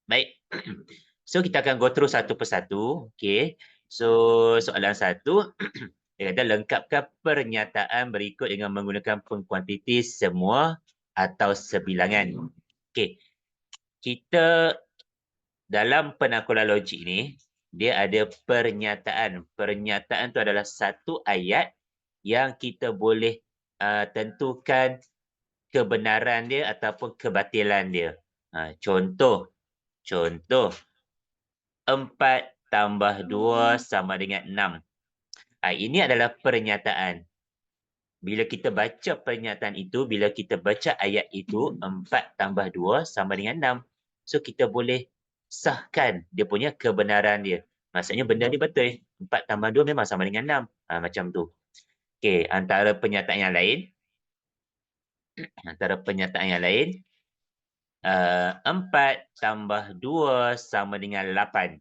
Baik. So kita akan go through satu persatu. Okay. So soalan satu, dia kata lengkapkan pernyataan berikut dengan menggunakan pengkuantiti semua atau sebilangan. Okay. Kita dalam penakulan logik ni, dia ada pernyataan. Pernyataan tu adalah satu ayat yang kita boleh tentukan kebenaran dia ataupun kebatilan dia. Contoh, 4 tambah 2 sama dengan 6. Ini adalah pernyataan. Bila kita baca pernyataan itu, bila kita baca ayat itu, 4 tambah 2 sama dengan 6. So, kita boleh sahkan dia punya kebenaran dia. Maksudnya benda ni betul. 4 tambah 2 memang sama dengan 6. Macam tu. Okey, antara pernyataan yang lain, 4 tambah 2 sama dengan 8.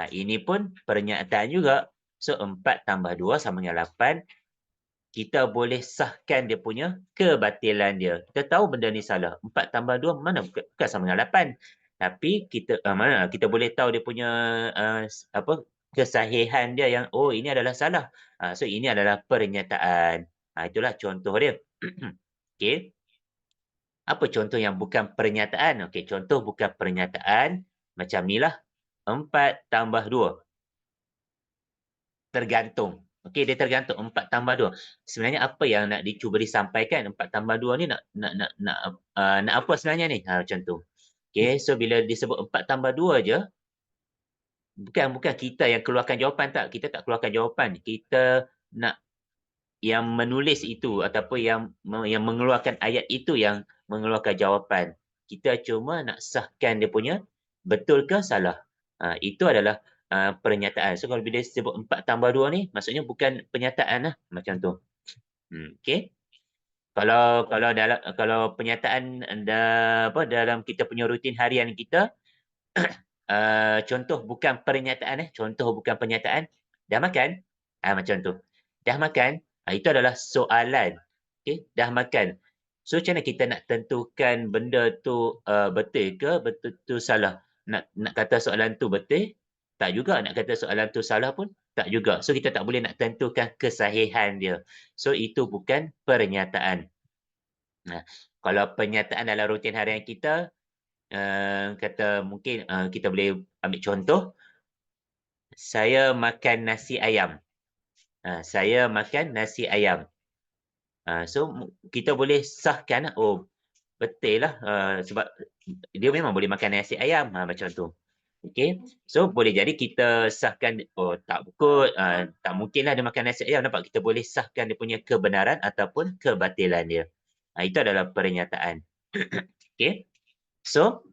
Ini pun pernyataan juga. So, 4 tambah 2 sama dengan 8. Kita boleh sahkan dia punya kebatilan dia. Kita tahu benda ni salah. 4 tambah 2 mana bukan sama dengan 8. Tapi kita boleh tahu dia punya kesahihan dia yang ini adalah salah. So ini adalah pernyataan. Itulah contoh dia. Okey. Apa contoh yang bukan pernyataan? Okey, contoh bukan pernyataan macam ni lah. 4 tambah 2. Tergantung. Okey, dia tergantung 4 tambah 2. Sebenarnya apa yang nak dicuba disampaikan 4 tambah 2 ni nak apa sebenarnya ni? Macam tu. Okey, so bila disebut 4 tambah 2 je, bukan kita yang keluarkan jawapan tak. Kita tak keluarkan jawapan. Kita nak yang menulis itu ataupun yang mengeluarkan ayat itu yang mengeluarkan jawapan. Kita cuma nak sahkan dia punya betul ke salah. Itu adalah pernyataan. So kalau bila sebut 4 tambah 2 ni, maksudnya bukan pernyataan lah. Macam tu. Okay. Kalau pernyataan dalam kita punya rutin harian kita, contoh bukan pernyataan. Contoh bukan pernyataan. Dah makan? Macam tu. Dah makan? Itu adalah soalan. Okay? Dah makan. So macam mana kita nak tentukan benda tu betul ke betul tu salah? Nak kata soalan tu betul? Tak juga. Nak kata soalan tu salah pun? Tak juga. So kita tak boleh nak tentukan kesahihan dia. So itu bukan pernyataan. Kalau pernyataan dalam rutin harian kita, kata mungkin kita boleh ambil contoh, saya makan nasi ayam. Saya makan nasi ayam. So kita boleh sahkan, betul lah, sebab dia memang boleh makan nasi ayam, macam tu. Okey. So boleh jadi kita sahkan, tak betul, tak mungkinlah dia makan nasi ayam. Nampak, kita boleh sahkan dia punya kebenaran ataupun kebatilan dia. Itu adalah pernyataan. Okey. So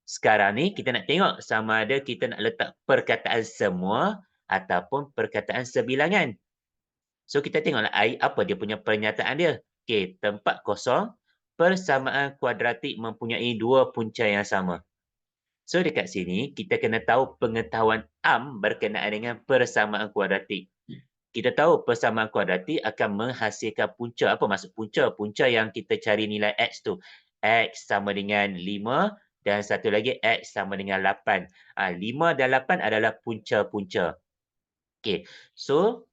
sekarang ni kita nak tengok sama ada kita nak letak perkataan semua ataupun perkataan sebilangan. So kita tengoklah apa dia punya pernyataan dia. Okey, tempat kosong, persamaan kuadratik mempunyai dua punca yang sama. So dekat sini kita kena tahu pengetahuan berkenaan dengan persamaan kuadratik. Kita tahu persamaan kuadratik akan menghasilkan punca. Apa maksud punca? Punca yang kita cari nilai X tu. X sama dengan 5 dan satu lagi X sama dengan 8. 5 dan 8 adalah punca-punca. Okey, so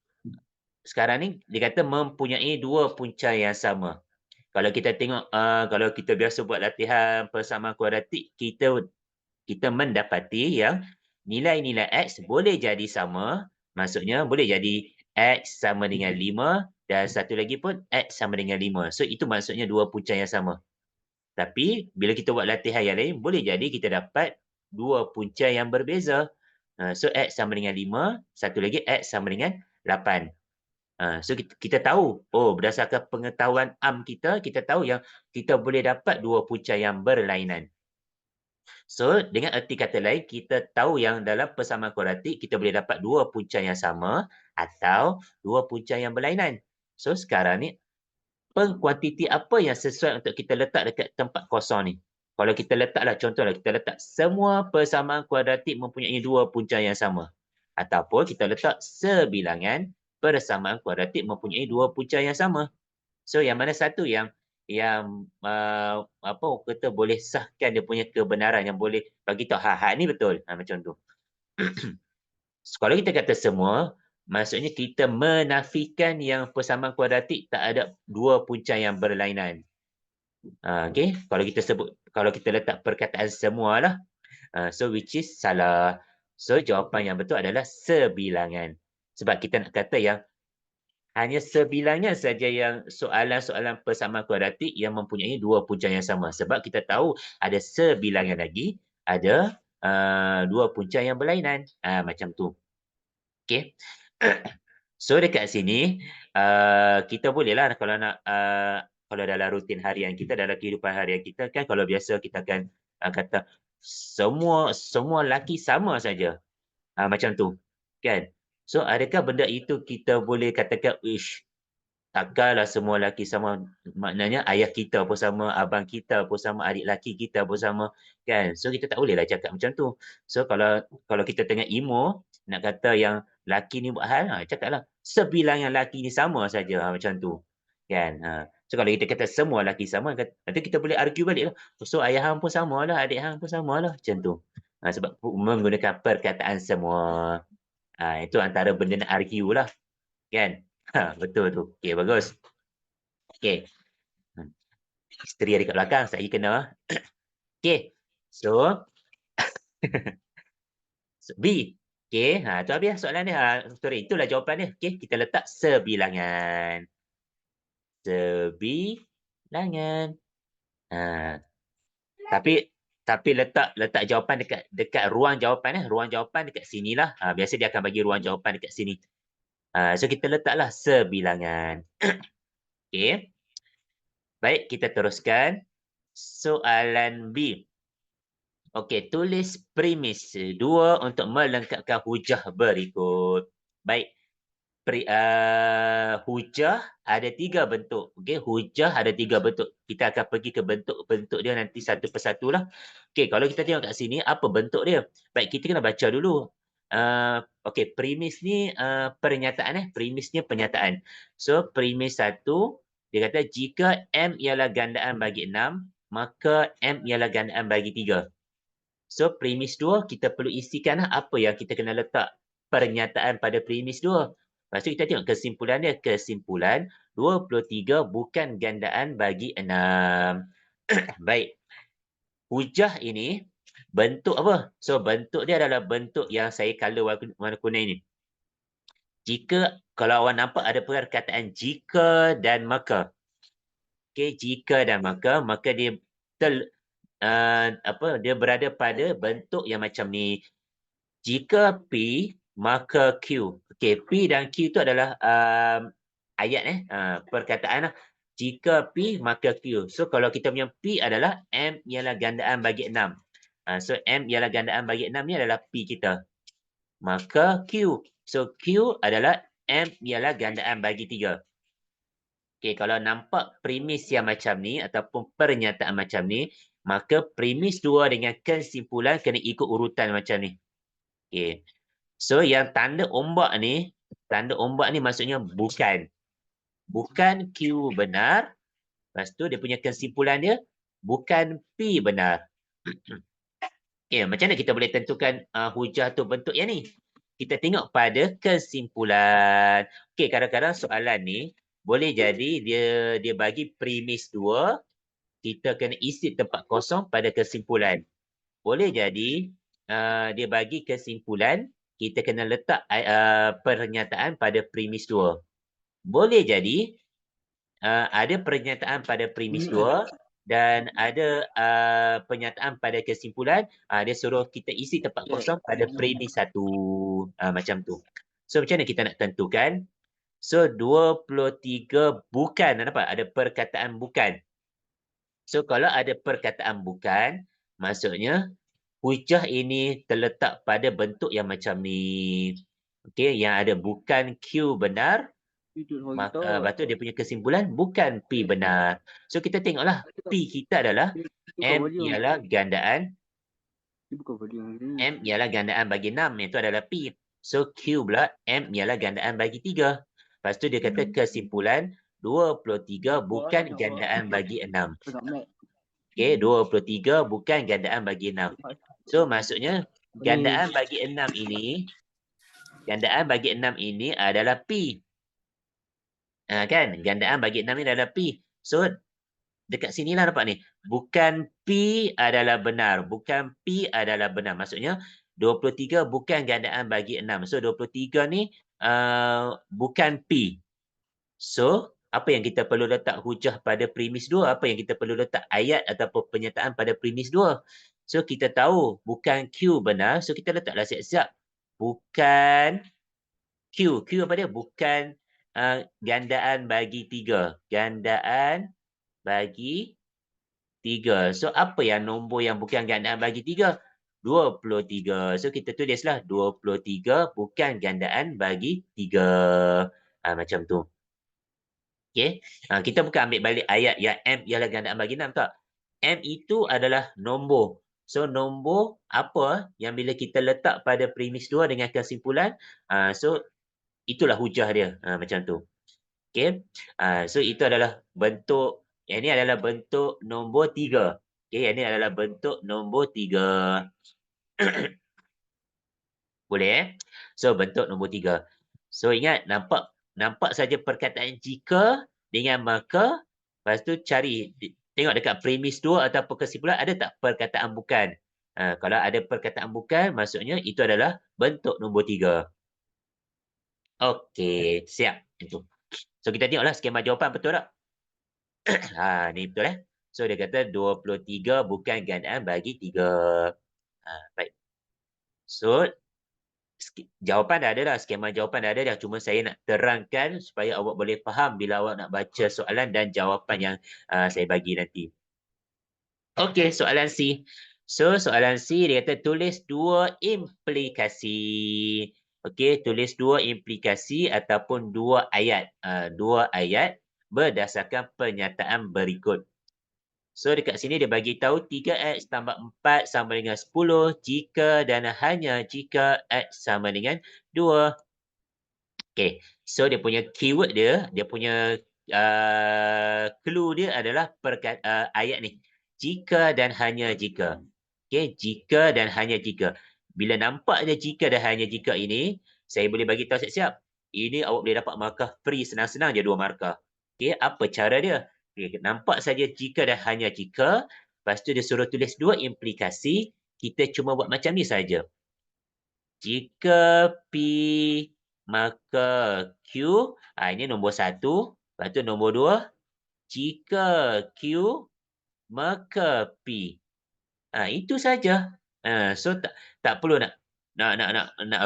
sekarang ni dia kata mempunyai dua punca yang sama. Kalau kita tengok, kalau kita biasa buat latihan persamaan kuadratik, kita mendapati yang nilai-nilai X boleh jadi sama. Maksudnya boleh jadi X sama dengan 5 dan satu lagi pun X sama dengan 5. So itu maksudnya dua punca yang sama. Tapi bila kita buat latihan yang lain, boleh jadi kita dapat dua punca yang berbeza. So X sama dengan 5, satu lagi X sama dengan 8. So kita tahu, berdasarkan pengetahuan kita tahu yang kita boleh dapat dua punca yang berlainan. So dengan erti kata lain, kita tahu yang dalam persamaan kuadratik kita boleh dapat dua punca yang sama atau dua punca yang berlainan. So sekarang ni, pengkuantiti apa yang sesuai untuk kita letak dekat tempat kosong ni? Kalau kita letaklah, contohlah kita letak semua persamaan kuadratik mempunyai dua punca yang sama. Ataupun kita letak sebilangan persamaan kuadratik mempunyai dua punca yang sama. So yang mana satu yang yang apa orang kata boleh sahkan dia punya kebenaran, yang boleh bagi tahu hak ni betul. Macam tu. Kalau kita kata semua, maksudnya kita menafikan yang persamaan kuadratik tak ada dua punca yang berlainan. Okey, kalau kita letak perkataan semua lah, so which is salah. So jawapan yang betul adalah sebilangan. Sebab kita nak kata yang hanya sebilangan saja yang soalan-soalan persamaan kuadratik yang mempunyai dua punca yang sama. Sebab kita tahu ada sebilangan lagi, ada dua punca yang berlainan. Macam tu. Okey. So dekat sini, kita bolehlah kalau dalam rutin harian kita, dalam kehidupan harian kita kan, kalau biasa kita akan kata semua lelaki sama saja. Macam tu. Kan? So adakah benda itu kita boleh katakan, "Ish, takkanlah semua lelaki sama." Maknanya ayah kita pun sama, abang kita pun sama, adik lelaki kita pun sama, kan? So kita tak bolehlah cakap macam tu. So kalau kita tengah emo, nak kata yang lelaki ni buat hal, cakaplah sebilangan lelaki ni sama saja, macam tu. Kan? So kalau kita kata semua lelaki sama, nanti kita boleh argue baliklah. So ayah hang pun samalah, adik hang pun samalah, macam tu. Sebab menggunakan perkataan semua. Itu antara benda nak argue lah. Kan? Betul tu. Okey, bagus. Okey. Isteri ada kat belakang, saya kena. Okey. So, B. Okey, tu habis soalan dia. Sorry, itulah jawapan dia. Okey, kita letak sebilangan. Sebilangan. Tapi letak jawapan dekat ruang jawapan. Ruang jawapan dekat sinilah. Biasa dia akan bagi ruang jawapan dekat sini. So kita letaklah sebilangan. Okey. Baik, kita teruskan. Soalan B. Okey, tulis premis 2 untuk melengkapkan hujah berikut. Baik. Hujah ada 3 bentuk. Okey, hujah ada 3 bentuk. Kita akan pergi ke bentuk-bentuk dia nanti satu persatu lah. Okey, kalau kita tengok kat sini, apa bentuk dia? Baik, kita kena baca dulu. Okey, premis ni pernyataan. Premisnya pernyataan. So, premis 1, dia kata jika M ialah gandaan bagi 6, maka M ialah gandaan bagi 3. So, premis 2, kita perlu isikan apa yang kita kena letak pernyataan pada premis 2. Lepas tu kita tengok kesimpulan dia. Kesimpulan, 23 bukan gandaan bagi 6. Baik. Hujah ini, bentuk apa? So, bentuk dia adalah bentuk yang saya color warna kuning ni. Kalau awak nampak ada perkataan jika dan maka. Okay, jika dan maka dia dia berada pada bentuk yang macam ni. Jika P, maka Q. Okey, P dan Q itu adalah ayat perkataan lah. Jika P, maka Q. So, kalau kita punya P adalah M ialah gandaan bagi 6. So, M ialah gandaan bagi 6 ni adalah P kita. Maka Q. So, Q adalah M ialah gandaan bagi 3. Okey, kalau nampak premis yang macam ni ataupun pernyataan macam ni, maka premis 2 dengan kesimpulan kena ikut urutan macam ni. Okey. So, yang tanda ombak ni maksudnya bukan. Bukan Q benar. Lepas tu dia punya kesimpulan dia, bukan P benar. Macam mana kita boleh tentukan hujah tu bentuk yang ni? Kita tengok pada kesimpulan. Okey, kadang-kadang soalan ni boleh jadi dia bagi premis 2, kita kena isi tempat kosong pada kesimpulan. Boleh jadi dia bagi kesimpulan, kita kena letak pernyataan pada premis 2. Boleh jadi ada pernyataan pada premis 2 dan ada pernyataan pada kesimpulan, dia suruh kita isi tempat kosong pada premis 1. Macam tu. So macam mana kita nak tentukan? So 23 bukan, nampak? Ada perkataan bukan. So kalau ada perkataan bukan, maksudnya hujah ini terletak pada bentuk yang macam ni. Okey, yang ada bukan Q benar, lepas tu dia punya kesimpulan bukan P benar. So kita tengoklah, P kita adalah M ialah gandaan. M ialah gandaan bagi 6, itu adalah P. So Q pula M ialah gandaan bagi 3. Lepas tu dia kata kesimpulan 23 bukan gandaan bagi 6. Okey, 23 bukan gandaan bagi 6. So, maksudnya gandaan bagi 6 ini adalah P. Kan? Gandaan bagi 6 ini adalah P. So, dekat sinilah nampak ni. Bukan P adalah benar. Bukan P adalah benar. Maksudnya 23 bukan gandaan bagi 6. So 23 ni bukan P. So apa yang kita perlu letak hujah pada premis 2? Apa yang kita perlu letak ayat ataupun pernyataan pada premis 2? So kita tahu bukan Q benar. So kita letaklah siap-siap. Bukan Q. Q apa dia? Bukan gandaan bagi 3. Gandaan bagi 3. So, apa yang nombor yang bukan gandaan bagi 3? 23. So, kita tulislah 23 bukan gandaan bagi 3. Macam tu. Okay. Kita bukan ambil balik ayat yang M ialah gandaan bagi 6 tak? M itu adalah nombor. So, nombor apa yang bila kita letak pada premis 2 dengan kesimpulan, so, itulah hujah dia. Macam tu. Okay. So, itu adalah bentuk, yang ini adalah bentuk nombor 3. Okay, yang ini adalah bentuk nombor 3. Boleh So, bentuk nombor 3. So, ingat, nampak saja perkataan jika dengan maka. Lepas tu cari, tengok dekat premis 2 ataupun kesimpulan, ada tak perkataan bukan? Kalau ada perkataan bukan, maksudnya itu adalah bentuk nombor 3. Okey, siap. Itu. So, kita tengoklah skema jawapan betul tak? Ni betul So, dia kata 23 bukan gandaan bagi 3. Baik. So, jawapan dah ada dah. Skema jawapan dah ada dah. Cuma saya nak terangkan supaya awak boleh faham bila awak nak baca soalan dan jawapan yang saya bagi nanti. Okey, soalan C. So, soalan C dia kata tulis 2 implikasi. Okey, tulis 2 implikasi ataupun 2 ayat. 2 ayat berdasarkan pernyataan berikut. So dekat sini dia bagi tahu 3x tambah 4 sama dengan 10 jika dan hanya jika x sama dengan 2. Okay, so dia punya keyword dia punya clue dia adalah ayat ni. Jika dan hanya jika. Okay, jika dan hanya jika. Bila nampak je jika dan hanya jika ini, saya boleh bagi tahu siap-siap. Ini awak boleh dapat markah free senang-senang je 2 markah. Okay, apa cara dia? Okay, nampak saja jika dan hanya jika. Lepas tu dia suruh tulis 2 implikasi. Kita cuma buat macam ni saja. Jika P maka Q, ini nombor 1. Lepas tu nombor 2. Jika Q maka P. Itu saja. So tak perlu nak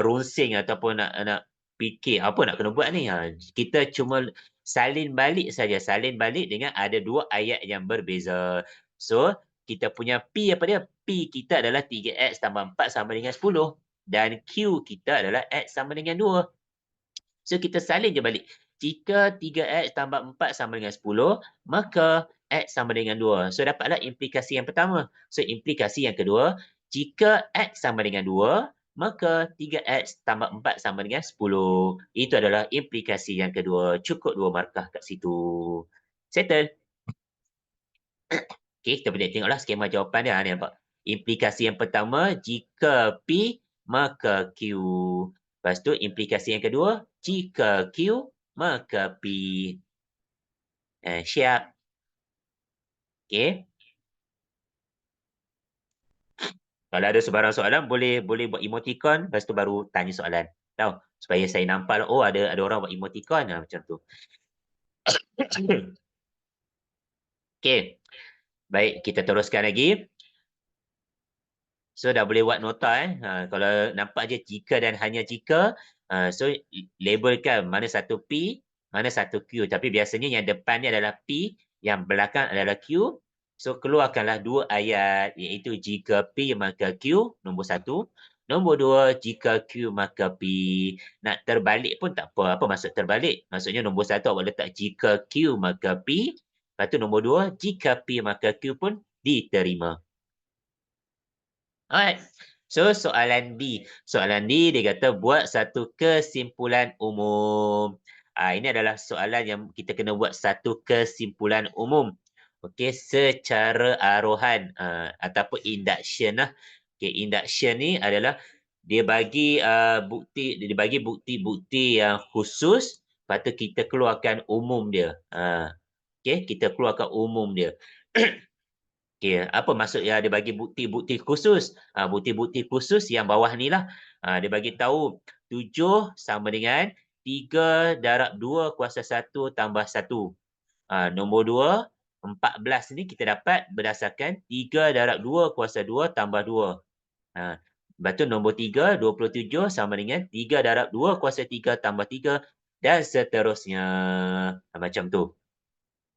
runsing ataupun nak fikir apa nak kena buat ni. Kita cuma salin balik saja. Salin balik dengan ada 2 ayat yang berbeza. So, kita punya P apa dia? P kita adalah 3x tambah 4 sama dengan 10. Dan Q kita adalah x sama dengan 2. So, kita salin je balik. Jika 3x tambah 4 sama dengan 10, maka x sama dengan 2. So, dapatlah implikasi yang pertama. So, implikasi yang kedua, jika x sama dengan 2, maka 3x tambah 4 sama dengan 10. Itu adalah implikasi yang kedua. Cukup 2 markah kat situ. Settle. Okay, kita boleh tengoklah skema jawapan dia. Nampak? Implikasi yang pertama, jika P, maka Q. Lepas tu, implikasi yang kedua, jika Q, maka P. Siap. Okay. Kalau ada sebarang soalan, boleh buat emoticon, lepas tu baru tanya soalan. Tahu? Supaya saya nampak, oh ada orang buat emoticon, macam tu. Okay. Baik, kita teruskan lagi. So, dah boleh buat nota. Kalau nampak je jika dan hanya jika, so labelkan mana satu P, mana satu Q. Tapi biasanya yang depan ni adalah P, yang belakang adalah Q. So, keluarkanlah 2 ayat, iaitu jika P maka Q, nombor 1. Nombor 2, jika Q maka P. Nak terbalik pun tak apa. Apa maksud terbalik? Maksudnya nombor 1 awak letak jika Q maka P. Lepas tu nombor 2, jika P maka Q pun diterima. Alright. So, soalan D. Soalan D, dia kata buat satu kesimpulan umum. Ini adalah soalan yang kita kena buat satu kesimpulan umum. Okey, secara arohan ataupun induction lah. Okey, induction ni adalah dia bagi bukti-bukti yang khusus, lepas tu kita keluarkan umum dia. Okey, kita keluarkan umum dia. Okey, apa maksud dia bagi bukti-bukti khusus? Bukti-bukti khusus yang bawah ni lah. Dia bagi tahu 7 sama dengan 3 darab 2 kuasa 1 tambah 1. Nombor 2, 14 ni kita dapat berdasarkan 3 darab 2 kuasa 2 tambah 2. Lepas tu nombor 3, 27 sama dengan 3 darab 2 kuasa 3 tambah 3 dan seterusnya. Macam tu.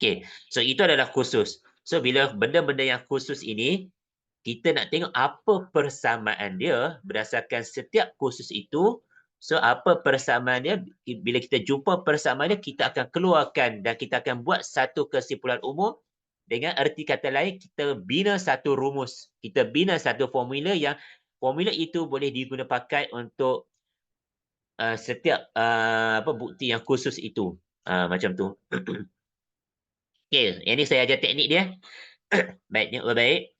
Okey, so itu adalah khusus. So bila benda-benda yang khusus ini, kita nak tengok apa persamaan dia berdasarkan setiap khusus itu. So apa persamaan dia, bila kita jumpa persamaan dia, kita akan keluarkan dan kita akan buat satu kesimpulan umum. Dengan erti kata lain, kita bina satu rumus. Kita bina satu formula yang formula itu boleh diguna pakai untuk setiap bukti yang khusus itu. Macam tu. Okey, yang ni saya ajar teknik dia. Baik, baik.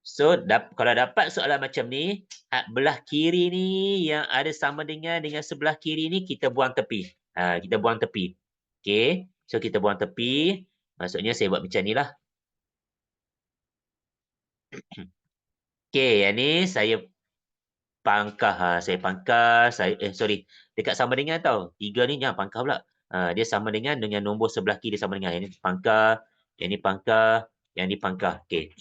So, kalau dapat soalan macam ni, belah kiri ni yang ada sama dengan sebelah kiri ni, kita buang tepi. Kita buang tepi. Okey, so kita buang tepi. Maksudnya saya buat macam ni lah. Okey, yang ni saya pangkah. Saya pangkah. Sorry. Dekat sama dengan tau. 3 ni jangan pangkah pula. Dia sama dengan nombor sebelah kiri sama dengan. Yang ni pangkah. Yang ni pangkah. Yang ni pangkah. Okey.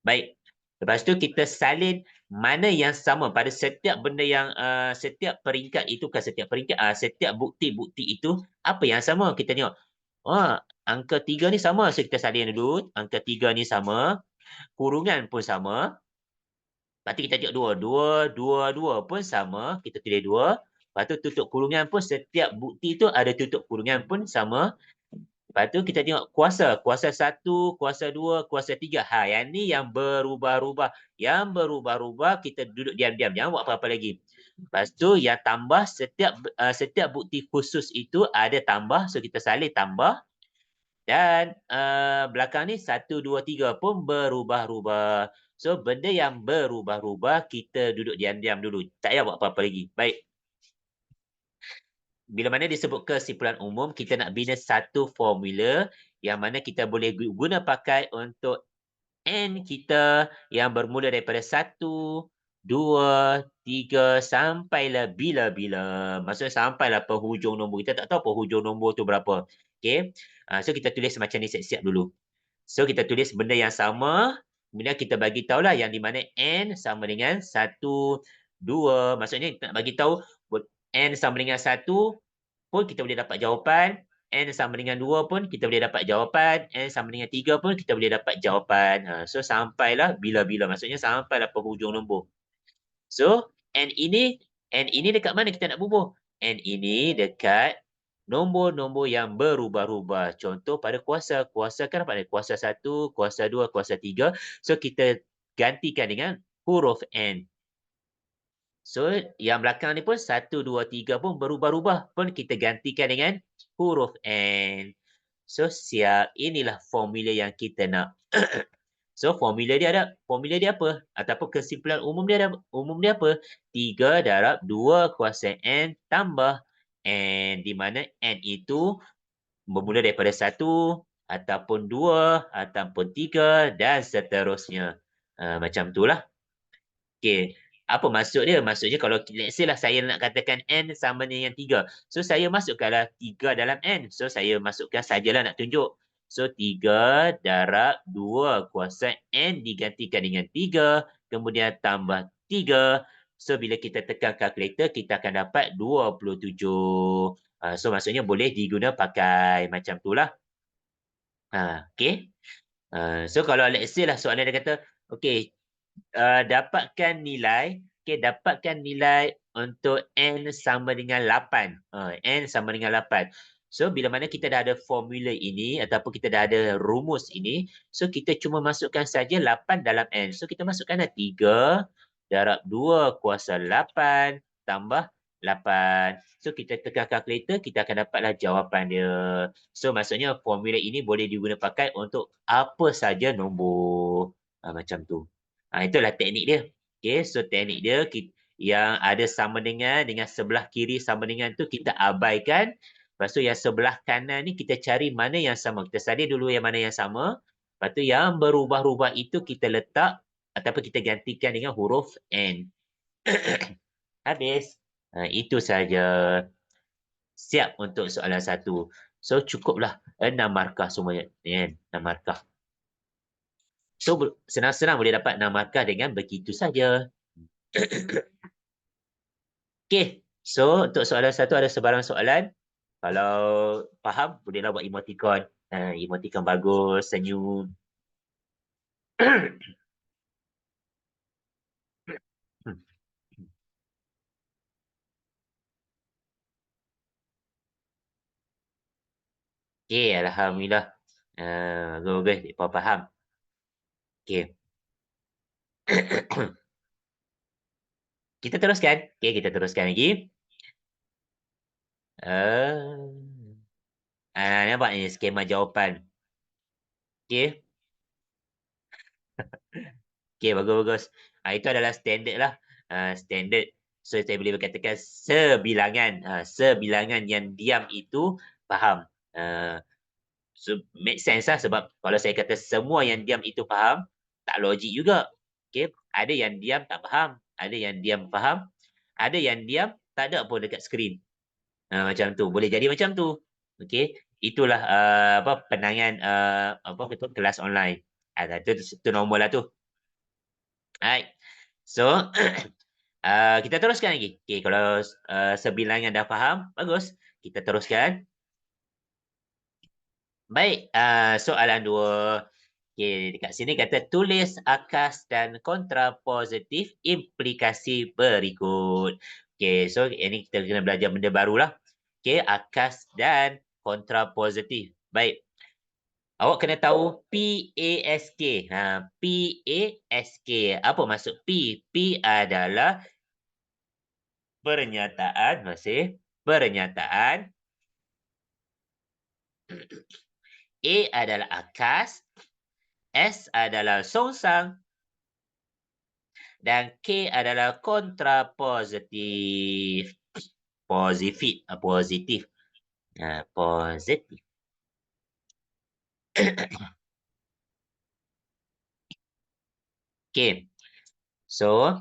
Baik. Lepas tu kita salin mana yang sama pada setiap benda yang setiap peringkat itu, bukan setiap peringkat, setiap bukti-bukti itu, apa yang sama? Kita tengok. Angka 3 ni sama. So kita salin dulu. Angka 3 ni sama. Kurungan pun sama. Lepas tu kita tengok 2. 2 pun sama. Kita tulis 2. Lepas tu tutup kurungan pun setiap bukti tu ada tutup kurungan pun sama. Lepas tu kita tengok kuasa. Kuasa 1, kuasa 2, kuasa 3. Yang ni yang berubah-ubah. Yang berubah-ubah kita duduk diam-diam. Jangan buat apa-apa lagi. Lepas tu yang tambah setiap bukti khusus itu ada tambah. So kita salin tambah. Dan belakang ni 1, 2, 3 pun berubah-ubah. So benda yang berubah-ubah kita duduk diam-diam dulu. Tak payah buat apa-apa lagi. Baik. Bila mana disebut kesimpulan umum, kita nak bina satu formula yang mana kita boleh guna pakai untuk N kita yang bermula daripada 1, 2, 3 sampailah bila-bila. Maksudnya sampailah penghujung nombor. Kita tak tahu penghujung nombor tu berapa. Okay. So kita tulis macam ni siap-siap dulu. So kita tulis benda yang sama. Kemudian kita bagi tahulah yang di mana N sama dengan 1, 2. Maksudnya kita nak bagi tahu N sama dengan 1 pun kita boleh dapat jawapan. N sama dengan 2 pun kita boleh dapat jawapan. N sama dengan 3 pun kita boleh dapat jawapan. So sampailah bila-bila. Maksudnya sampailah penghujung nombor. So N ini dekat mana kita nak bubuh? N ini dekat nombor-nombor yang berubah-ubah. Contoh pada kuasa. Kuasa kan pada kuasa 1, kuasa 2, kuasa 3. So kita gantikan dengan huruf N. So, yang belakang ni pun 1, 2, 3 pun berubah-ubah. Pun kita gantikan dengan huruf N. So, siap. Inilah formula yang kita nak. So, formula dia apa? Ataupun kesimpulan umum dia apa? 3 darab 2 kuasa N tambah N. Di mana N itu bermula daripada 1, ataupun 2, ataupun 3 dan seterusnya. Macam itulah. Okey. Apa maksud dia? Maksudnya kalau let's say lah saya nak katakan N sama dengan 3. So saya masukkanlah 3 dalam N. So saya masukkan sajalah nak tunjuk. So 3 darab 2 kuasa N digantikan dengan 3. Kemudian tambah 3. So bila kita tekan kalkulator kita akan dapat 27. So maksudnya boleh diguna pakai macam itulah. Okay. So kalau let's say lah soalan dia kata, okay, dapatkan nilai untuk N sama dengan 8. N sama dengan 8. So, bila mana kita dah ada formula ini ataupun kita dah ada rumus ini, so kita cuma masukkan saja 8 dalam N. So, kita masukkanlah 3 darab 2 kuasa 8 tambah 8. So, kita tekan kalkulator, kita akan dapatlah jawapan dia. So, maksudnya formula ini boleh diguna pakai untuk apa saja nombor. Macam tu. Itulah teknik dia. Okay, so teknik dia yang ada sama dengan sebelah kiri sama dengan tu kita abaikan. Lepas tu yang sebelah kanan ni kita cari mana yang sama. Kita salin dulu yang mana yang sama. Lepas tu yang berubah-ubah itu kita letak ataupun kita gantikan dengan huruf N. Habis. Itu saja. Siap untuk soalan 1. So, cukuplah 6 markah semuanya. 6 markah. So, senang-senang boleh dapat 6 markah dengan begitu saja. Okey. So, untuk soalan 1 ada sebarang soalan. Kalau faham, bolehlah buat emoticon. Emoticon bagus, senyum. Okey, Alhamdulillah. Bagus, faham. Okey. Kita teruskan. Okey, kita teruskan lagi. Nampak ni skema jawapan. Okey. Okey, bagus-bagus. Itu adalah standard lah. Standard. So, saya boleh berkatakan sebilangan yang diam itu faham. So, make sense lah sebab kalau saya kata semua yang diam itu faham, tak logik juga. Okey, ada yang diam tak faham, ada yang diam faham, ada yang diam tak ada pun dekat skrin. Macam tu. Boleh jadi macam tu. Okey, itulah penangan kelas online. Tu normal lah tu. Alright. So, kita teruskan lagi. Okey, kalau sebilangan dah faham, bagus. Kita teruskan. Baik, soalan 2. Okey, dekat sini kata tulis akas dan kontrapositif implikasi berikut. Okey, so ini kita kena belajar benda barulah. Okey, akas dan kontrapositif. Baik. Awak kena tahu PASK. PASK. Apa maksud P? P adalah pernyataan, pernyataan. A adalah akas. S adalah songsang. Dan K adalah kontrapositif. Positif. Positif. Positif. Okay. So,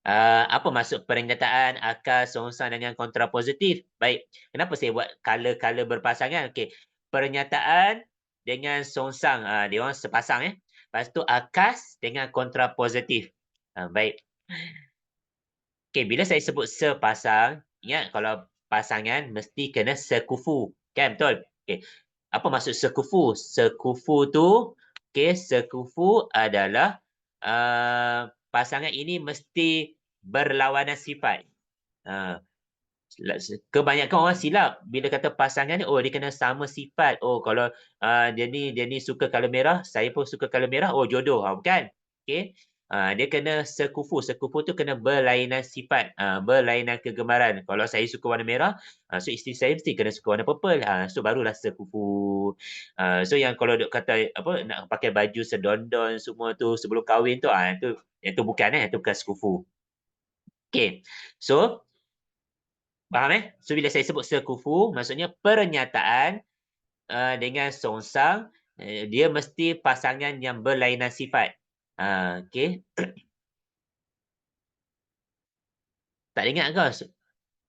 apa maksud pernyataan akal songsang dengan kontrapositif? Baik. Kenapa saya buat color-color berpasangan? Okey. Pernyataan dengan songsang. Dia orang sepasang. Lepas tu akas dengan kontrapositif. Baik. Okey, bila saya sebut sepasang, ingat kalau pasangan mesti kena sekufu. Kan, betul? Okey. Apa maksud sekufu? Sekufu tu, okey, sekufu adalah pasangan ini mesti berlawanan sifat. Kebanyakan orang silap bila kata pasangan ni, oh dia kena sama sifat. Oh kalau dia ni suka color merah, saya pun suka color merah, oh jodoh. Bukan. Okey. Dia kena sekufu. Sekufu tu kena berlainan sifat, berlainan kegemaran. Kalau saya suka warna merah, so isteri saya mesti kena suka warna purple. So barulah sekufu. So yang kalau duk kata apa nak pakai baju sedondon semua tu sebelum kahwin tu, yang tu bukan itu bukan sekufu. Okey. So faham So bila saya sebut sekufu, maksudnya pernyataan dengan songsang, dia mesti pasangan yang berlainan sifat. Okey. Tak dengar ke?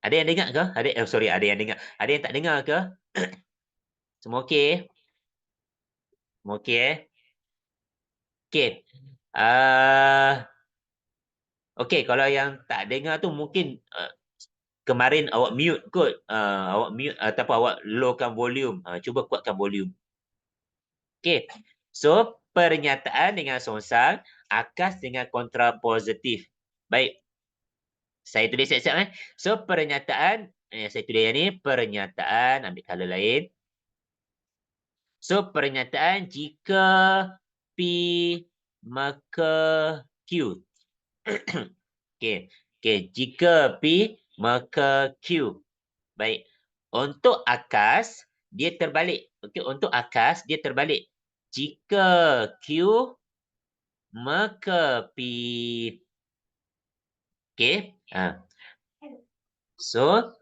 Ada yang dengar ke? Ada yang dengar. Ada yang tak dengar ke? Semua okey? Semua okey Okey. Okey, kalau yang tak dengar tu mungkin kemarin awak mute kot. Awak mute ataupun awak lowkan volume. Cuba kuatkan volume. Okey. So, pernyataan dengan songsang, akas dengan kontrapositif. Baik. Saya tulis siap-siap. So, pernyataan, saya tulis yang ni, pernyataan, ambil color lain. So, pernyataan jika P maka Q. Okey. Okey, jika P maka Q. Baik. Untuk akas dia terbalik. Okey, untuk akas dia terbalik. Jika Q maka P. Okey. So,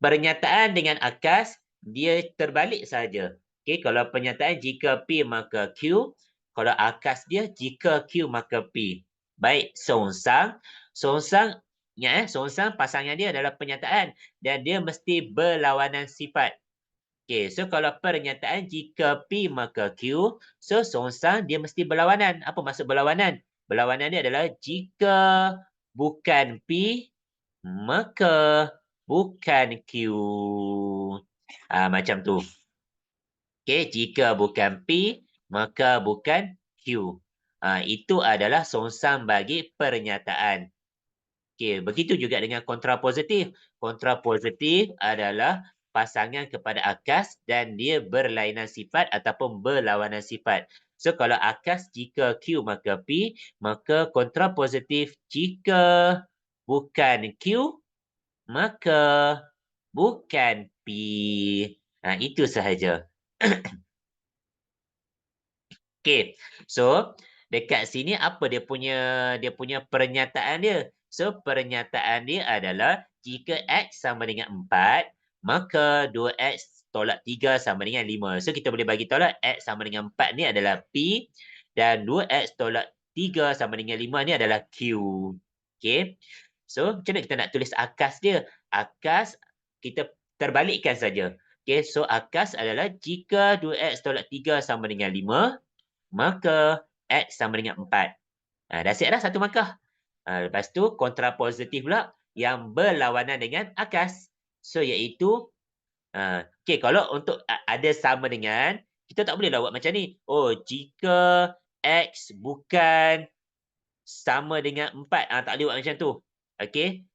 pernyataan dengan akas dia terbalik saja. Okey, kalau pernyataan jika P maka Q, kalau akas dia jika Q maka P. Baik, songsang. Songsang, ingat songsang pasangan dia adalah pernyataan dan dia mesti berlawanan sifat. Okey, so kalau pernyataan jika P maka Q, so songsang dia mesti berlawanan. Apa maksud berlawanan? Berlawanan dia adalah jika bukan P, maka bukan Q. Macam tu. Okey, jika bukan P, maka bukan Q. Itu adalah songsang bagi pernyataan. Okey, begitu juga dengan kontrapositif. Kontrapositif adalah pasangan kepada akas dan dia berlainan sifat ataupun berlawanan sifat. So, kalau akas jika Q maka P, maka kontrapositif jika bukan Q, maka bukan P. Itu sahaja. Okey. So, dekat sini apa dia punya pernyataan dia? So, pernyataan dia adalah jika X sama dengan 4, maka 2X tolak 3 sama dengan 5. So, kita boleh bagi tahulah X sama dengan 4 ni adalah P dan 2X tolak 3 sama dengan 5 ni adalah Q. Okey. So, macam mana kita nak tulis akas dia? Akas kita terbalikkan saja. Okey, so akas adalah jika 2X tolak 3 sama dengan 5, maka X sama dengan 4. Dah siap dah satu markah. Lepas tu kontrapositif pula yang berlawanan dengan akas. So iaitu okey, kalau untuk ada sama dengan, kita tak bolehlah buat macam ni. Oh, jika X bukan sama dengan 4, tak boleh buat macam tu. Okey.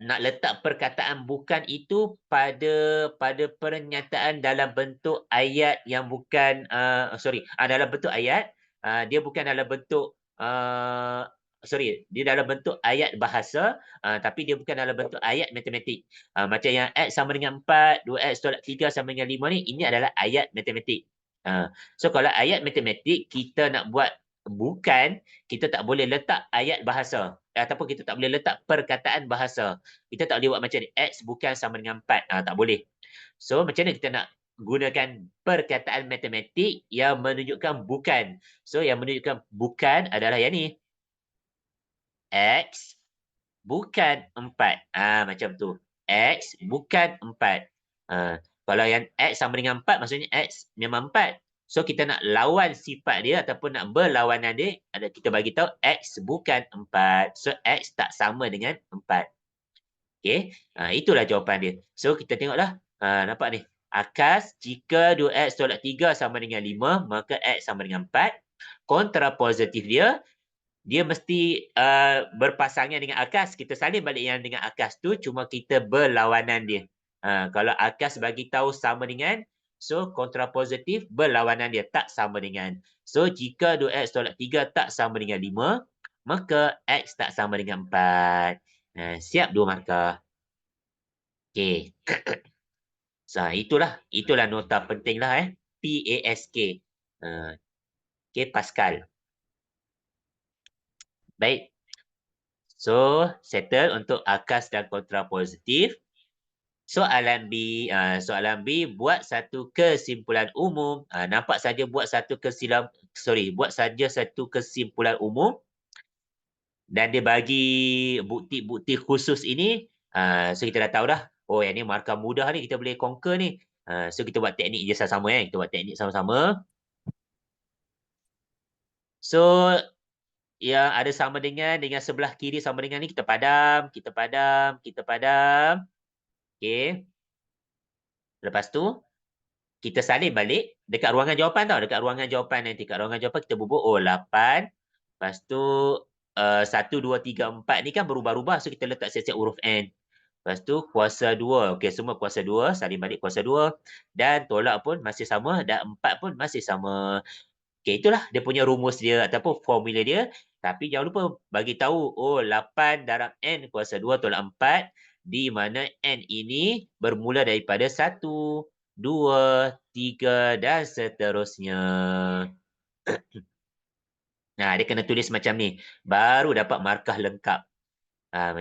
Nak letak perkataan bukan itu pada pernyataan dalam bentuk ayat yang bukan, dalam bentuk ayat, dia bukan dalam bentuk, dia dalam bentuk ayat bahasa, tapi dia bukan dalam bentuk ayat matematik. Macam yang X sama dengan 4, 2X tolak 3 sama dengan 5 ni, ini adalah ayat matematik. So kalau ayat matematik, kita nak buat bukan, kita tak boleh letak ayat bahasa ataupun kita tak boleh letak perkataan bahasa. Kita tak boleh buat macam ni, X bukan sama dengan 4. Tak boleh. So, macam mana kita nak gunakan perkataan matematik yang menunjukkan bukan. So, yang menunjukkan bukan adalah yang ni. X bukan 4. Macam tu. X bukan 4. Kalau yang X sama dengan 4, maksudnya X memang 4. So, kita nak lawan sifat dia ataupun nak berlawanan dia, kita bagi tahu X bukan 4. So, X tak sama dengan 4. Okey, itulah jawapan dia. So, kita tengoklah. Nampak ni. Akas, jika 2X tolak 3 sama dengan 5, maka X sama dengan 4. Kontrapositif dia mesti berpasangan dengan akas. Kita salin balik yang dengan akas tu, cuma kita berlawanan dia. Kalau akas bagi tahu sama dengan, so kontrapositif berlawanan dia, tak sama dengan. So, jika 2X tolak 3 tak sama dengan 5, maka X tak sama dengan 4. Siap 2 markah. Okey. So, itulah nota penting lah PASK. Okey, Pascal. Baik. So, settle untuk akas dan kontrapositif. Soalan B, buat satu kesimpulan umum. Nampak saja buat satu kesimpulan umum. Dan dia bagi bukti-bukti khusus ini. So, kita dah tahu dah. Oh, yang ni markah mudah ni, kita boleh conquer ni. So, kita buat teknik je sama-sama. Kita buat teknik sama-sama. So, yang ada sama dengan sebelah kiri sama dengan ni, kita padam. Okey. Lepas tu, kita salin balik dekat ruangan jawapan tau. Dekat ruangan jawapan nanti. Kat ruangan jawapan kita bubuh, 8. Lepas tu, 1, 2, 3, 4 ni kan berubah-ubah. So, kita letak siap-siap huruf N. Lepas tu, kuasa 2. Okey, semua kuasa 2. Salin balik kuasa 2. Dan tolak pun masih sama. Dan 4 pun masih sama. Okey, itulah dia punya rumus dia ataupun formula dia. Tapi jangan lupa bagi tahu, oh 8 darab N kuasa 2 tolak 4, di mana N ini bermula daripada 1, 2, 3 dan seterusnya. Nah, dia kena tulis macam ni. Baru dapat markah lengkap.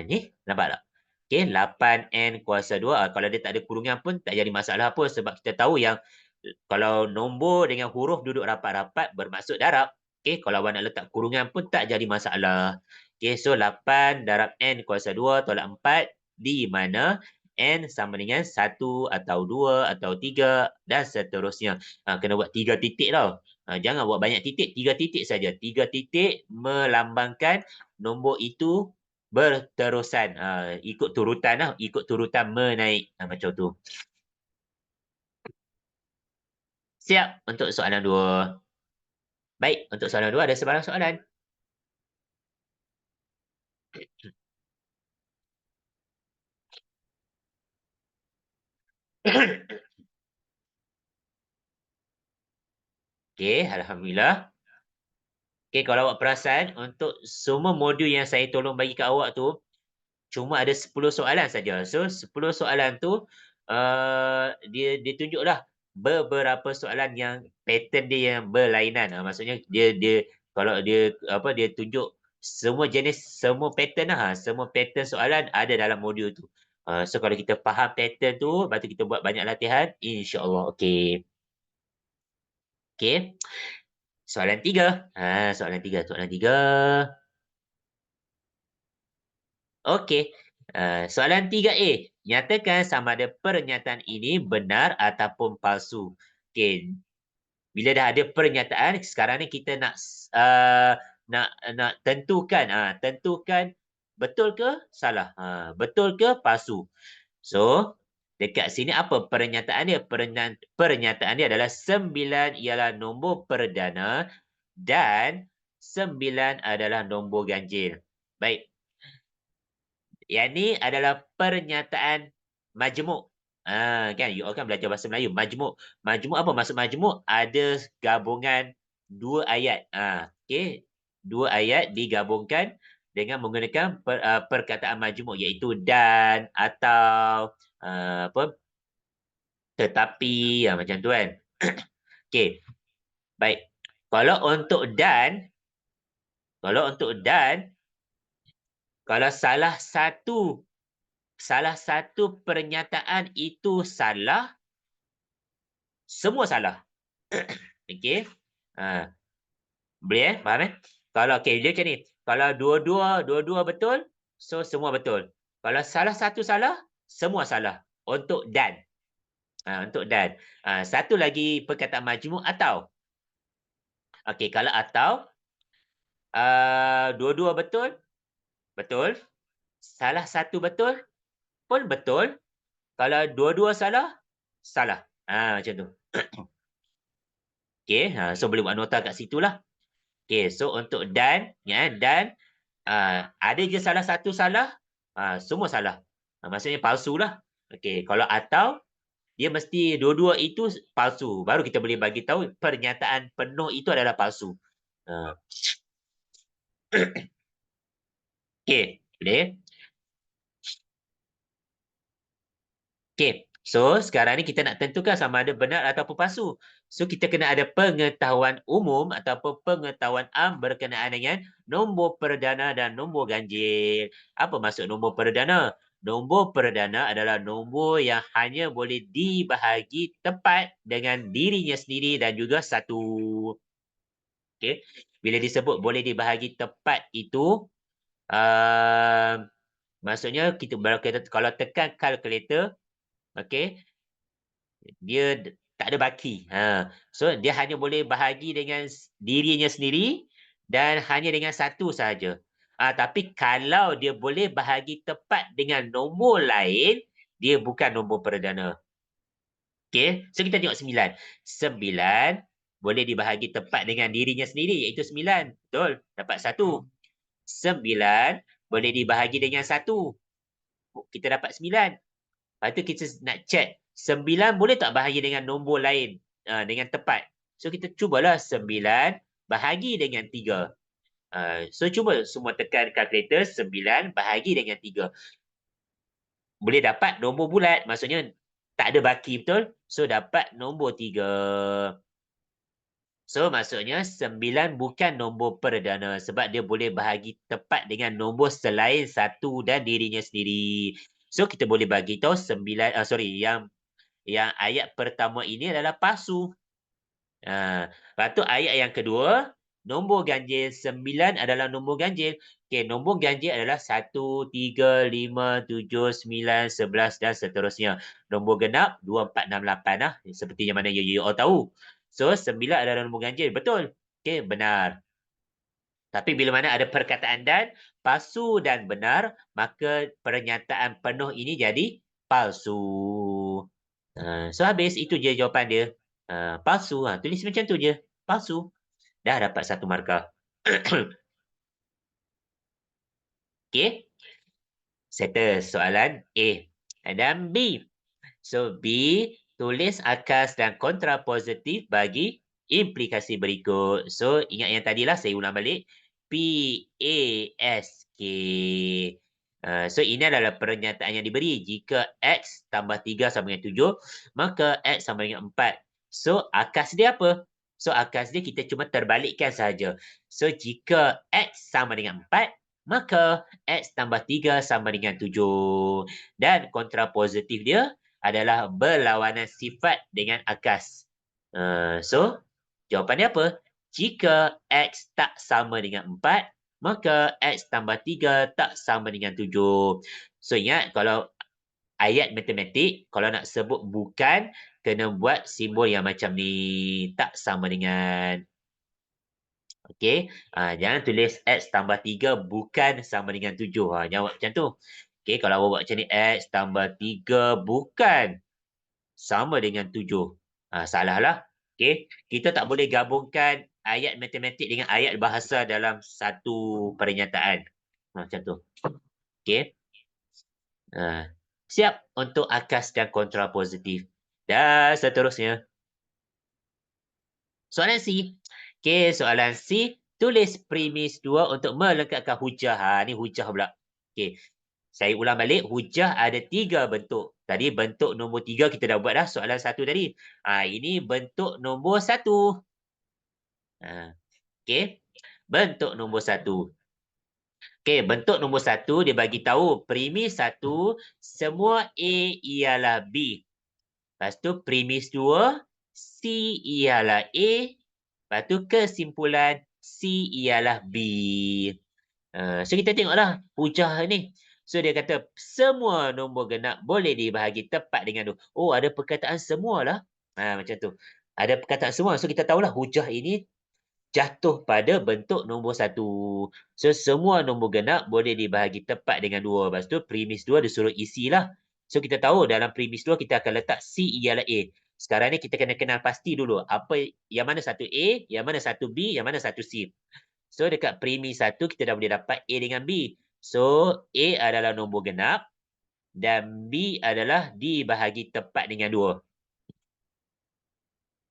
Ni, nampak tak? Okey, 8N kuasa 2. Kalau dia tak ada kurungan pun tak jadi masalah apa sebab kita tahu yang kalau nombor dengan huruf duduk rapat-rapat bermaksud darab. Okey, kalau awak nak letak kurungan pun tak jadi masalah. Okey, so 8 darab N kuasa 2 tolak 4 di mana N sama dengan 1 atau 2 atau 3 dan seterusnya. Kena buat 3 titik tau. Jangan buat banyak titik, 3 titik saja. 3 titik melambangkan nombor itu berterusan. Ikut turutan lah, ikut turutan menaik. Macam tu. Siap untuk soalan 2. Baik, untuk soalan 2 ada sebarang soalan? Okey, alhamdulillah. Okey, kalau awak perasan untuk semua modul yang saya tolong bagi kat awak tu cuma ada 10 soalan saja. So 10 soalan tu dia tunjuklah beberapa soalan yang pattern dia yang berlainan. Maksudnya dia kalau dia dia tunjuk semua jenis semua pattern lah. Semua pattern soalan ada dalam modul tu. So kalau kita faham pattern tu, lepas tu kita buat banyak latihan, insya-Allah okey. Okey. Soalan 3. Soalan 3, soalan 3. Okey. Soalan 3A. Nyatakan sama ada pernyataan ini benar ataupun palsu. Okey. Bila dah ada pernyataan, sekarang ni kita nak tentukan, tentukan betul ke salah. Betul ke palsu. So, dekat sini apa pernyataan dia? Pernyataan dia adalah 9 ialah nombor perdana dan 9 adalah nombor ganjil. Baik. Yang ni adalah pernyataan majmuk. Kan you all kan belajar bahasa Melayu. Majmuk. Majmuk apa maksud majmuk? Ada gabungan dua ayat. Okey. Dua ayat digabungkan dengan menggunakan perkataan majmuk iaitu dan atau apa tetapi macam tu kan. Okey. Baik. Kalau untuk dan kalau untuk dan kalau salah satu pernyataan itu salah, semua salah. Okey. Boleh Faham Kalau dia macam ni. Kalau dua-dua betul, so semua betul. Kalau salah satu salah, semua salah. Untuk dan. Untuk dan. Satu lagi perkataan majmuk atau. Okey, kalau atau dua-dua betul, betul. Salah satu betul pun betul. Kalau dua-dua salah, salah. Macam tu. Okey, so boleh buat nota kat situ lah. Okey, so untuk dan, dan ada je salah satu salah, semua salah. Maksudnya palsu lah. Okey, kalau atau, dia mesti dua-dua itu palsu. Baru kita boleh bagi tahu pernyataan penuh itu adalah palsu. Okey, boleh? Okey, so sekarang ni kita nak tentukan sama ada benar ataupun palsu. So kita kena ada pengetahuan umum ataupun pengetahuan am berkenaan dengan nombor perdana dan nombor ganjil. Apa maksud nombor perdana? Nombor perdana adalah nombor yang hanya boleh dibahagi tepat dengan dirinya sendiri dan juga satu. Okey, bila disebut boleh dibahagi tepat itu, maksudnya kita kalau tekan kalkulator, okey, dia tak ada baki. So dia hanya boleh bahagi dengan dirinya sendiri dan hanya dengan satu sahaja. Tapi kalau dia boleh bahagi tepat dengan nombor lain, dia bukan nombor perdana. Okey, so kita tengok 9. 9 boleh dibahagi tepat dengan dirinya sendiri iaitu 9. Betul, dapat 1. 9 boleh dibahagi dengan 1. Kita dapat 9. Lepas tu kita nak check 9 boleh tak bahagi dengan nombor lain dengan tepat. So kita cubalah 9 bahagi dengan 3. So, cuba semua tekan kalkulator 9 bahagi dengan 3. Boleh dapat nombor bulat. Maksudnya tak ada baki betul. So, dapat nombor 3. So, maksudnya 9 bukan nombor perdana sebab dia boleh bahagi tepat dengan nombor selain 1 dan dirinya sendiri. So, kita boleh bagi tahu 9, yang ayat pertama ini adalah palsu. Lepas tu ayat yang kedua, nombor ganjil 9 adalah nombor ganjil. Okey, nombor ganjil adalah 1, 3, 5, 7, 9, 11 dan seterusnya. Nombor genap 2, 4, 6, 8 lah. Seperti yang mana you all tahu. So, 9 adalah nombor ganjil. Betul? Okey, benar. Tapi bila mana ada perkataan dan, palsu dan benar, maka pernyataan penuh ini jadi palsu. So habis itu je jawapan dia. Palsu. Tulis macam tu je. Palsu. Dah dapat 1 markah. Okey. Settle soalan A dan B. So B, tulis akas dan kontra positif bagi implikasi berikut. So ingat yang tadilah, saya ulang balik. PASK. So ini adalah pernyataan yang diberi. Jika X tambah 3 sama dengan 7, maka X sama dengan 4. So akas dia apa? So akas dia kita cuma terbalikkan sahaja. So jika X sama dengan 4, maka X tambah 3 sama dengan 7. Dan kontra positif dia adalah berlawanan sifat dengan akas. So, jawapan dia apa? Jika X tak sama dengan 4, maka X tambah 3 tak sama dengan 7. So, ingat kalau ayat matematik, kalau nak sebut bukan, kena buat simbol yang macam ni. Tak sama dengan. Okey, jangan tulis X tambah 3 bukan sama dengan 7. Jawab macam tu. Okey, kalau awak buat macam ni, X tambah 3 bukan sama dengan 7. Salah lah. Okey, kita tak boleh gabungkan ayat matematik dengan ayat bahasa dalam satu pernyataan. Macam tu. Okey. Siap untuk akas dan kontra positif. Dan seterusnya. Soalan C. Okey, soalan C. Tulis premis 2 untuk melengkapkan hujah. Ni hujah pula. Okey. Saya ulang balik, hujah ada 3 bentuk. Tadi bentuk nombor 3 kita dah buat dah soalan 1 tadi. Ini bentuk nombor 1. Okey. Bentuk nombor 1. Okey, bentuk nombor 1 dia bagi tahu premis 1 semua A ialah B. Lepas tu premis 2 C ialah A. Lepas tu kesimpulan C ialah B. So kita tengoklah hujah ni. So dia kata semua nombor genap boleh dibahagi tepat dengan 2. Oh, ada perkataan semualah. Macam tu. Ada perkataan semua. So kita tahulah hujah ini jatuh pada bentuk nombor 1. So semua nombor genap boleh dibahagi tepat dengan 2. Lepas tu premis 2 dia suruh isilah. So kita tahu dalam premis 2 kita akan letak C ialah A. Sekarang ni kita kena kenal pasti dulu apa yang mana satu A, yang mana satu B, yang mana satu C. So dekat premis 1 kita dah boleh dapat A dengan B. So A adalah nombor genap dan B adalah dibahagi tepat dengan 2.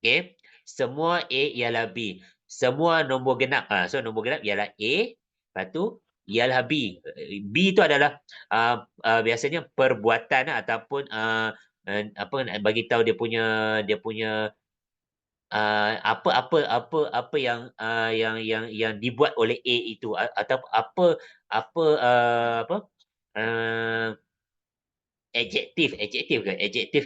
Okey. Semua A ialah B. Semua nombor genap. So nombor genap ialah A. Lepas tu ialah B. B itu adalah biasanya perbuatan ataupun apa nak bagi tahu dia punya apa yang dibuat oleh A itu atau apa uh, adjektif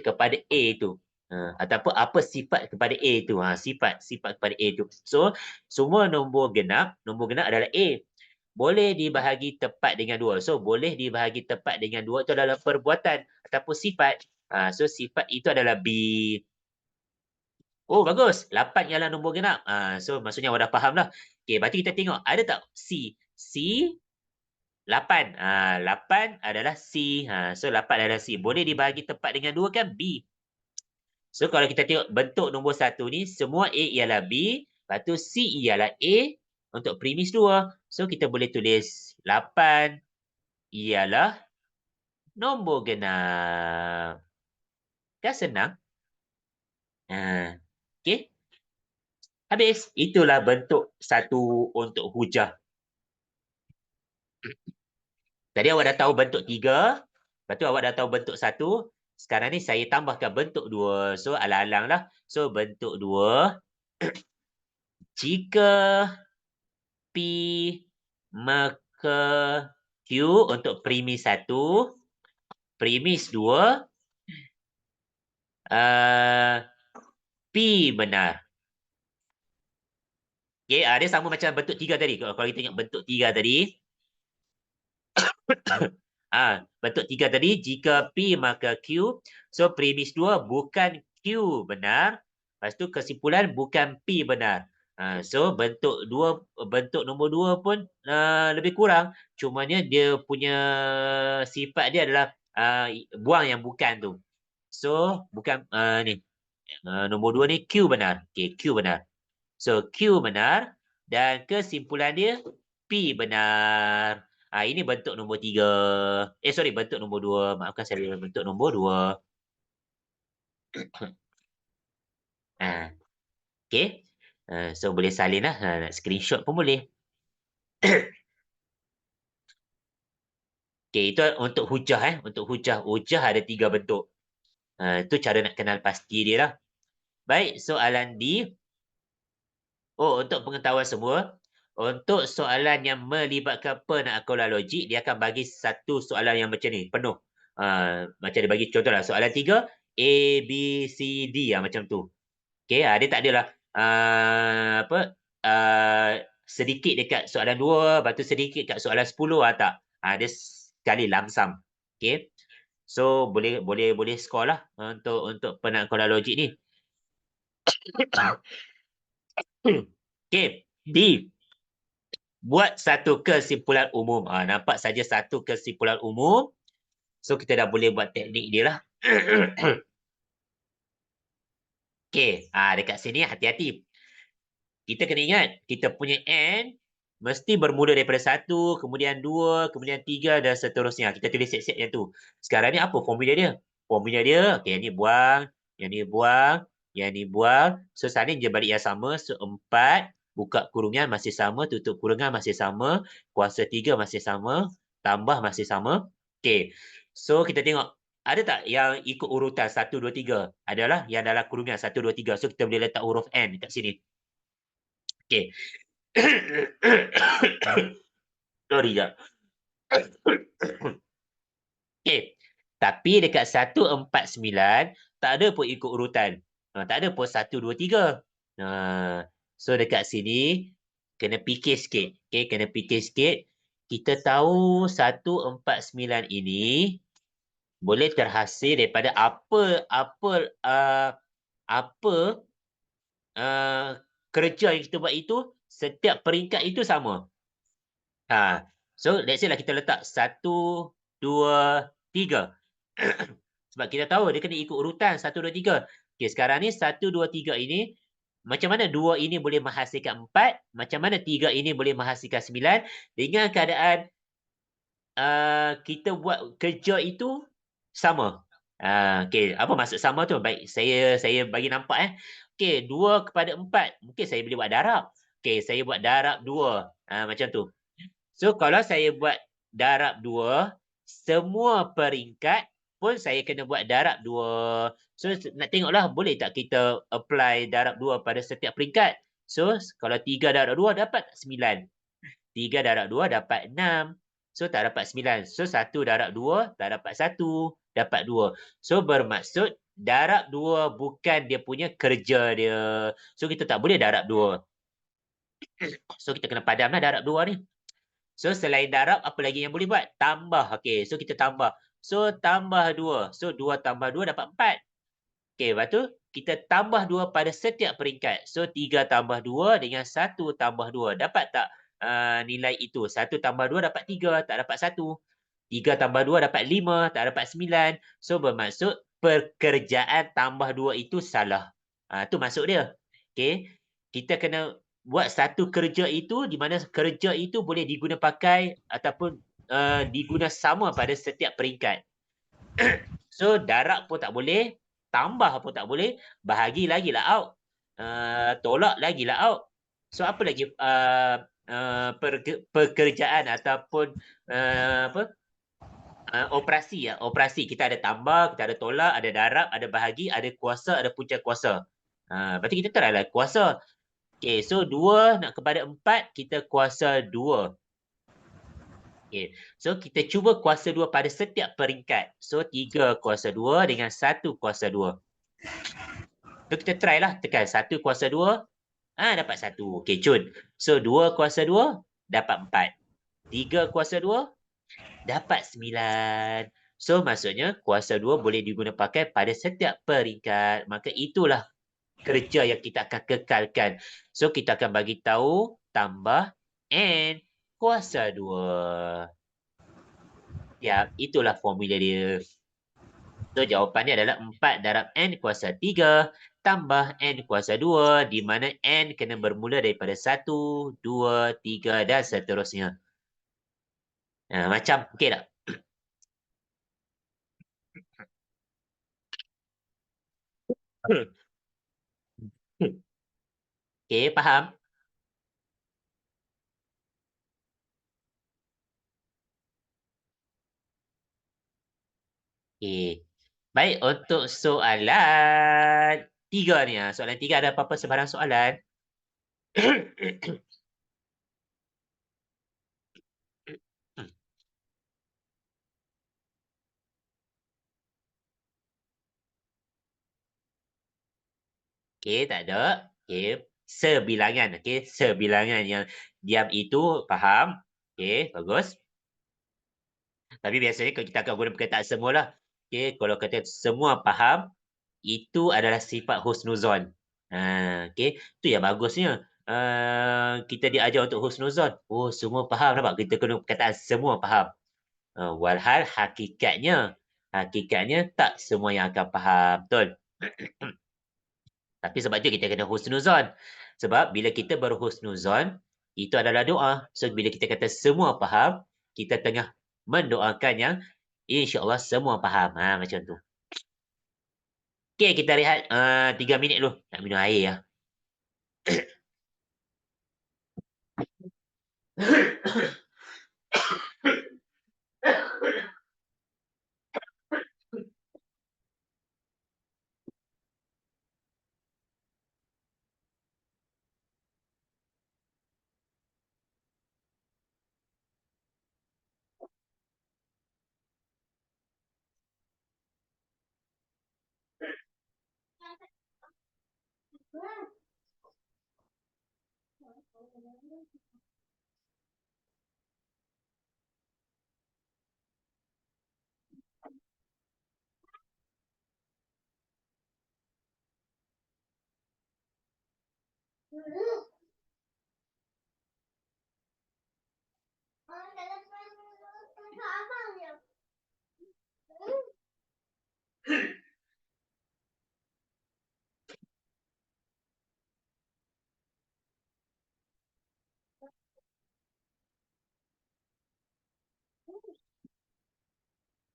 kepada A itu. Ataupun apa sifat kepada A itu. Sifat kepada A itu. So semua nombor genap adalah A. Boleh dibahagi tepat dengan 2. So boleh dibahagi tepat dengan 2 itu adalah perbuatan ataupun sifat. So sifat itu adalah B. Oh, bagus. 8 ialah nombor genap. So maksudnya awak dah faham lah. Okey, berarti kita tengok ada tak C. C 8. 8 adalah C. So 8 adalah C. Boleh dibahagi tepat dengan 2 kan? B. So kalau kita tengok bentuk nombor 1 ni, semua A ialah B. Lepas tu C ialah A untuk premis 2. So kita boleh tulis 8 ialah nombor genap. Kan senang? Okey. Habis. Itulah bentuk 1 untuk hujah. Tadi awak dah tahu bentuk 3, lepas tu awak dah tahu bentuk 1. Sekarang ni saya tambahkan bentuk 2. So, alang-alang lah. So, bentuk 2. Jika P maka Q untuk premis 1, premis 2, P benar. Okay, dia sama macam bentuk 3 tadi. Kalau kita ingat bentuk 3 tadi, bentuk 3 tadi, jika P maka Q. So, premis 2 bukan Q benar. Lepas tu kesimpulan bukan P benar. So, bentuk nombor 2 pun lebih kurang. Cumanya dia punya sifat dia adalah buang yang bukan tu. So, bukan ni. Nombor 2 ni Q benar. Okay, Q benar. So, Q benar. Dan kesimpulan dia P benar. Ini bentuk nombor 3. Bentuk nombor 2. Maafkan saya, bentuk nombor 2. Okay. So, boleh salin lah. Nak screenshot pun boleh. Okay, itu untuk hujah. Untuk hujah. Hujah ada 3 bentuk. Itu cara nak kenal pasti dia lah. Baik, soalan D. Untuk pengetahuan semua, untuk soalan yang melibatkan penaklukan logik, dia akan bagi satu soalan yang macam ni, penuh. Macam dia bagi contoh lah, soalan 3, A, B, C, D, macam tu. Okay, dia tak adalah sedikit dekat soalan 2, lepas tu sedikit kat soalan 10, tak. Dia sekali lamsam. Okay, so boleh score lah untuk penaklukan logik ni. Okay, D. Buat satu kesimpulan umum. Nampak saja satu kesimpulan umum. So, kita dah boleh buat teknik dia lah. Okay, dekat sini hati-hati. Kita kena ingat, kita punya N mesti bermula daripada 1, kemudian 2, kemudian 3 dan seterusnya. Kita tulis set-set yang tu. Sekarang ni apa formula dia? Formula dia, okay, yang ni buang, yang ni buang, yang ni buang. So, salin je balik yang sama. So, 4, buka kurungan masih sama, tutup kurungan masih sama, kuasa 3 masih sama, tambah masih sama. Okay, so kita tengok, ada tak yang ikut urutan 1, 2, 3? Adalah yang dalam kurungan 1, 2, 3. So, kita boleh letak huruf N kat sini. Okay. Sorry jap. Okay. Tapi dekat 149 tak ada pun ikut urutan. Tak ada pun 1, 2, 3. So dekat sini kena fikir sikit. Okay, kena fikir sikit. Kita tahu 149 ini boleh terhasil daripada kerja yang kita buat itu, setiap peringkat itu sama. So, let's say lah kita letak 1, 2, 3. Sebab kita tahu dia kena ikut urutan 1, 2, 3. Okay, sekarang ni 1, 2, 3 ini, macam mana 2 ini boleh menghasilkan 4, macam mana 3 ini boleh menghasilkan 9, dengan keadaan kita buat kerja itu sama. Okay, apa maksud sama tu? Baik, saya bagi nampak. Okay, 2 kepada 4. Mungkin saya boleh buat darab. Okay, saya buat darab 2. Macam tu. So, kalau saya buat darab 2, semua peringkat pun saya kena buat darab 2. So, nak tengoklah boleh tak kita apply darab 2 pada setiap peringkat. So, kalau 3 darab 2 dapat 9. 3 darab 2 dapat 6. So, tak dapat 9. So, 1 darab 2 tak dapat 1. Dapat 2. So, bermaksud darab 2 bukan dia punya kerja dia. So, kita tak boleh darab 2. So, kita kena padamlah darab 2 ni. So, selain darab, apa lagi yang boleh buat? Tambah. Okay, so kita tambah. So, tambah 2. So, 2 tambah 2 dapat 4. Okay, lepas tu, kita tambah 2 pada setiap peringkat. So, 3 tambah 2 dengan 1 tambah 2. Dapat tak nilai itu? 1 tambah 2 dapat 3, tak dapat 1. 3 tambah 2 dapat 5, tak dapat 9. So, bermaksud pekerjaan tambah 2 itu salah. Itu maksud dia. Okay, kita kena buat satu kerja itu di mana kerja itu boleh diguna pakai ataupun diguna sama pada setiap peringkat. So, darab pun tak boleh, tambah pun tak boleh, bahagi lagi lah out. Tolak lagi lah out. So, apa lagi pekerjaan ataupun apa operasi ya, operasi. Kita ada tambah, kita ada tolak, ada darab, ada bahagi, ada kuasa, ada punca kuasa. Berarti kita try lah kuasa. Okay, so 2 nak kepada 4, kita kuasa 2. Okay. So kita cuba kuasa 2 pada setiap peringkat. So 3 kuasa 2 dengan 1 kuasa 2. So kita try lah, tekan 1 kuasa 2, dapat 1. Okay, cun. So 2 kuasa 2, dapat 4. 3 kuasa 2, dapat 9. So maksudnya kuasa 2 boleh diguna pakai pada setiap peringkat. Maka itulah kerja yang kita akan kekalkan. So kita akan bagi tahu tambah N kuasa 2. Ya, itulah formula dia. So jawapannya adalah 4 darab N kuasa 3 tambah N kuasa 2, di mana N kena bermula daripada 1, 2, 3 dan seterusnya. Macam, okey tak? Okey, faham? Okey. Baik, untuk soalan 3 ni. Soalan 3 ada apa-apa sebarang soalan? Okey, tak ada. Okey, sebilangan. Okey, sebilangan yang diam itu faham. Okey, bagus. Tapi biasanya kalau kita akan guna perkataan semua lah. Okey, kalau kata semua faham, itu adalah sifat husnuzon. Okey, itu yang bagusnya. Kita diajar untuk husnuzon. Oh, semua faham, nampak? Kita guna perkataan semua faham. Walhal hakikatnya tak semua yang akan faham. Betul? Tapi sebab tu kita kena husnuzon. Sebab bila kita berhusnuzon, itu adalah doa. So, bila kita kata semua faham, kita tengah mendoakan yang insya-Allah semua faham. Macam tu. Okey, kita rehat 3 minit dulu. Nak minum air ya.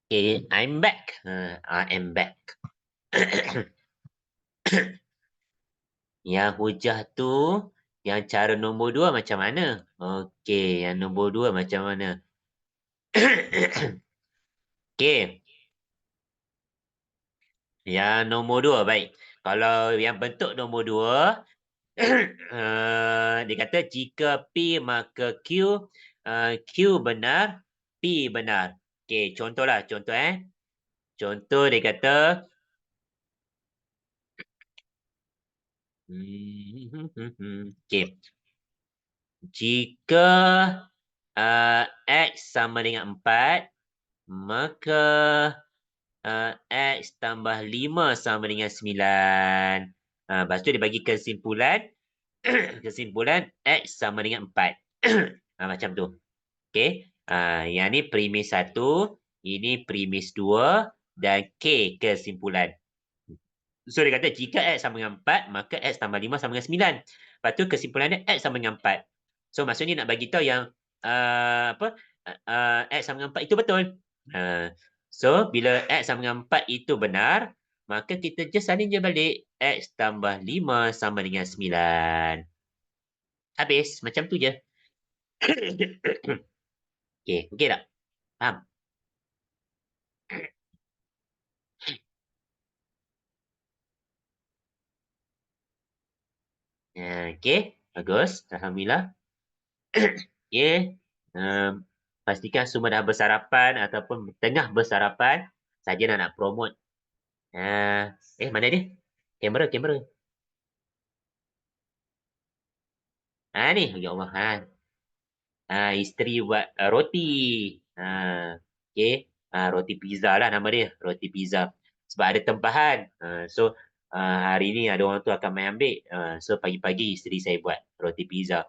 Okay, I'm back. I am back. Yang hujah tu, yang cara nombor 2 macam mana? Okey, yang nombor 2 macam mana? Okey, yang nombor 2 baik. Kalau yang bentuk nombor 2, dia kata jika P maka Q, Q benar, P benar. Okey, contohlah, contoh. Contoh dia kata, okey, jika X sama dengan 4, maka X tambah 5 sama dengan 9. Lepas tu dia bagi kesimpulan, kesimpulan X sama dengan 4. Macam tu. Okey. Yang ni premis 1, ini premis 2 dan K kesimpulan. So dia kata jika X sama dengan 4, maka X tambah 5 sama dengan 9. Lepas tu kesimpulannya X sama dengan 4. So maksudnya nak bagi tahu yang X sama dengan 4 itu betul. So bila X sama dengan 4 itu benar, maka kita just salin je balik. X tambah 5 sama dengan 9. Habis, macam tu je. Okey, okey tak? Faham? Okey, bagus. Alhamdulillah. Okey, pastikan semua dah bersarapan ataupun tengah bersarapan, saja nak promote. Mana dia? Kamera. Ni, ya Allah, isteri buat, roti. Okey, roti pizza lah nama dia, roti pizza. Sebab ada tempahan, so, hari ni ada orang tu akan mai ambil, so pagi-pagi isteri saya buat roti pizza.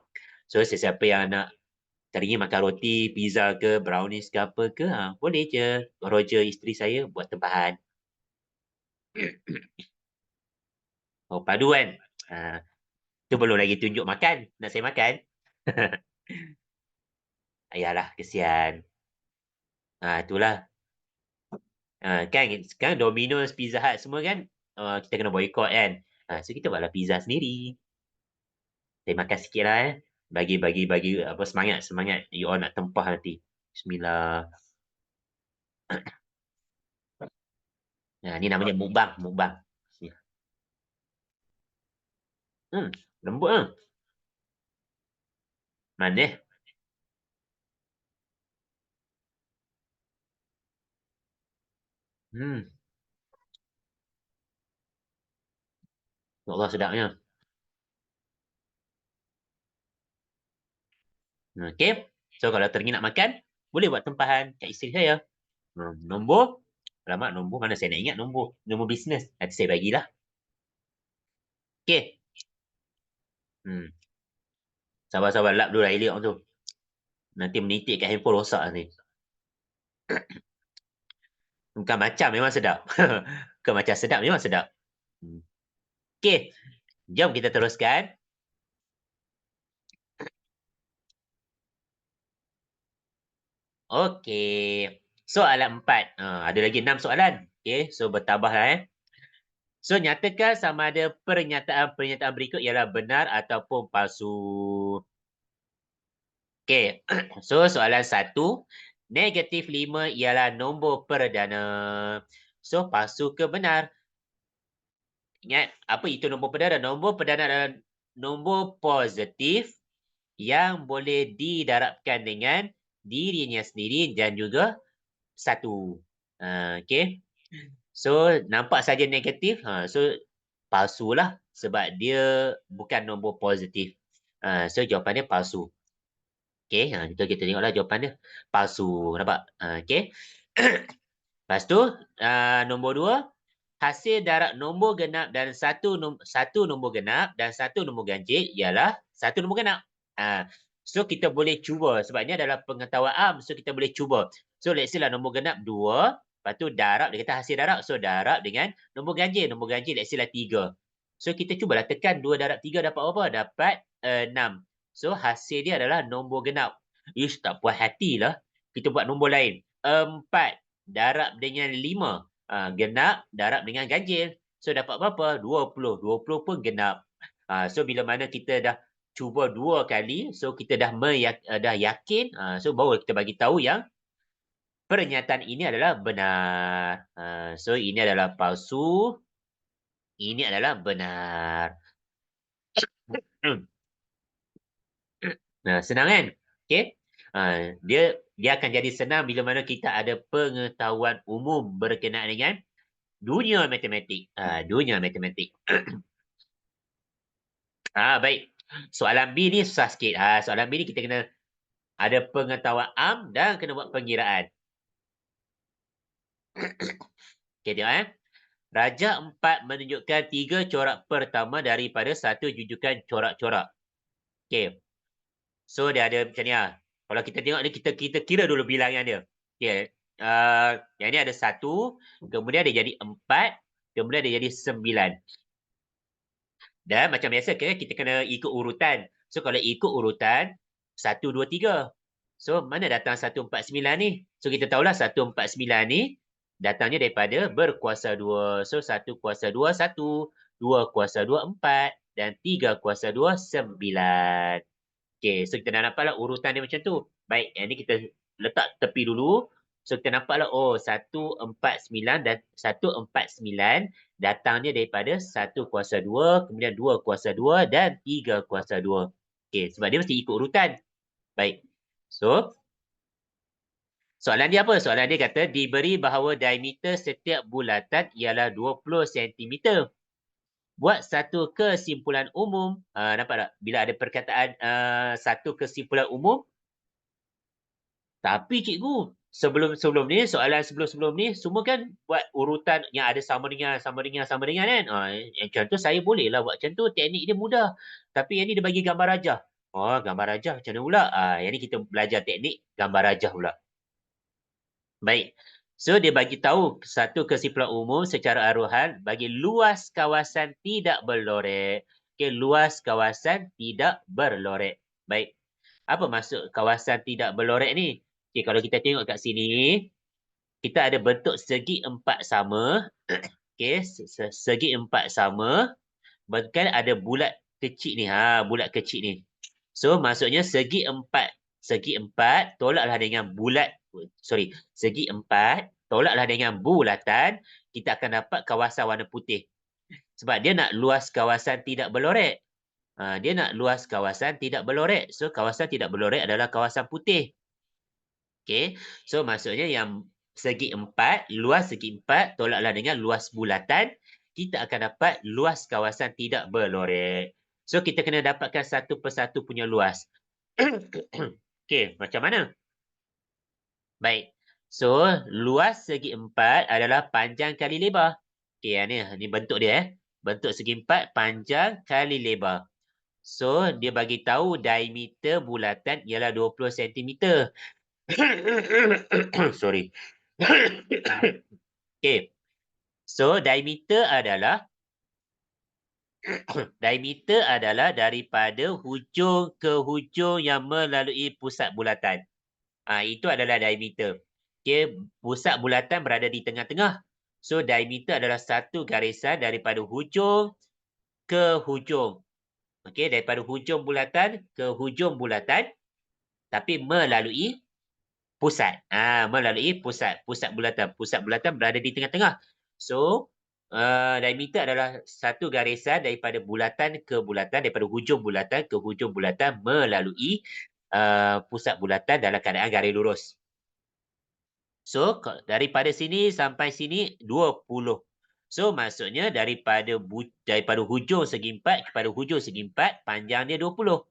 So, sesiapa yang nak teringin makan roti, pizza ke, brownies ke apa ke, boleh je roja isteri saya buat tempahan. Oh, padu kan? Tu belum lagi tunjuk makan, nak saya makan. Yalah, kesian. Itulah. Kan sekarang Domino's, Pizza Hut semua kan, kita kena boycott kan. So kita buatlah pizza sendiri. Saya makan sikit lah bagi apa semangat you all nak tempah nanti. Bismillah. Ni namanya mukbang. Bismillah. Lembut ah. Manis. Hmm, ya Allah sedapnya. Okey. So kalau teringin nak makan, boleh buat tempahan kat isteri saya. Nombor, alamak nombor mana saya nak ingat nombor. Nombor bisnes. Nanti saya bagilah. Okey. Sabar-sabar lap dulu air liur tu. Nanti menitik kat handphone rosak nanti. Bukan macam memang sedap. Bukan macam sedap, memang sedap. Okey, jom kita teruskan. Okey, soalan 4. Ada lagi 6 soalan. Okey, so bertambahlah So, nyatakan sama ada pernyataan berikut ialah benar ataupun palsu. Okey, so soalan 1. -5 ialah nombor perdana. So, palsu ke benar? Ingat, apa itu nombor perdana? Nombor perdana adalah nombor positif yang boleh didarabkan dengan dirinya sendiri dan juga 1. Okey. So, nampak saja negatif, so palsulah sebab dia bukan nombor positif. So, jawapan dia palsu. Okey, kita tengoklah jawapan dia. Palsu, nampak? Okey. Lepas tu, nombor 2, hasil darab nombor genap dan satu nombor genap dan satu nombor ganjil ialah satu nombor genap. So kita boleh cuba sebab ini adalah pengetahuan am. So kita boleh cuba. So let's say lah nombor genap 2, lepas tu darab, dia kata hasil darab. So darab dengan nombor ganjil. Nombor ganjil let's say lah 3. So kita cubalah tekan 2 darab 3 dapat apa? Dapat 6. So hasil dia adalah nombor genap. Ish, tak puas hatilah. Kita buat nombor lain. 4 darab dengan 5. Genap darab dengan ganjil. So dapat berapa? 20. 20 pun genap. So bila mana kita dah cuba 2 kali, so kita dah yakin, so baru kita bagi tahu yang pernyataan ini adalah benar. So ini adalah palsu, ini adalah benar. Senang kan? Okey. Dia akan jadi senang bila mana kita ada pengetahuan umum berkenaan dengan dunia matematik. Dunia matematik. Baik. Soalan B ni susah sikit. Soalan B ni kita kena ada pengetahuan am dan kena buat pengiraan. Okey, tengok Raja 4 menunjukkan 3 corak pertama daripada satu jujukan corak-corak. Okey. So dia ada macam ni Kalau kita tengok ni kita kira dulu bilangan dia. Okey. Yang ni ada 1, kemudian dia jadi 4, kemudian dia jadi 9. Dan macam biasa kita kena ikut urutan. So kalau ikut urutan 1 2 3. So mana datang 149 ni? So kita tahulah 149 ni datangnya daripada berkuasa 2. So 1 kuasa 2 1, 2 kuasa 2 4 dan 3 kuasa 2 9. Okey, so kita dah nampaklah urutan dia macam tu. Baik, yang ni kita letak tepi dulu. So kita nampaklah, oh 149 dan 149 datangnya daripada 1/2, kemudian 2/2 dan 3/2. Okey, sebab dia mesti ikut urutan. Baik. So, soalan dia apa? Soalan dia kata diberi bahawa diameter setiap bulatan ialah 20 sentimeter. Buat satu kesimpulan umum. Nampak tak? Bila ada perkataan satu kesimpulan umum. Tapi cikgu, sebelum ni, soalan sebelum ni, semua kan buat urutan yang ada sama dengan kan? Yang macam tu saya bolehlah buat macam tu. Teknik dia mudah. Tapi yang ni dia bagi gambar rajah. Oh, gambar rajah macam mana pula? Yang ni kita belajar teknik gambar rajah pula. Baik. So dia bagi tahu satu kesimpulan umum secara aruhan bagi luas kawasan tidak berlorek. Okey, luas kawasan tidak berlorek. Baik. Apa maksud kawasan tidak berlorek ni? Okey, kalau kita tengok kat sini, kita ada bentuk segi empat sama. Okey, segi empat sama. Bahkan ada bulat kecil ni. Bulat kecil ni. So maksudnya segi empat tolaklah dengan segi empat tolaklah dengan bulatan, kita akan dapat kawasan warna putih. Sebab dia nak luas kawasan tidak berlorek. Dia nak luas kawasan tidak berlorek. So kawasan tidak berlorek adalah kawasan putih. Okey. So maksudnya yang luas segi empat tolaklah dengan luas bulatan, kita akan dapat luas kawasan tidak berlorek. So kita kena dapatkan satu persatu punya luas. Okey, macam mana? Baik. So, luas segi empat adalah panjang kali lebar. Okey, ni bentuk dia. Bentuk segi empat, panjang kali lebar. So, dia bagi tahu diameter bulatan ialah 20 sentimeter. Sorry. Okey. So, diameter adalah daripada hujung ke hujung yang melalui pusat bulatan. Itu adalah diameter. Okey, pusat bulatan berada di tengah-tengah. So, diameter adalah satu garisan daripada hujung ke hujung. Okey, daripada hujung bulatan ke hujung bulatan, tapi melalui pusat. Melalui pusat bulatan. Pusat bulatan berada di tengah-tengah. So, diameter adalah satu garisan daripada bulatan ke bulatan, daripada hujung bulatan ke hujung bulatan melalui pusat bulatan dalam keadaan garis lurus. So, daripada sini sampai sini 20. So, maksudnya daripada hujung segi empat kepada hujung segi empat, panjang dia 20.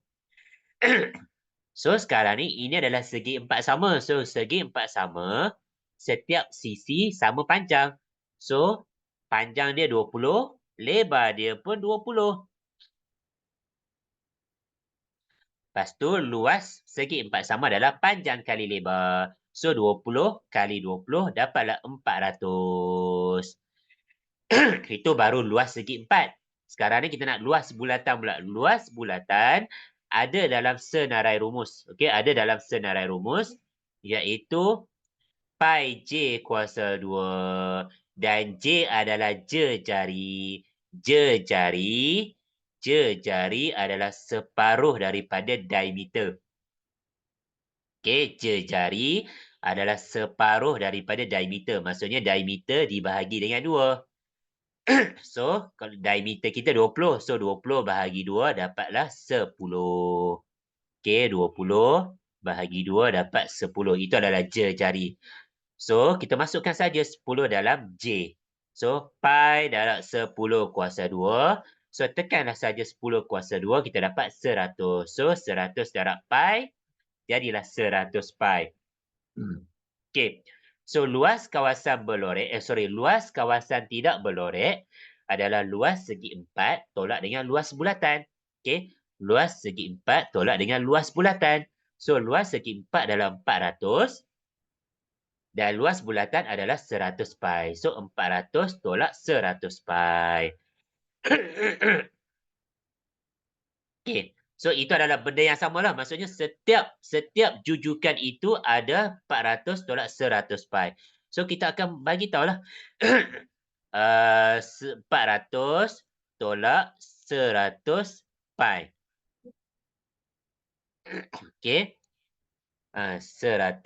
So, sekarang ni, ini adalah segi empat sama. So, segi empat sama, setiap sisi sama panjang. So, panjang dia 20, lebar dia pun 20. Lepas tu, luas segi empat sama adalah panjang kali lebar. So, 20 kali 20 dapatlah 400. Itu baru luas segi empat. Sekarang ni kita nak luas bulatan pula. Luas bulatan ada dalam senarai rumus. Okey, ada dalam senarai rumus iaitu pi J kuasa 2 dan J adalah jejari. Jejari adalah separuh daripada diameter. Okey, jejari adalah separuh daripada diameter. Maksudnya diameter dibahagi dengan 2. So, kalau diameter kita 20. So, 20 bahagi 2 dapatlah 10. Okey, 20 bahagi 2 dapat 10. Itu adalah jejari. So, kita masukkan saja 10 dalam J. So, pi dalam 10 kuasa 2. So, tekanlah saja 10 kuasa 2. Kita dapat 100. So, 100 darab pi. Jadilah 100 pi. Okey. So, luas kawasan tidak berlorek adalah luas segi empat tolak dengan luas bulatan. Okey. Luas segi empat tolak dengan luas bulatan. So, luas segi empat adalah 400 dan luas bulatan adalah 100 pi. So, 400 tolak 100 pi. Okey. So, itu adalah benda yang samalah. Maksudnya, setiap jujukan itu ada 400 tolak 100 pi. So, kita akan bagi tahulah 400 tolak 100 pi. Okey. 100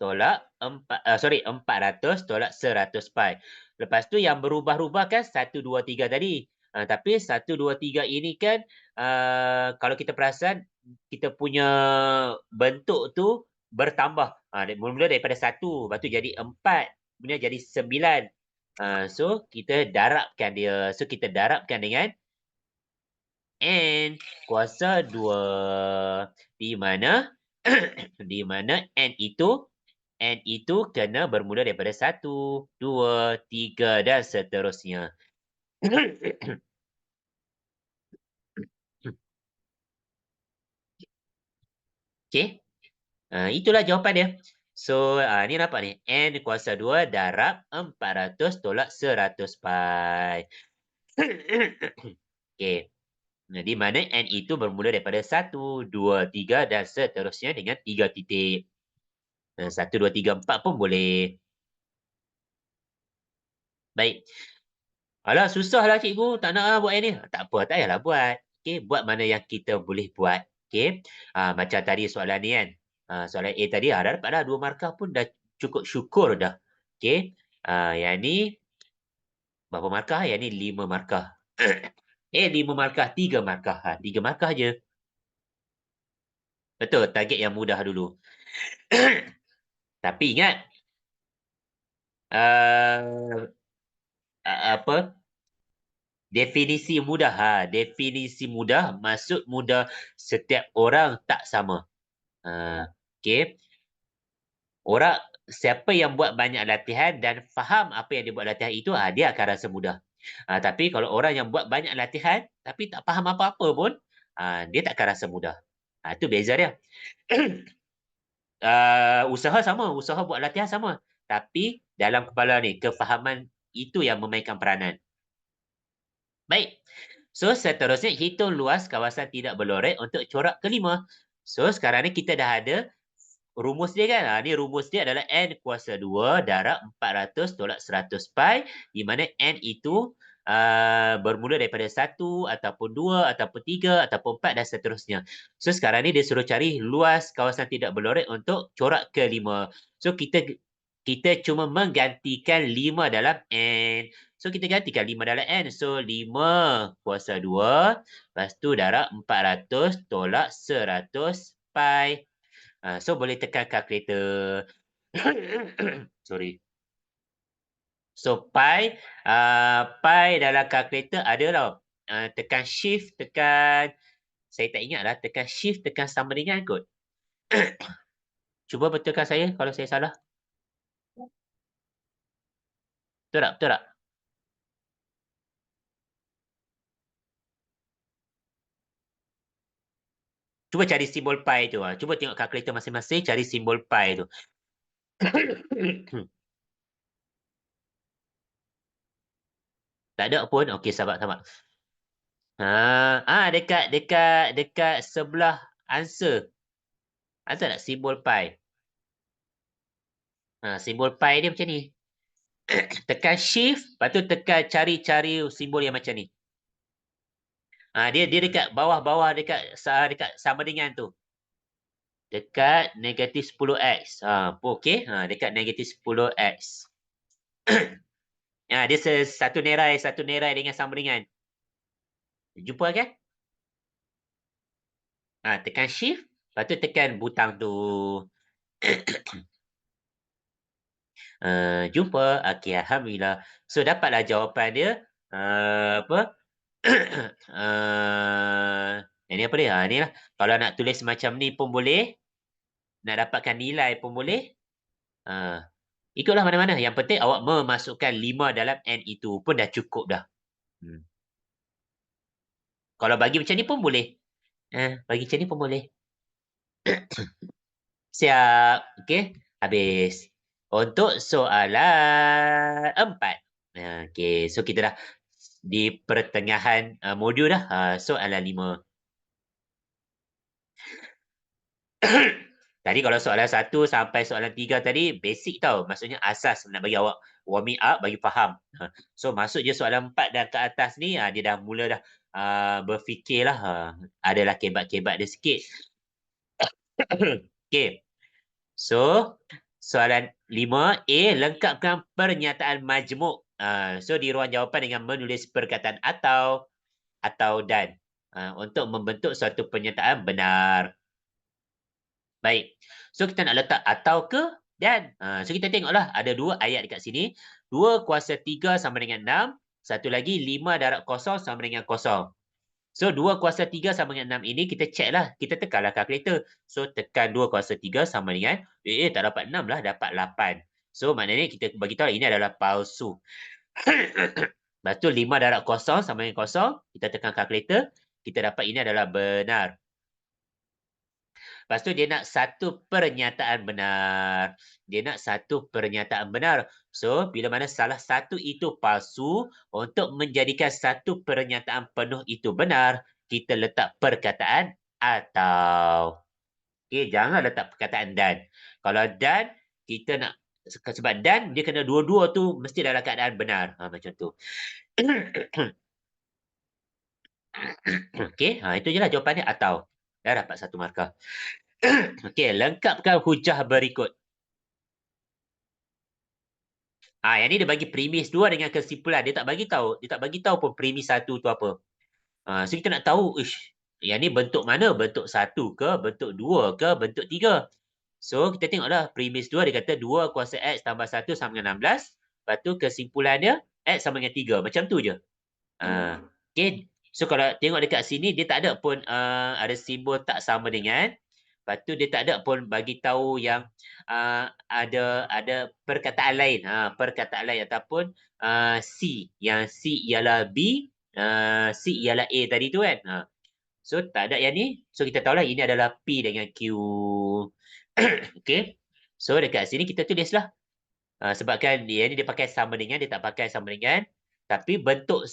tolak 400 tolak 100 pi. Lepas tu yang berubah-rubah kan 1, 2, 3 tadi. Tapi 1, 2, 3 ini kan, kalau kita perasan, kita punya bentuk tu bertambah. Mula-mula daripada 1, lepas tu jadi 4, kemudian jadi 9. So, kita darabkan dia. So, kita darabkan dengan N kuasa 2. Di mana di mana N itu kena bermula daripada 1, 2, 3 dan seterusnya. Okey, itulah jawapan dia. So, ni nampak ni, N kuasa 2 darab 400 tolak 100 pi. Okey, di mana N itu bermula daripada 1, 2, 3 dan seterusnya dengan 3 titik. 1, 2, 3, 4 pun boleh. Baik. Alah, susahlah cikgu, tak nak buat yang ni. Tak apa, tak payahlah buat. Okey, buat mana yang kita boleh buat. Okey. Macam tadi soalan ni kan. Soalan A tadi, dah dapat dah 2 markah pun dah cukup syukur dah. Okey. Yang ni berapa markah? Yang ni 5 markah. 5 markah, 3 markah. 3 markah je. Betul, target yang mudah dulu. Tapi ingat, uh, apa, definisi mudah maksud mudah setiap orang tak sama. Okey. Orang siapa yang buat banyak latihan dan faham apa yang dia buat latihan itu, dia akan rasa mudah. Tapi kalau orang yang buat banyak latihan tapi tak faham apa-apa pun, dia tak akan rasa mudah. Itu beza dia. Usaha sama, usaha buat latihan sama. Tapi dalam kepala ni, kefahaman itu yang memainkan peranan. Baik. So, seterusnya hitung luas kawasan tidak berlorek untuk corak kelima. So, sekarang ni kita dah ada rumus dia kan. Ni rumus dia adalah N kuasa 2 darab 400 tolak 100 pi, di mana N itu bermula daripada 1 ataupun 2 ataupun 3 ataupun 4 dan seterusnya. So, sekarang ni dia suruh cari luas kawasan tidak berlorek untuk corak kelima. So, kita cuma menggantikan 5 dalam N. So, kita gantikan 5 dalam N. So, 5 kuasa 2, lepas tu darab 400 tolak 100 pi. So, boleh tekan kalkulator. Sorry. So, pi dalam kalkulator ada tau. Tekan shift, saya tak ingat lah, tekan shift, tekan sama dengan kot. Cuba betulkan saya kalau saya salah. Betul tak? Betul tak? Cuba cari simbol pi tu. Cuba tengok kalkulator masing-masing, cari simbol pi tu. Tak ada pun. Okey, sabar. Dekat dekat dekat sebelah answer. Ada tak simbol pi? Simbol pi dia macam ni. Tekan shift, lepas tu tekan cari simbol yang macam ni. Dia dekat bawah-bawah dekat sama dengan tu. Dekat negatif 10x. Okey. Dekat negatif 10x. Dia satu nerai dengan sama dengan. Jumpa kan? Tekan shift, lepas tu tekan butang tu. Jumpa. Okey, alhamdulillah. So, dapatlah jawapan dia. Apa? Ini apa dia? Ni lah. Kalau nak tulis macam ni pun boleh. Nak dapatkan nilai pun boleh. Ikutlah mana-mana. Yang penting awak memasukkan 5 dalam N itu pun dah cukup dah. Kalau bagi macam ni pun boleh. Bagi macam ni pun boleh. Siap. Okey. Habis. Untuk soalan 4. Okey. So, kita dah di pertengahan modul dah. Soalan 5. Tadi kalau soalan 1 sampai soalan 3 tadi, basic tau. Maksudnya asas nak bagi awak warming up, bagi faham. So, masuk je soalan 4 dan ke atas ni, dia dah mula dah berfikirlah. Adalah kebat-kebat dia sikit. Okey. So, soalan 5, A, lengkapkan pernyataan majmuk. So, di ruang jawapan dengan menulis perkataan atau dan untuk membentuk suatu pernyataan benar. Baik. So, kita nak letak atau ke dan. So, kita tengoklah ada dua ayat dekat sini. 2 kuasa 3 sama dengan 6. Satu lagi 5 darab kosong sama dengan kosong. So, 2 kuasa 3 sama dengan 6 ini kita check lah. Kita tekanlah kalkulator. So, tekan 2 kuasa 3 sama dengan, tak dapat 6 lah, dapat 8. So, maknanya kita bagi tahu ini adalah palsu. Lepas tu 5 darab kosong sama dengan kosong. Kita tekan kalkulator. Kita dapat ini adalah benar. Lepas tu dia nak satu pernyataan benar. Dia nak satu pernyataan benar. So, bila mana salah satu itu palsu, untuk menjadikan satu pernyataan penuh itu benar, kita letak perkataan atau. Okey, jangan letak perkataan dan. Kalau dan, kita nak sebab dan dia kena dua-dua tu mesti dalam keadaan benar. Macam tu. Okey, itu je lah jawapannya atau. Dah dapat satu markah. Okey, lengkapkan hujah berikut. Yang ni dia bagi premis 2 dengan kesimpulan. Dia tak bagi tahu pun premis 1 tu apa. So kita nak tahu, yang ni bentuk mana? Bentuk 1 ke, bentuk 2 ke, bentuk 3. So kita tengoklah premis 2 dia kata 2 kuasa X tambah 1 sama dengan 16. Lepas tu kesimpulannya X sama dengan 3. Macam tu je. Okay. So kalau tengok dekat sini dia tak ada pun ada simbol tak sama dengan. Lepas tu dia tak ada pun bagi tahu yang ada perkataan lain. Perkataan lain ataupun C. Yang C ialah B, C ialah A tadi tu kan. So tak ada yang ni. So kita tahulah ini adalah P dengan Q. Okay. So dekat sini kita tulislah. Sebabkan dia ni dia pakai sama dengan, dia tak pakai sama dengan. Tapi bentuk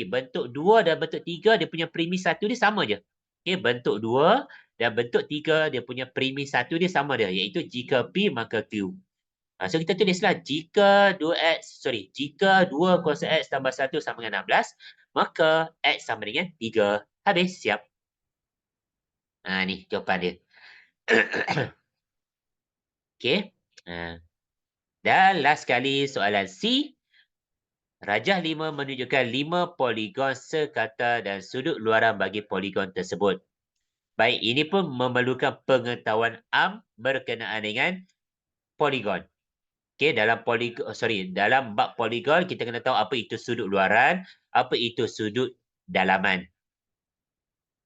bentuk 2 dan bentuk 3 dia punya premis 1 dia sama je. Okay, bentuk 2 dan bentuk 3 dia punya premis 1 dia sama dia, iaitu jika P maka Q. So kita tulislah jika 2 kuasa X tambah 1 sama dengan 16, maka X sama dengan 3. Habis, siap. Ni jawapan dia. Okay. Dan last sekali soalan C. Rajah 5 menunjukkan 5 poligon sekata dan sudut luaran bagi poligon tersebut. Baik, ini pun memerlukan pengetahuan berkenaan dengan poligon. Okey, dalam bab poligon kita kena tahu apa itu sudut luaran, apa itu sudut dalaman.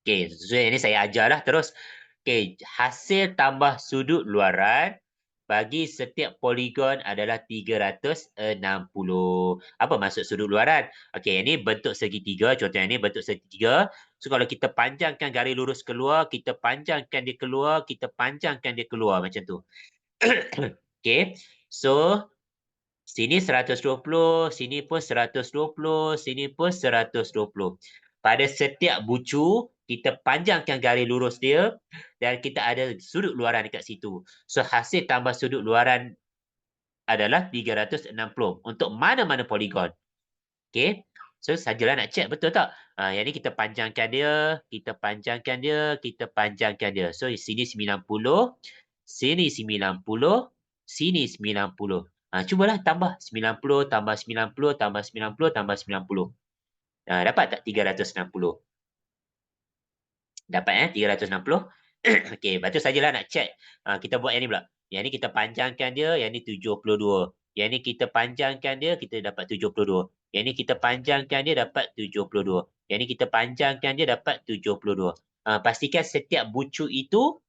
Okey, so ini saya ajarlah terus. Okey, hasil tambah sudut luaran bagi setiap poligon adalah 360. Apa maksud sudut luaran? Okey, ini bentuk segitiga. Contoh yang ini bentuk segitiga. So, kalau kita panjangkan garis lurus keluar, kita panjangkan dia keluar, kita panjangkan dia keluar macam tu. Okey, so sini 120, sini pun 120, sini pun 120. Pada setiap bucu, kita panjangkan garis lurus dia dan kita ada sudut luaran dekat situ. So, hasil tambah sudut luaran adalah 360 untuk mana-mana poligon. Okay. So, sajalah nak check betul tak? Yang ni kita panjangkan dia, kita panjangkan dia, kita panjangkan dia. So, sini 90, sini 90, sini 90. Cubalah tambah 90 tambah 90 tambah 90 tambah 90. Dapat tak 360? Dapat 360. Okey, lepas tu sajalah nak check. Kita buat yang ni pula. Yang ni kita panjangkan dia, yang ni 72. Yang ni kita panjangkan dia, kita dapat 72. Yang ni kita panjangkan dia dapat 72. Yang ni kita panjangkan dia dapat 72. Pastikan setiap bucu itu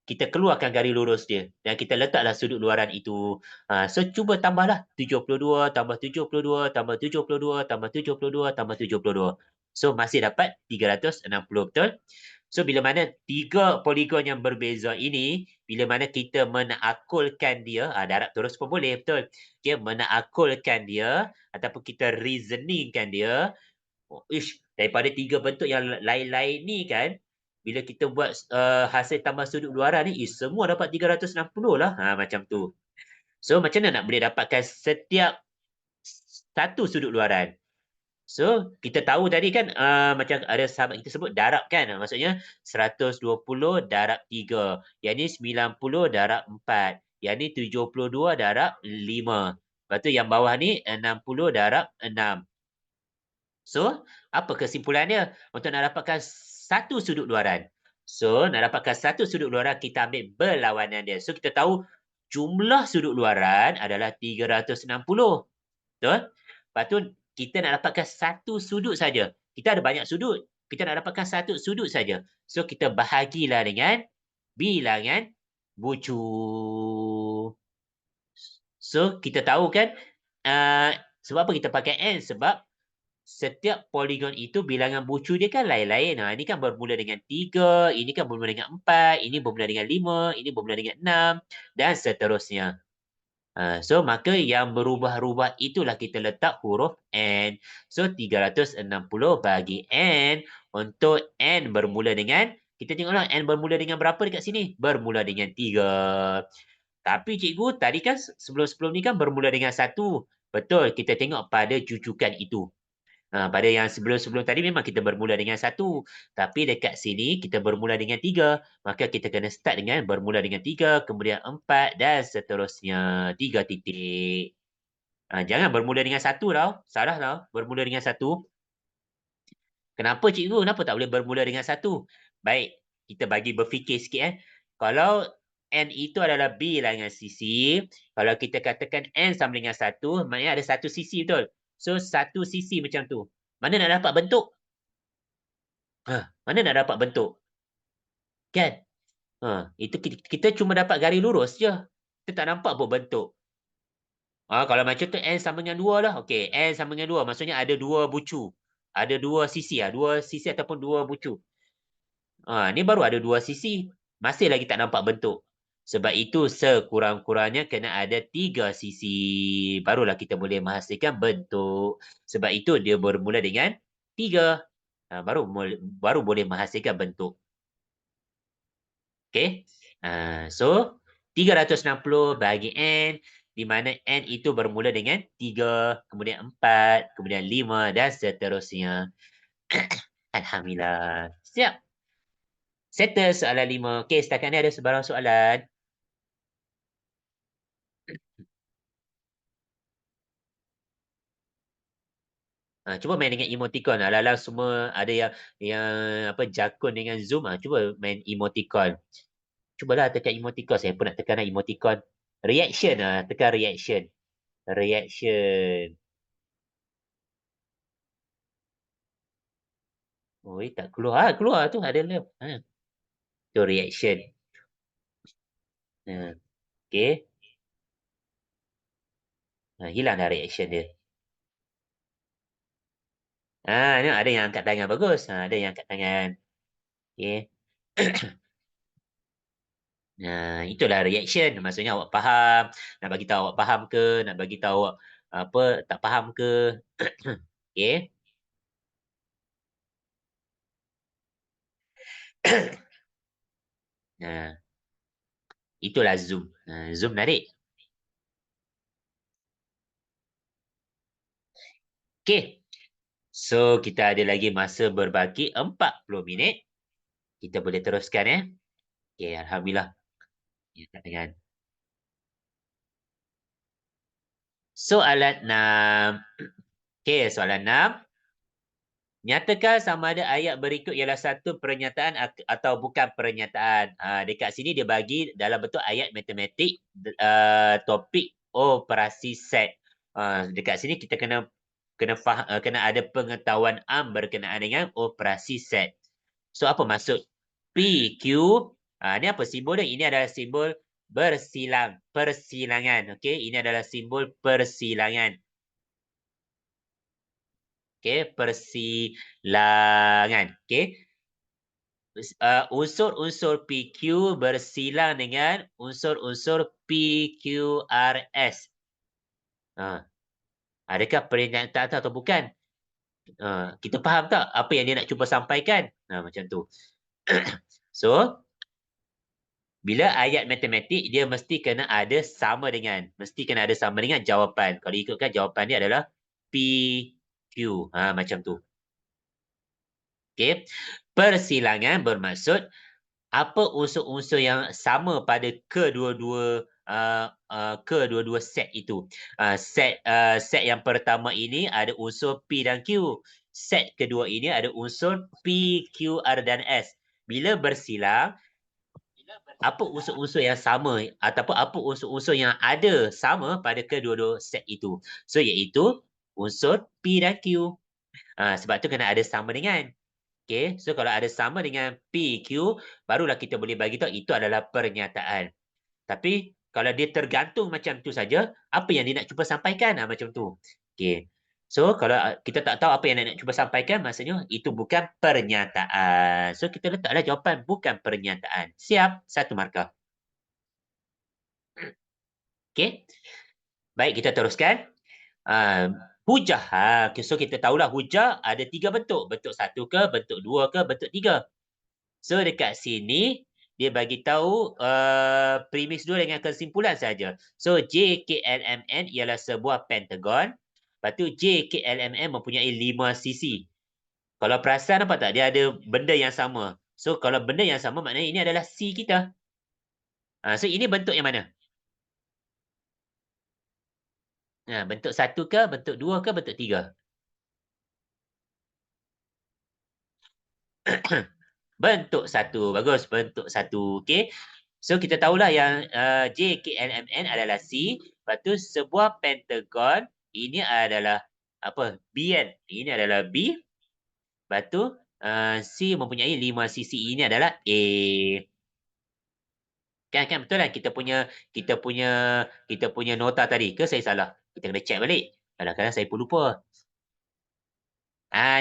kita keluarkan garis lurus dia dan kita letaklah sudut luaran itu. So cuba tambahlah 72 tambah 72 tambah 72 tambah 72 tambah 72. So masih dapat 360, betul? So bila mana tiga poligon yang berbeza ini, bila mana kita menakulkan dia, darab terus pun boleh, betul? Okay, menakulkan dia ataupun kita reasoningkan dia, daripada tiga bentuk yang lain-lain ni kan, bila kita buat hasil tambah sudut luaran ni, semua dapat 360 lah. Macam tu. So, macam mana nak boleh dapatkan setiap satu sudut luaran? So, kita tahu tadi kan macam ada sahabat kita sebut darab kan. Maksudnya 120 darab 3. Yang ni 90 darab 4. Yang ni 72 darab 5. Lepas tu yang bawah ni 60 darab 6. So, apa kesimpulannya? Untuk nak dapatkan satu sudut luaran. So, nak dapatkan satu sudut luaran, kita ambil berlawanan dia. So, kita tahu jumlah sudut luaran adalah 360. Betul? Lepas tu, kita nak dapatkan satu sudut saja. Kita ada banyak sudut. Kita nak dapatkan satu sudut saja. So, kita bahagilah dengan bilangan bucu. So, kita tahu kan, sebab apa kita pakai N? Sebab setiap poligon itu bilangan bucu dia kan lain-lain. Ini kan bermula dengan 3, ini kan bermula dengan 4, ini bermula dengan 5, ini bermula dengan 6 dan seterusnya. So, maka yang berubah-ubah itulah kita letak huruf N. So, 360 bagi N. Untuk N bermula dengan, kita tengoklah N bermula dengan berapa dekat sini? Bermula dengan 3. Tapi cikgu, tadi kan sebelum-sebelum ni kan bermula dengan 1. Betul, kita tengok pada jujukan itu. Pada yang sebelum-sebelum tadi memang kita bermula dengan 1. Tapi dekat sini kita bermula dengan 3. Maka kita kena start dengan bermula dengan 3, kemudian 4 dan seterusnya. 3 titik. Jangan bermula dengan 1 tau. Salah tau. Bermula dengan 1. Kenapa cikgu? Kenapa tak boleh bermula dengan 1? Baik, kita bagi berfikir sikit. Kalau N itu adalah bilangan sisi, kalau kita katakan N sama dengan 1, maknanya ada satu sisi, betul? So, satu sisi macam tu. Mana nak dapat bentuk? Mana nak dapat bentuk? Kan? Itu kita cuma dapat garis lurus je. Kita tak nampak pun bentuk. Kalau macam tu N sama dengan 2 lah. Okey, N sama dengan 2. Maksudnya ada 2 bucu. Ada 2 sisi lah. 2 sisi ataupun 2 bucu. Ni baru ada 2 sisi. Masih lagi tak nampak bentuk. Sebab itu sekurang-kurangnya kena ada 3 sisi. Barulah kita boleh menghasilkan bentuk. Sebab itu dia bermula dengan 3. Baru boleh menghasilkan bentuk. Okey. So 360 bagi N, di mana N itu bermula dengan 3, kemudian 4, kemudian 5 dan seterusnya. Alhamdulillah. Siap. Settle soalan 5. Okey, setakat ni ada sebarang soalan? Cuba main dengan emoticon. Alang-alang semua ada yang apa jakun dengan Zoom. Cuba main emoticon. Cubalah tekan emoticon. Saya pun nak tekan emoticon. Reaction. Tekan reaction. Reaction. Oh, tak keluar. Keluar tu ada lem. Tu reaction. Okay. Hilang dah reaction dia. Ni ada yang angkat tangan bagus. Ada yang angkat tangan. Okay. Itulah reaction. Maksudnya awak faham. Nak bagi tahu awak faham ke? Nak bagi tahu awak apa tak faham ke? Okay. Itulah Zoom. Zoom menarik. Okay. So, kita ada lagi masa berbaki 40 minit. Kita boleh teruskan Okay, Alhamdulillah. Dengan soalan 6. Okay, soalan 6. Nyatakan sama ada ayat berikut ialah satu pernyataan atau bukan pernyataan. Dekat sini dia bagi dalam bentuk ayat matematik, topik operasi set. Dekat sini kita kena ada pengetahuan berkenaan dengan operasi set. So apa maksud PQ? Ni apa simbol dia? Ini adalah simbol persilangan. Okey, ini adalah simbol persilangan. Okey, persilangan. Okey. Unsur-unsur PQ bersilang dengan unsur-unsur PQRS. Adakah pernyataan atau bukan? Kita faham tak apa yang dia nak cuba sampaikan? Macam tu. So, bila ayat matematik, dia mesti kena ada sama dengan. Mesti kena ada sama dengan jawapan. Kalau ikutkan jawapan dia adalah PQ. Q. Macam tu. Okey. Persilangan bermaksud apa unsur-unsur yang sama pada kedua-dua set itu. Set yang pertama ini ada unsur P dan Q. Set kedua ini ada unsur P, Q, R dan S. Bila bersilang, apa unsur-unsur yang sama ataupun apa unsur-unsur yang ada sama pada kedua-dua set itu. So, iaitu unsur P dan Q. Sebab tu kena ada sama dengan. Okay, so kalau ada sama dengan PQ, barulah kita boleh bagi tahu itu adalah pernyataan. Tapi kalau dia tergantung macam tu saja, apa yang dia nak cuba sampaikan? Macam tu. Okay. So kalau kita tak tahu apa yang nak cuba sampaikan, maksudnya itu bukan pernyataan. So kita letaklah jawapan bukan pernyataan. Siap? 1 markah. Okay. Baik, kita teruskan. Hujah. So kita tahulah hujah ada 3 bentuk. Bentuk 1 ke, bentuk 2 ke, bentuk 3. So dekat sini dia bagi tahu premis dulu dengan kesimpulan saja. So JKLMN ialah sebuah pentagon. Lepas tu JKLMN mempunyai 5 sisi. Kalau perasan nampak tak? Dia ada benda yang sama. So kalau benda yang sama maknanya ini adalah C kita. So ini bentuk yang mana? Bentuk 1 ke, bentuk 2 ke, bentuk 3? Bentuk 1. Bagus, bentuk 1. Okey. So kita tahulah yang JKLMN adalah C. Lepas tu sebuah pentagon ini adalah apa? B kan? Ini adalah B. Lepas tu C mempunyai 5 sisi. Ini adalah A. Kan betul kan? Kita punya nota tadi. Ke saya salah? Kita kena check balik. Kadang-kadang saya pun lupa.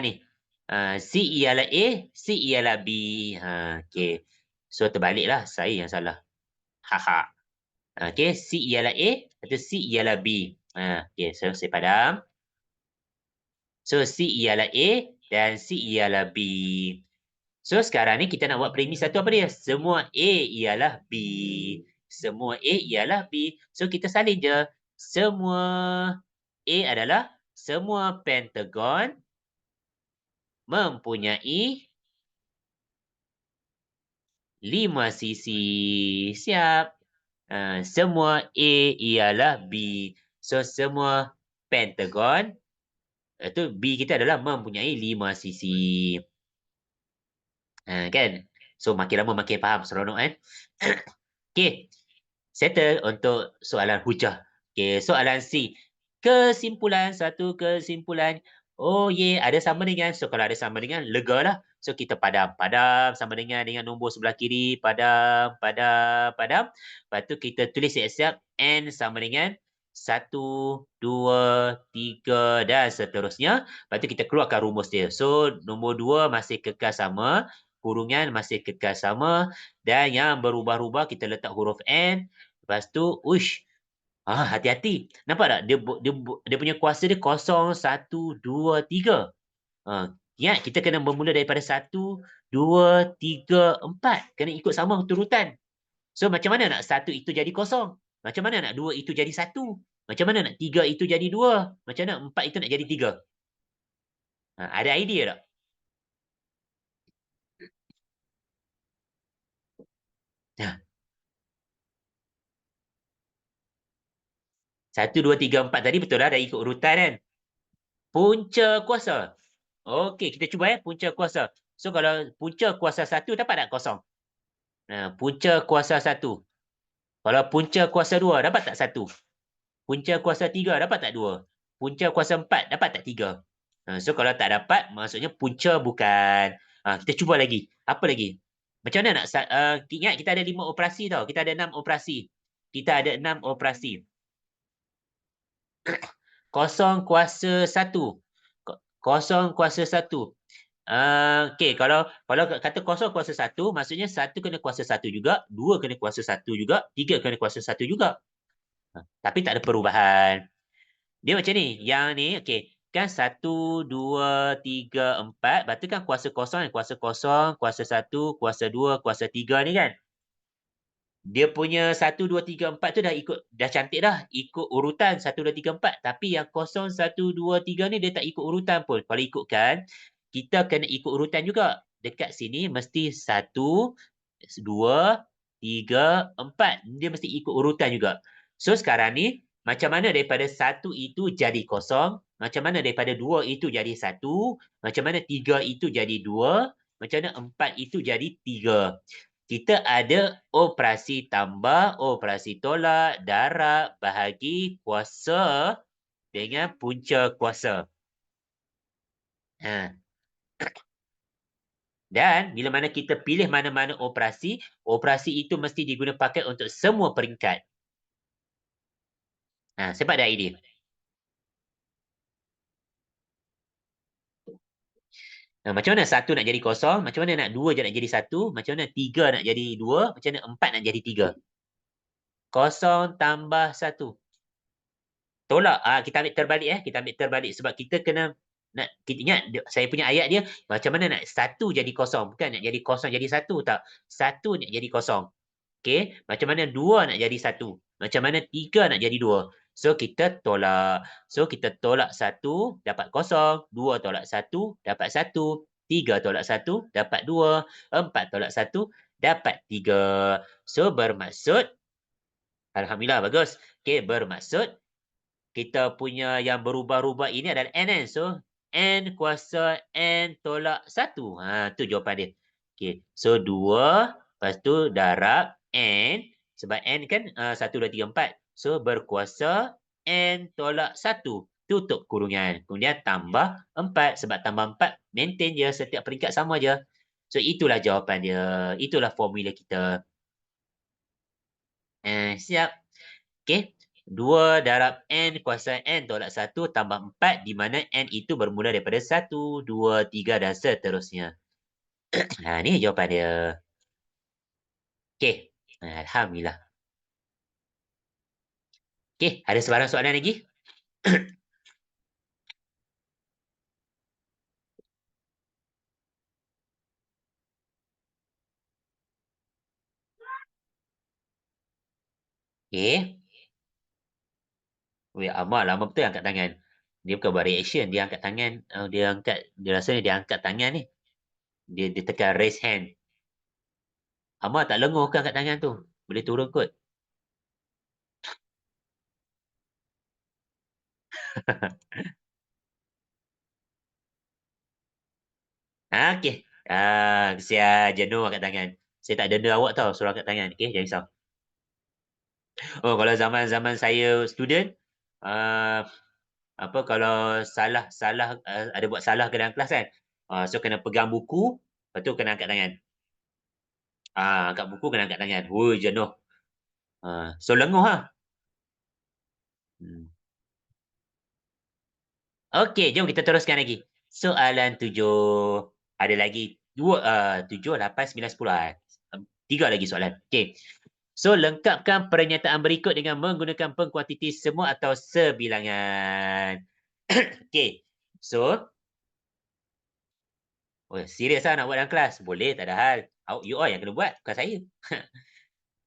Ni. C ialah A, C ialah B. Okey. So terbaliklah. Saya yang salah. Haha. Okey, C ialah A atau C ialah B. Okey, so saya padam. So C ialah A dan C ialah B. So sekarang ni kita nak buat premis satu apa dia? Semua A ialah B. Semua A ialah B. So kita salin je. Semua A adalah semua pentagon mempunyai 5 sisi. Siap. Semua A ialah B. So semua pentagon itu B kita adalah mempunyai 5 sisi. Kan? So makin lama makin faham seronok kan? Okey. Settle untuk soalan hujah. Okey, soalan C. Satu kesimpulan. Oh ada sama dengan. So kalau ada sama dengan, legalah. So kita padam. Padam sama dengan nombor sebelah kiri. Padam. Lepas tu kita tulis siap-siap. N sama dengan 1, 2, 3 dan seterusnya. Lepas tu kita keluarkan rumus dia. So nombor 2 masih kekal sama. Kurungan masih kekal sama. Dan yang berubah-ubah kita letak huruf N. Lepas tu, hati-hati. Nampak tak? Dia punya kuasa dia 0, 1, 2, 3. Ingat, kita kena bermula daripada 1, 2, 3, 4. Kena ikut sama turutan. So, macam mana nak 1 itu jadi 0? Macam mana nak 2 itu jadi 1? Macam mana nak 3 itu jadi 2? Macam mana 4 itu nak jadi 3? Ada idea tak? Nah, 1, 2, 3, 4 tadi betul lah. Dah ikut urutan kan? Punca kuasa. Okey, kita cuba punca kuasa. So kalau punca kuasa 1 dapat tak 0? Punca kuasa 1. Kalau punca kuasa 2 dapat tak 1? Punca kuasa 3 dapat tak 2? Punca kuasa 4 dapat tak 3? So kalau tak dapat maksudnya punca bukan. Kita cuba lagi. Apa lagi? Macam mana nak ingat kita ada 5 operasi tau. Kita ada 6 operasi. Kita ada 6 operasi. Kosong kuasa 1. Kosong kuasa 1. Okey, kalau kata kosong kuasa 1, maksudnya 1 kena kuasa 1 juga, 2 kena kuasa 1 juga, 3 kena kuasa 1 juga. Tapi tak ada perubahan. Dia macam ni. Yang ni, okey. Kan 1, 2, 3, 4. Lepas tu kan kuasa kosong, kuasa 1, kuasa 2, kuasa 3 ni kan. Dia punya 1, 2, 3, 4 tu dah cantik dah. Ikut urutan 1, 2, 3, 4. Tapi yang 0, 1, 2, 3 ni dia tak ikut urutan pun. Kalau ikutkan, kita kena ikut urutan juga. Dekat sini mesti 1, 2, 3, 4. Dia mesti ikut urutan juga. So sekarang ni, macam mana daripada 1 itu jadi 0, macam mana daripada 2 itu jadi 1, macam mana 3 itu jadi 2, macam mana 4 itu jadi 3. Kita ada operasi tambah, operasi tolak, darab, bahagi, kuasa dengan punca kuasa. Ha. Dan bila mana kita pilih mana-mana operasi, operasi itu mesti diguna pakai untuk semua peringkat. Sebab ada idea. Macam mana 1 nak jadi 0, macam mana nak 2 je nak jadi 1, macam mana 3 nak jadi 2, macam mana 4 nak jadi 3. 0 tambah 1. Tolak. Kita ambil terbalik Kita ambil terbalik sebab kita kena kita ingat saya punya ayat dia macam mana nak 1 jadi 0, bukan nak jadi 0 jadi 1 tak. 1 nak jadi 0. Okey, macam mana 2 nak jadi 1? Macam mana 3 nak jadi 2? So kita tolak. So kita tolak 1 dapat 0, 2 tolak 1 dapat 1, 3 tolak 1 dapat 2, 4 tolak 1 dapat 3. So bermaksud alhamdulillah bagus. Okey, bermaksud kita punya yang berubah-ubah ini adalah n kan. So, n kuasa n tolak 1. Tu jawapan dia. Okay. So, 2. Lepas tu darab n. Sebab n kan 1, 2, 3, 4. So, berkuasa n tolak 1. Tutup kurungan. Kemudian tambah 4. Sebab tambah 4, maintain je. Setiap peringkat sama je. So, itulah jawapan dia. Itulah formula kita. Siap. Okay. 2 darab n kuasa n tolak 1 tambah 4 di mana n itu bermula daripada 1, 2, 3 dan seterusnya. Ni jawapan dia. Okay. Alhamdulillah. Okay. Ada sebarang soalan lagi? Okay. Weh, Amal lama betul angkat tangan. Dia bukan buat reaction. Dia angkat tangan. Dia angkat. Dia rasanya dia angkat tangan ni. Dia tekan raise hand. Amal tak lenguh ke angkat tangan tu? Boleh turun kot. Okay. Kesian jenuh angkat tangan. Saya tak denda awak tau suruh angkat tangan. Okay, jangan risau. Oh, kalau zaman-zaman saya student, uh, apa kalau salah ada buat salah ke dalam kelas kan. So kena pegang buku, lepas tu kena angkat tangan. Angkat buku kena angkat tangan. Woi, jenuh. So lenguh lah. Hmm. Okey, jom kita teruskan lagi. Soalan 7. Ada lagi 7, 8, 9, 10. 3 lagi soalan. Okey. So, lengkapkan pernyataan berikut dengan menggunakan pengkuantiti semua atau sebilangan. Okey. So, serius lah nak buat dalam kelas? Boleh, tak ada hal. You all yang kena buat, bukan saya.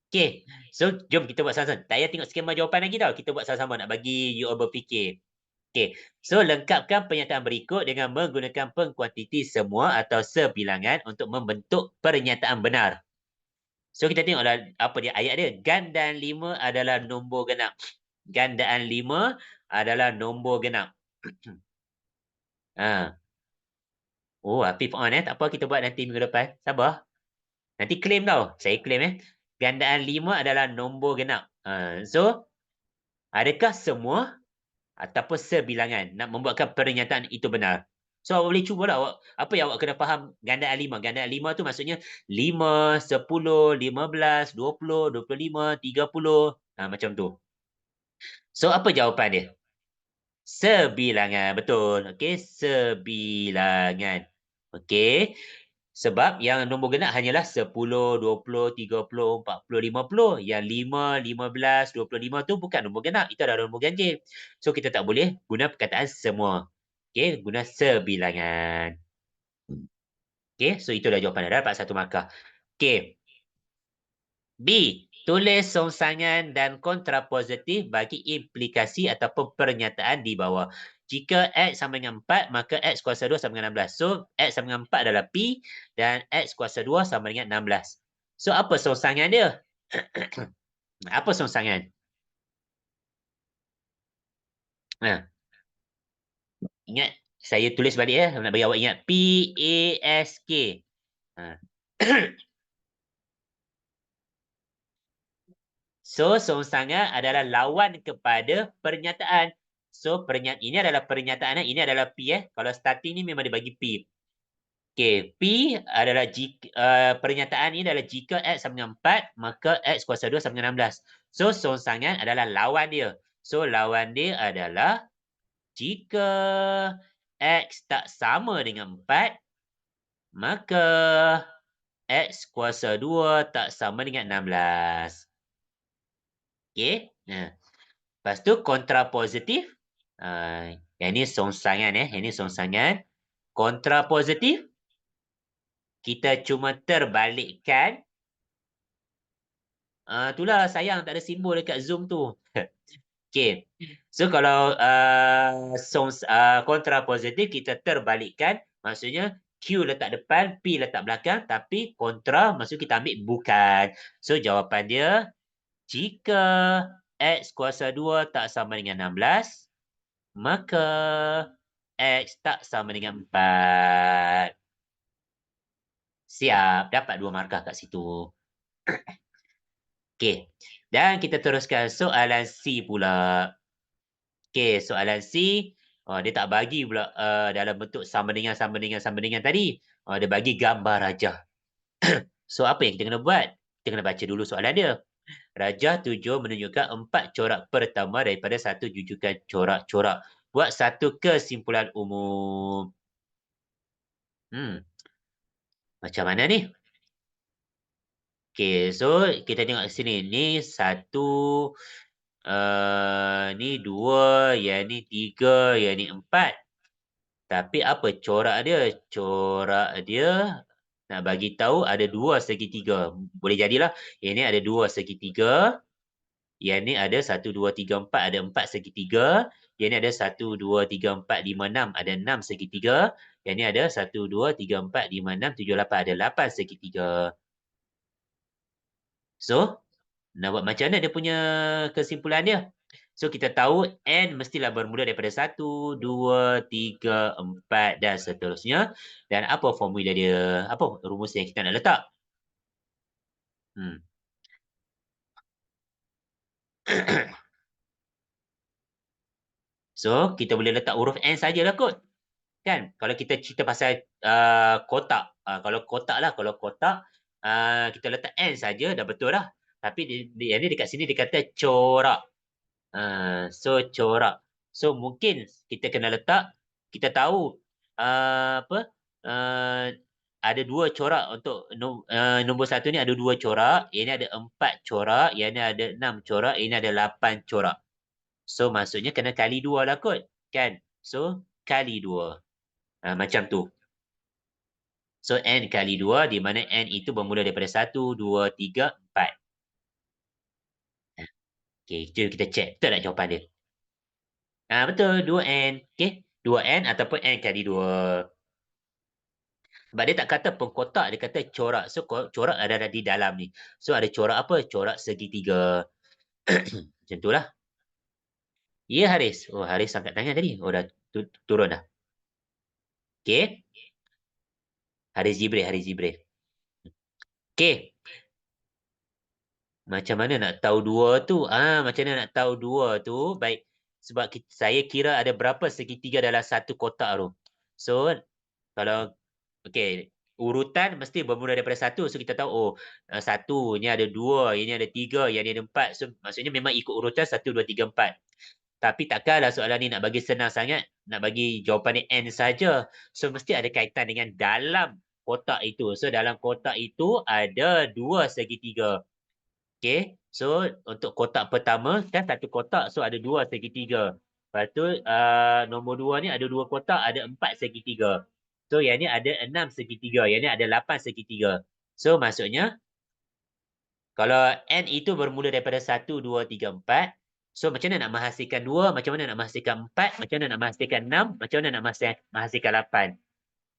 Okey. So, jom kita buat sama-sama. Tak payah tengok skema jawapan lagi tau. Kita buat sama-sama nak bagi you all berfikir. Okey. So, lengkapkan pernyataan berikut dengan menggunakan pengkuantiti semua atau sebilangan untuk membentuk pernyataan benar. So, kita tengoklah apa dia ayat dia. Gandaan 5 adalah nombor genap. Gandaan 5 adalah nombor genap. ha. Oh, Afif on Tak apa, kita buat nanti minggu depan. Sabar. Nanti claim tau. Saya claim Gandaan 5 adalah nombor genap. So, adakah semua ataupun sebilangan nak membuatkan pernyataan itu benar? So, awak boleh cubalah. Apa yang awak kena faham gandaan 5? Gandaan 5 tu maksudnya 5, 10, 15, 20, 25, 30. Macam tu. So, apa jawapan dia? Sebilangan. Betul. Okey, sebilangan. Okey. Sebab yang nombor genap hanyalah 10, 20, 30, 40, 50. Yang 5, 15, 25 tu bukan nombor genap. Itu adalah nombor ganjil. So, kita tak boleh guna perkataan semua. Okey, guna sebilangan. Okey, so itulah jawapan dia. Dapat 1 markah. Okey. B. Tulis songsangan dan kontrapositif bagi implikasi ataupun pernyataan di bawah. Jika X sama dengan 4, maka X kuasa 2 sama dengan 16. So, X sama dengan 4 adalah P dan X kuasa 2 sama dengan 16. So, apa songsangan dia? Apa songsangan? Nah, ingat, saya tulis balik ya. Nak bagi awak ingat. P-A-S-K. Ha. So, songsangan adalah lawan kepada pernyataan. So, ini adalah pernyataan, ini adalah P. Kalau starting ni memang dia bagi P. Okay, P adalah pernyataan ini adalah jika X sama dengan 4, maka X kuasa 2 sama dengan 16. So, songsangan adalah lawan dia. So, lawan dia adalah jika X tak sama dengan 4, maka X kuasa 2 tak sama dengan 16. Okay. Nah, lepas tu kontrapositif. Yang ini songsangan. Yang ini songsangan. Kontrapositif. Kita cuma terbalikkan. Itulah sayang tak ada simbol dekat Zoom tu. Okay. So kalau kontrapositif kita terbalikkan. Maksudnya Q letak depan, P letak belakang. Tapi kontra maksud kita ambil bukan. So jawapan dia. Jika X kuasa 2 tak sama dengan 16, maka X tak sama dengan 4. Siap, dapat 2 markah kat situ. Okey. Dan kita teruskan soalan C pula. Okey, soalan C, dia tak bagi pula dalam bentuk sama dengan tadi. Dia bagi gambar rajah. So, apa yang kita kena buat? Kita kena baca dulu soalan dia. Rajah 7 menunjukkan 4 corak pertama daripada satu jujukan corak-corak. Buat satu kesimpulan umum. Macam mana ni? Okay, so kita tengok sini. Ni satu, ni 2, yang ni 3, yang ni 4. Tapi apa corak dia? Corak dia nak bagi tahu ada 2 segitiga. Boleh jadilah. Yang ni ada 2 segitiga. Yang ni ada 1, 2, 3, 4. Ada 4 segitiga. Yang ni ada 1, 2, 3, 4, 5, 6. Ada 6 segitiga. Yang ni ada 1, 2, 3, 4, 5, 6, 7, 8. Ada 8 segitiga. So, nak buat macam mana dia punya kesimpulan dia? So, kita tahu N mestilah bermula daripada 1, 2, 3, 4 dan seterusnya. Dan apa formula dia? Apa rumus yang kita nak letak? So, kita boleh letak huruf N sajalah kot. Kan? Kalau kita cerita pasal kotak. Kalau kotak lah. Kalau kotak, kita letak N saja dah betul dah. Tapi yang ni dekat sini dia kata corak. So, corak. So, mungkin kita kena letak, kita tahu apa, ada 2 corak untuk nombor 1 ni ada 2 corak, yang ni ada 4 corak, yang ni ada 6 corak, yang ni ada 8 corak. So, maksudnya kena kali 2 lah kot. Kan? So, kali 2. Macam tu. So, N kali 2, di mana N itu bermula daripada 1, 2, 3, 4. Okay, jom kita check. Betul tak jawapan dia? Betul, 2N. Okay, 2N ataupun N kali 2. Sebab dia tak kata pengkotak, dia kata corak. So, corak ada di dalam ni. So, ada corak apa? Corak segitiga. Macam tu lah. Ya, Haris. Oh, Haris angkat tangan tadi. Oh, dah turun dah. Okay. Haris Jibril. Okay. Macam mana nak tahu 2 tu? Macam mana nak tahu 2 tu? Baik. Sebab saya kira ada berapa segitiga dalam satu kotak tu. So, kalau okey, urutan mesti bermula daripada 1. So kita tahu 1 ni ada 2, ini ada 3, yang ni ada 4. So maksudnya memang ikut urutan 1, 2, 3, 4. Tapi takkanlah soalan ni nak bagi senang sangat, nak bagi jawapan ni N saja. So mesti ada kaitan dengan dalam kotak itu. So dalam kotak itu ada 2 segitiga. Okey. So untuk kotak pertama kan satu kotak, so ada 2 segitiga. Lepas tu nombor 2 ni ada 2 kotak, ada 4 segitiga. So yang ni ada 6 segitiga, yang ni ada 8 segitiga. So maksudnya Kalau N itu bermula daripada 1, 2, 3, 4. So, macam mana nak menghasilkan 2? Macam mana nak menghasilkan 4? Macam mana nak menghasilkan 6? Macam mana nak menghasilkan 8?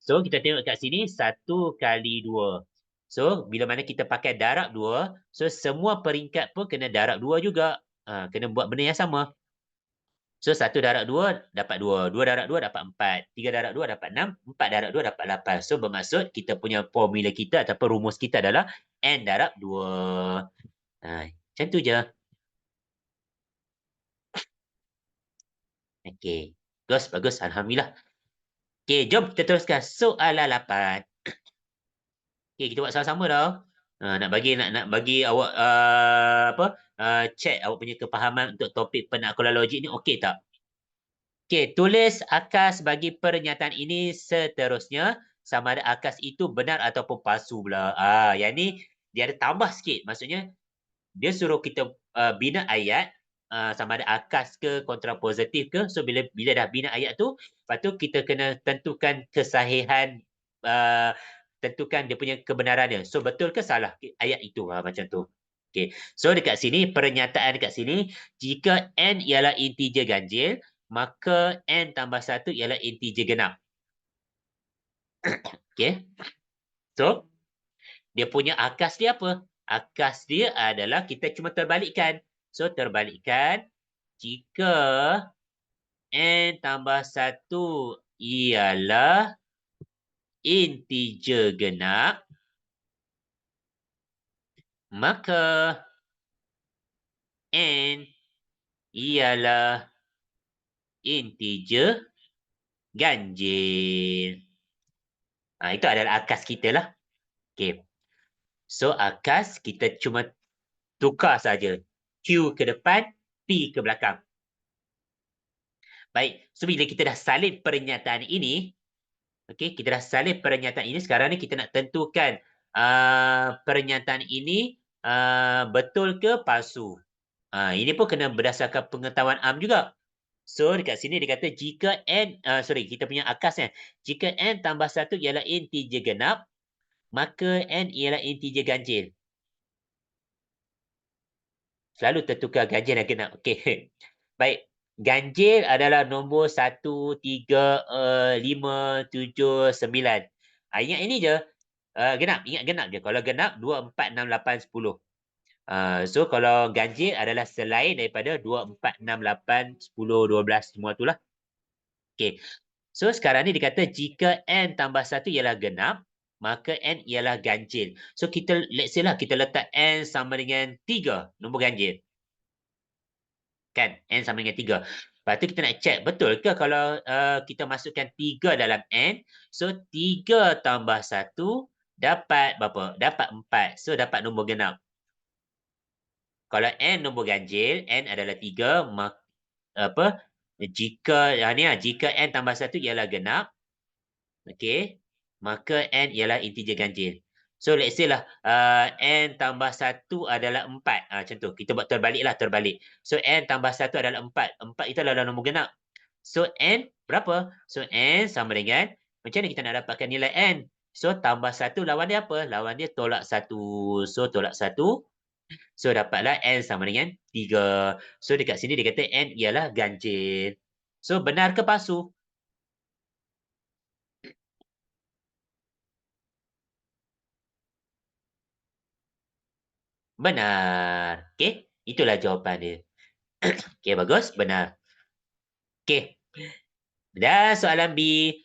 So, kita tengok kat sini 1 kali 2. So, bila mana kita pakai darab 2, so semua peringkat pun kena darab 2 juga. Kena buat benda yang sama. So, 1 darab 2 dapat 2. 2 darab 2 dapat 4. 3 darab 2 dapat 6. 4 darab 2 dapat 8. So, bermaksud kita punya formula kita ataupun rumus kita adalah N darab 2. Macam tu je. Okey. Bagus, bagus. Alhamdulillah. Okey, jom kita teruskan soalan 8. Okey, kita buat sama-sama dah. Nak bagi awak check awak punya kepahaman untuk topik penaklukan logik ni okey tak? Okey, tulis akas bagi pernyataan ini seterusnya sama ada akas itu benar ataupun palsu pula. Yang ni dia ada tambah sikit. Maksudnya dia suruh kita bina ayat sama ada akas ke kontrapositif ke. So bila dah bina ayat tu, lepas tu kita kena tentukan kesahihan, tentukan dia punya kebenaran dia. So betul ke salah ayat itu, macam tu. Okay. So dekat sini, pernyataan dekat sini, jika N ialah integer ganjil, maka N tambah 1 ialah integer genap. Okay. So, dia punya akas dia apa? Akas dia adalah kita cuma terbalikkan. So, terbalikkan jika N tambah 1 ialah integer genap, maka N ialah integer ganjil. Itu adalah akas kita lah. Okay. So, akas kita cuma tukar saja. Q ke depan, P ke belakang. Baik. So, bila kita dah salin pernyataan ini, okay, kita dah salin pernyataan ini, sekarang ni kita nak tentukan pernyataan ini betul ke palsu. Ini pun kena berdasarkan pengetahuan am juga. So, dekat sini dia kata jika N, kita punya akasnya. Jika N tambah 1 ialah integer genap, maka N ialah integer ganjil. Selalu tertukar ganjil dan genap. Okey. Baik. Ganjil adalah nombor 1, 3, 5, 7, 9. Ingat ini je. Genap. Ingat genap je. Kalau genap, 2, 4, 6, 8, 10. So, kalau ganjil adalah selain daripada 2, 4, 6, 8, 10, 12. Semua itulah. Okey. So, sekarang ni dia kata jika N tambah 1 ialah genap, maka N ialah ganjil. So, let's say lah, kita letak N sama dengan 3, nombor ganjil. Kan? N sama dengan 3. Lepas tu kita nak check, betul ke kalau kita masukkan 3 dalam N, so 3 tambah 1 dapat berapa? Dapat 4. So, dapat nombor genap. Kalau N nombor ganjil, N adalah 3, jika N tambah 1 ialah genap, okey, maka N ialah integer ganjil. So, let's say lah, N tambah 1 adalah 4. Macam tu. Kita buat terbalik. So, N tambah 1 adalah 4. 4 itu adalah nombor genap. So, N berapa? So, N sama dengan, macam mana kita nak dapatkan nilai N? So, tambah 1 lawan dia apa? Lawan dia tolak 1. So, tolak 1. So, dapatlah N sama dengan 3. So, dekat sini dia kata N ialah ganjil. So, benar ke palsu? Benar. Okey, itulah jawapan dia. Okey, bagus. Benar. Okey. Dan soalan B.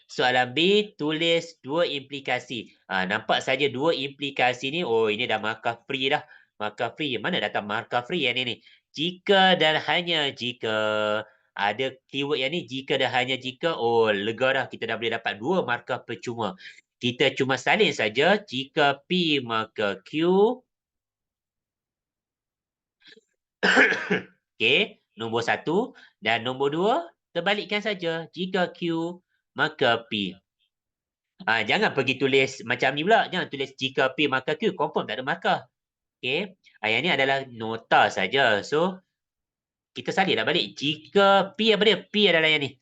Soalan B, tulis 2 implikasi. Nampak saja 2 implikasi ni. Oh, ini dah markah free dah. Markah free. Mana datang markah free yang ni? Jika dan hanya jika. Ada keyword yang ni, jika dan hanya jika. Oh, lega dah. Kita dah boleh dapat 2 markah percuma. Kita cuma salin saja. Jika P maka Q. Okey, nombor 1 dan nombor 2 terbalikkan saja. Jika Q maka P. Jangan pergi tulis macam ni pula. Jangan tulis jika P maka Q. Confirm tak ada markah. Okey. Yang ni adalah nota saja. So, kita salin dah balik. Jika P apa dia? P adalah yang ni.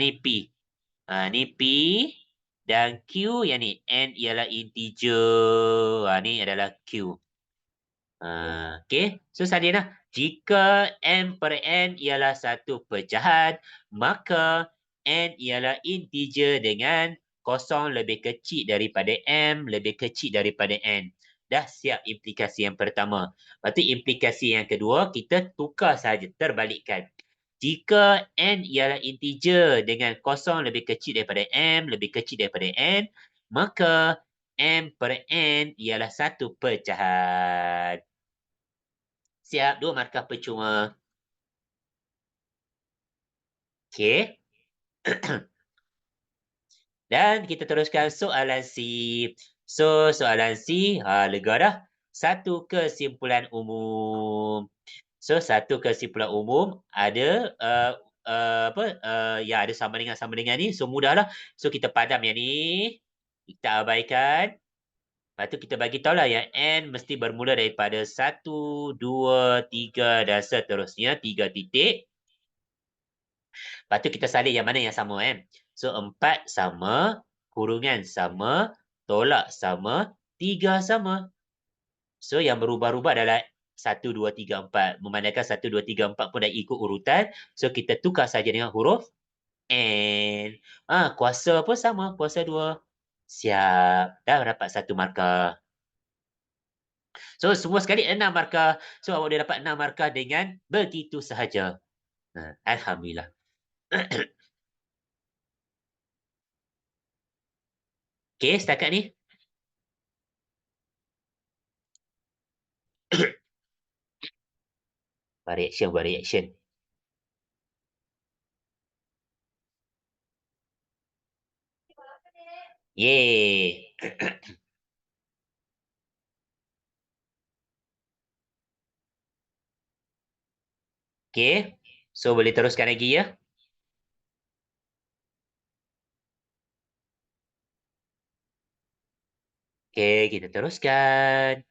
Ni P. Ni P dan Q yang ni. N ialah integer. Ni adalah Q. Okey. So Sarina, jika n per n ialah satu pecahan, maka n ialah integer dengan kosong lebih kecil daripada m lebih kecil daripada n. Dah siap implikasi yang pertama. Lepas tu implikasi yang kedua, kita tukar saja, terbalikkan. Jika n ialah integer dengan kosong lebih kecil daripada m lebih kecil daripada n, maka m per n ialah satu pecahan. Siap, 2 markah percuma. Okey. Dan kita teruskan soalan C. So, soalan C, lega dah. Satu kesimpulan umum. So, satu kesimpulan umum ada yang ada sama dengan ni. So, mudahlah. So, kita padam yang ni. Kita abaikan. Lepas tu kita bagi tahu lah yang N mesti bermula daripada 1, 2, 3 dan seterusnya. 3 titik. Lepas tu kita salin yang mana yang sama kan. So 4 sama, kurungan sama, tolak sama, 3 sama. So yang berubah-ubah adalah 1, 2, 3, 4. Memandangkan 1, 2, 3, 4 pun dah ikut urutan. So kita tukar saja dengan huruf N. Kuasa pun sama, kuasa 2. Siap. Dah dapat 1 markah. So semua sekali 6 markah. So awak dah dapat 6 markah dengan begitu sahaja. Alhamdulillah. Okey, setakat ni. Buat reaction, buat reaction. Yeay. Okey. So boleh teruskan lagi ya. Okey, kita teruskan.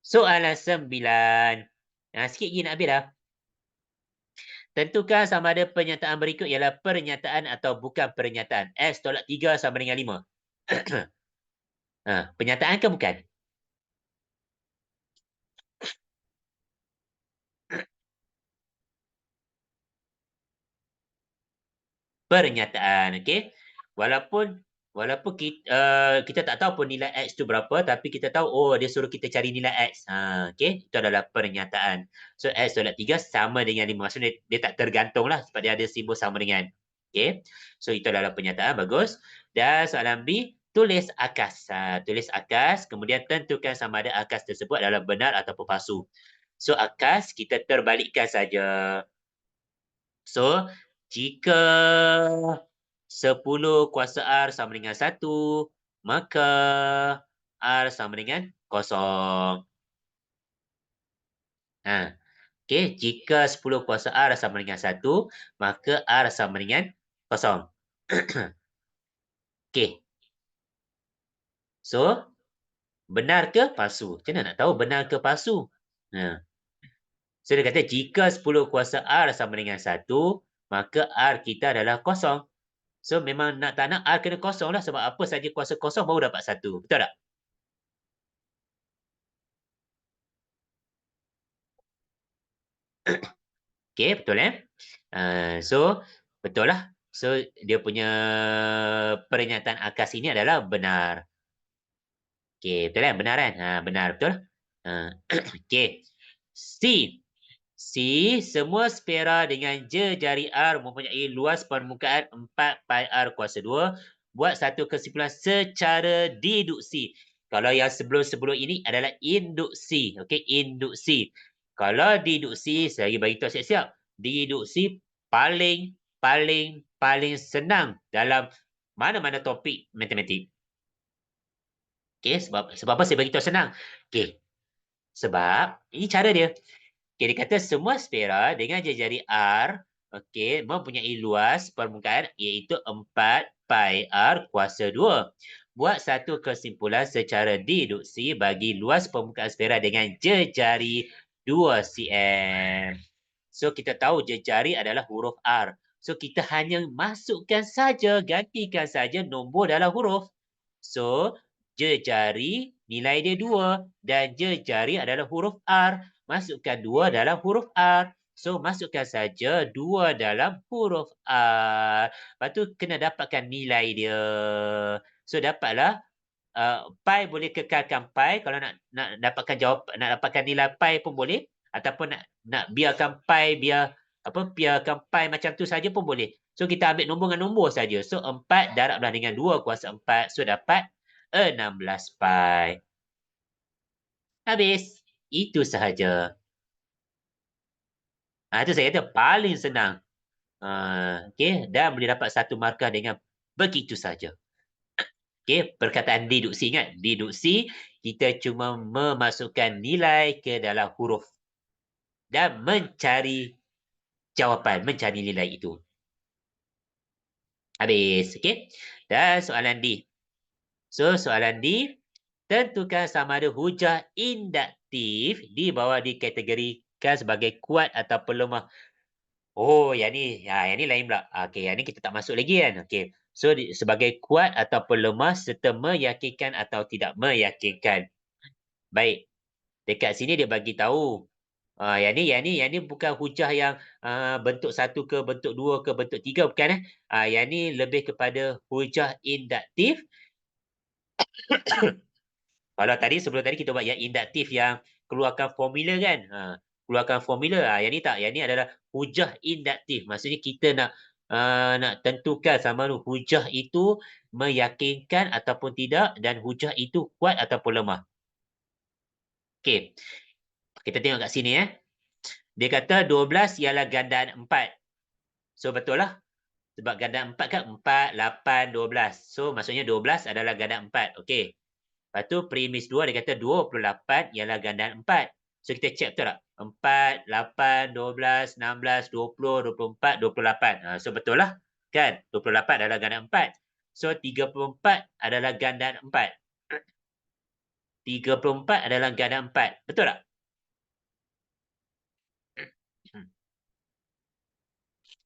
Soalan 9. Sikit lagi nak habis dah. Tentukan sama ada pernyataan berikut ialah pernyataan atau bukan pernyataan. X tolak 3 sama dengan 5. Pernyataan ke bukan? Pernyataan, okey. Walaupun kita tak tahu pun nilai X tu berapa, tapi kita tahu, dia suruh kita cari nilai X. Okey, itu adalah pernyataan. So, X tolak 3 sama dengan 5. Maksudnya, dia tak tergantung lah sebab dia ada simbol sama dengan. Okey, so itu adalah pernyataan, bagus. Dan soalan B, tulis akas. Tulis akas, kemudian tentukan sama ada akas tersebut adalah benar ataupun palsu. So, akas kita terbalikkan saja. So, jika 10 kuasa R sama dengan 1, maka R sama dengan kosong. Okey, jika 10 kuasa R sama dengan 1, maka R sama dengan kosong. Okey. So, benar ke palsu? Macam mana nak tahu benar ke palsu? So, dia kata jika 10 kuasa R sama dengan 1, maka R kita adalah kosong. So, memang nak tak nak R kena kosong lah sebab apa saja kuasa kosong baru dapat 1. Betul tak? Okey, betul So, betul lah. So, dia punya pernyataan akas ini adalah benar. Okey, betul kan? Benar kan? Benar, betul. Okey. C. C, semua sfera dengan jari R mempunyai luas permukaan 4 pi R kuasa 2. Buat satu kesimpulan secara deduksi. Kalau yang sebelum-sebelum ini adalah induksi. Okey, induksi. Kalau deduksi, saya bagi tahu siap-siap. Deduksi paling senang dalam mana-mana topik matematik. Okey, sebab apa saya bagi tahu senang? Okey. Sebab ini cara dia. Okay, dia kata semua sfera dengan jari R, okey, mempunyai luas permukaan iaitu 4 pi R kuasa 2. Buat satu kesimpulan secara deduksi bagi luas permukaan sfera dengan jejari 2 cm. So, kita tahu jejari adalah huruf R. So, kita hanya masukkan saja, gantikan saja nombor dalam huruf. So, jejari nilai dia 2 dan jejari adalah huruf R. Masukkan 2 dalam huruf R. So, masukkan saja 2 dalam huruf R. Lepas tu, kena dapatkan nilai dia. So, dapatlah pi boleh kekalkan pi kalau nak dapatkan nak dapatkan nilai pi pun boleh ataupun nak biarkan pi biarkan pi macam tu saja pun boleh. So kita ambil nombor dengan nombor saja. So 4 darab belah dengan 2 kuasa 4. So dapat 16 pi. Habis. Itu sahaja. Itu saya kata paling senang. Okey, dan boleh dapat 1 markah dengan begitu saja. Okey, perkataan deduksi ingat. Deduksi, kita cuma memasukkan nilai ke dalam huruf dan mencari jawapan, mencari nilai itu. Habis, okey. Dan soalan D. So, soalan D, tentukan sama ada hujah induktif dikategorikan sebagai kuat ataupun lemah. Oh, yang ni lain pula. Okey, yang ni kita tak masuk lagi kan. Okey. So, sebagai kuat ataupun lemah serta meyakinkan atau tidak meyakinkan. Baik. Dekat sini dia bagi tahu. Yang ni bukan hujah yang bentuk 1 ke bentuk 2 ke bentuk 3 bukan eh. Yang ni lebih kepada hujah induktif. Kalau sebelum tadi kita buat yang induktif yang keluarkan formula kan. Keluarkan formula. Yang ni tak. Yang ni adalah hujah induktif. Maksudnya kita nak tentukan sama ada hujah itu meyakinkan ataupun tidak dan hujah itu kuat ataupun lemah. Okey. Kita tengok kat sini Dia kata 12 ialah gandaan 4. So betul lah. Sebab gandaan 4 kan 4, 8, 12. So maksudnya 12 adalah gandaan 4. Okey. Lepas tu premis 2 dia kata 28 ialah gandaan 4. So kita check betul tak? 4, 8, 12, 16, 20, 24, 28. So betul lah. Kan? 28 adalah gandaan 4. So 34 adalah gandaan 4. 34 adalah gandaan 4. Betul tak?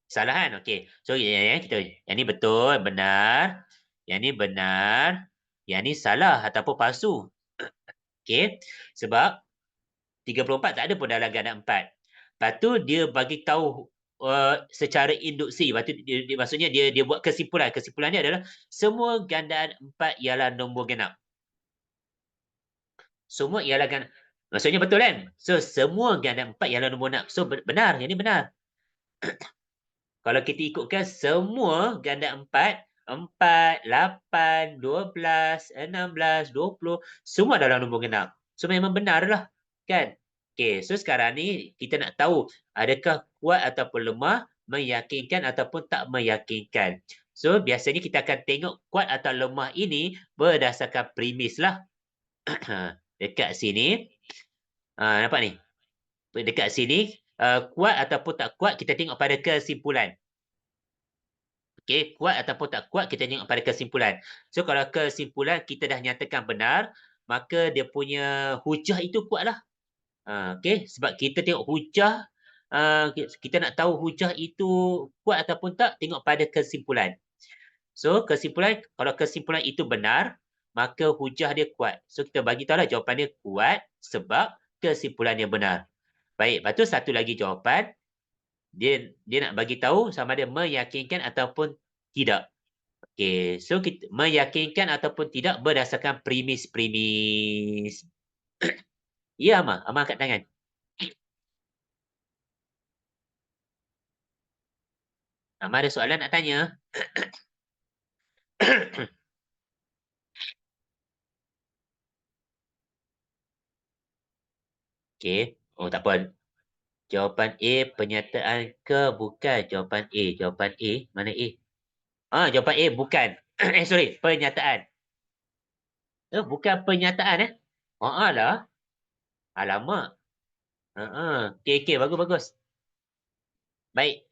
Salah kan? Okey. So yang ni betul, benar. Yang ni benar. Yang ni salah ataupun palsu. Okey. Sebab 34 tak ada pun dalam gandaan 4. Lepas tu dia bagi tahu secara induksi. Lepas tu maksudnya dia buat kesimpulan. Kesimpulannya adalah semua gandaan 4 ialah nombor genap. Semua ialah gandaan. Maksudnya betul kan? So semua gandaan 4 ialah nombor genap. So benar. Yang ni benar. Kalau kita ikutkan semua ganda 4, 4, 8, 12, 16, 20, semua dalam nombor genap. So memang benar lah. Kan? Okay, so sekarang ni kita nak tahu adakah kuat ataupun lemah, meyakinkan ataupun tak meyakinkan. So biasanya kita akan tengok kuat atau lemah ini berdasarkan premis lah. Dekat sini, nampak ni? Dekat sini, kuat ataupun tak kuat, kita tengok pada kesimpulan. Okey, kuat ataupun tak kuat, kita tengok pada kesimpulan. So, kalau kesimpulan kita dah nyatakan benar, maka dia punya hujah itu kuatlah. Okey, sebab kita tengok hujah, kita nak tahu hujah itu kuat ataupun tak, tengok pada kesimpulan. So, kesimpulan, kalau kesimpulan itu benar, maka hujah dia kuat. So, kita bagi tahulah jawapan dia kuat sebab kesimpulan dia benar. Baik, lepas tu satu lagi jawapan, dia nak bagi tahu sama ada meyakinkan ataupun tidak. Okey, so kita meyakinkan ataupun tidak berdasarkan premis-premis. Ya, Amar. Amar angkat tangan. Amar ada soalan nak tanya? Okey. Oh, tak apa. Jawapan A pernyataan ke bukan? Jawapan A. Jawapan A. Mana A? Jawapan A bukan. Sorry. Pernyataan. Bukan pernyataan lah. Alamak. Okey. Bagus, bagus. Baik.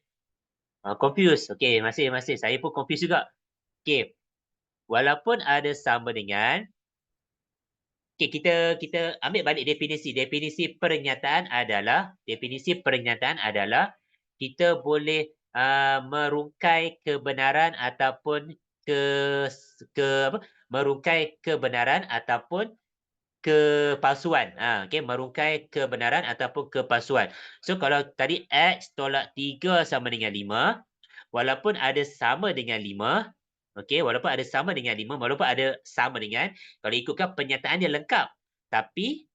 Confused. Okey, masih. Saya pun confused juga. Okey. Walaupun ada sama dengan, okey, kita ambil balik definisi. Definisi pernyataan adalah kita boleh merungkai kebenaran ataupun merungkai kebenaran ataupun kepalsuan. Okey, merungkai kebenaran ataupun kepalsuan. So kalau tadi X tolak 3 sama dengan 5, walaupun ada sama dengan 5, okey, walaupun ada sama dengan 5, walaupun ada sama dengan, kalau ikutkan pernyataan dia lengkap. Tapi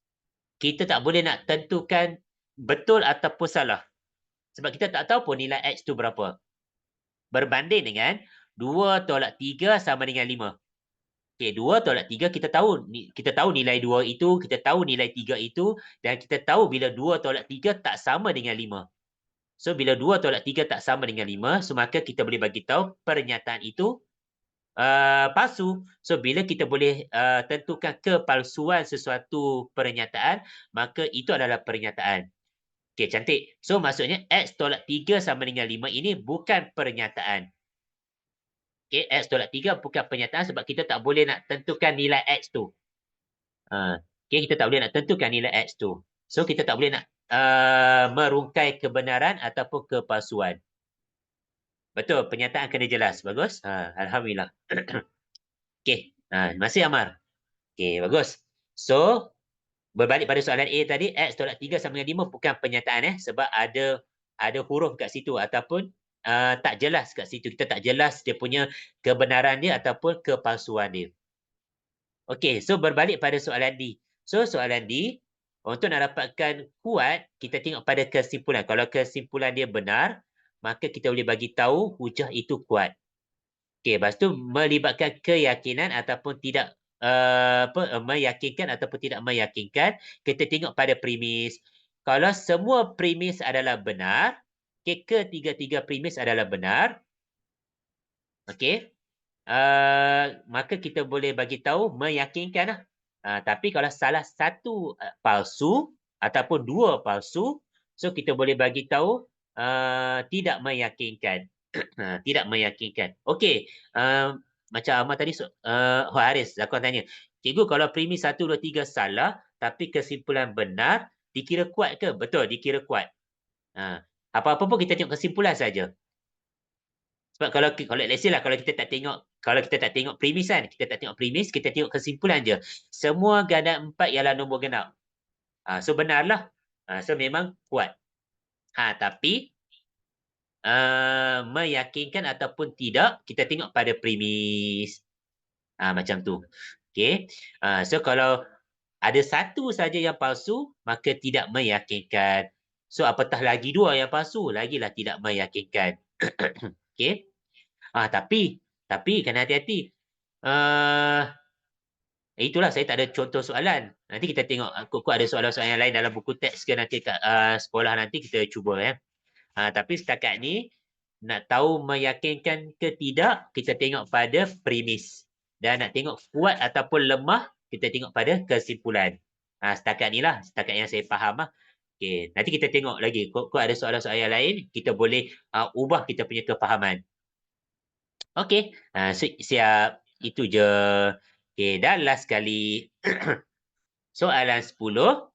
kita tak boleh nak tentukan betul ataupun salah. Sebab kita tak tahu pun nilai X tu berapa. Berbanding dengan 2 tolak 3 sama dengan 5. Okey, 2 tolak 3 kita tahu nilai 2 itu, kita tahu nilai 3 itu, dan kita tahu bila 2 tolak 3 tak sama dengan 5. So bila 2 tolak 3 tak sama dengan 5, so maka kita boleh bagi tahu pernyataan itu palsu. So bila kita boleh tentukan kepalsuan sesuatu pernyataan, maka itu adalah pernyataan. Okey, cantik. So maksudnya X tolak 3 sama dengan 5 ini bukan pernyataan. Okey, X tolak 3 bukan pernyataan sebab kita tak boleh nak tentukan nilai X tu. Okey, kita tak boleh nak tentukan nilai X tu. So kita tak boleh nak merungkai kebenaran ataupun kepalsuan. Betul, pernyataan kena jelas. Bagus. Alhamdulillah. Okey, masih Amar. Okey, bagus. So berbalik pada soalan A tadi, X tolak 3 sama dengan 5 bukan pernyataan sebab ada huruf kat situ ataupun tak jelas kat situ. Kita tak jelas dia punya kebenaran dia ataupun kepalsuan dia. Okey, so berbalik pada soalan D. So soalan D, untuk nak dapatkan kuat, kita tengok pada kesimpulan. Kalau kesimpulan dia benar, maka kita boleh bagi tahu hujah itu kuat. Okey, lepas tu melibatkan keyakinan ataupun tidak meyakinkan ataupun tidak meyakinkan, kita tengok pada premis. Kalau semua premis adalah benar, ketiga-tiga premis adalah benar, okey, maka kita boleh bagi tahu meyakinkan lah. Tapi kalau salah satu palsu ataupun dua palsu, so kita boleh bagi tahu tidak meyakinkan. Tidak meyakinkan. Okey, macam Ahmad tadi, Haris, Zakwan tanya, cikgu kalau premis 1, 2, 3 salah, tapi kesimpulan benar, dikira kuat ke? Betul, dikira kuat. Apa-apa pun kita tengok kesimpulan saja. Sebab kalau let's say lah, kalau kita tak tengok premis kan, kita tak tengok premis, kita tengok kesimpulan je. Semua ganda 4 ialah nombor genap. So benarlah. So memang kuat. Tapi meyakinkan ataupun tidak, kita tengok pada premis. Macam tu. Okay. So kalau ada satu saja yang palsu, maka tidak meyakinkan. So apatah lagi dua yang palsu, lagilah tidak meyakinkan. Okay. Tapi kena hati-hati. Itulah saya tak ada contoh soalan. Nanti kita tengok kok ada soalan-soalan yang lain dalam buku teks ke nanti kat sekolah nanti kita cuba ya. Tapi setakat ni nak tahu meyakinkan ke tidak, kita tengok pada premis. Dan nak tengok kuat ataupun lemah, kita tengok pada kesimpulan. Setakat ni lah, setakat yang saya faham lah. Okay. Nanti kita tengok lagi. Kok ada soalan-soalan yang lain, kita boleh ubah kita punya kefahaman. Okey, siap. Itu je. Okey, dan last sekali. Soalan 10.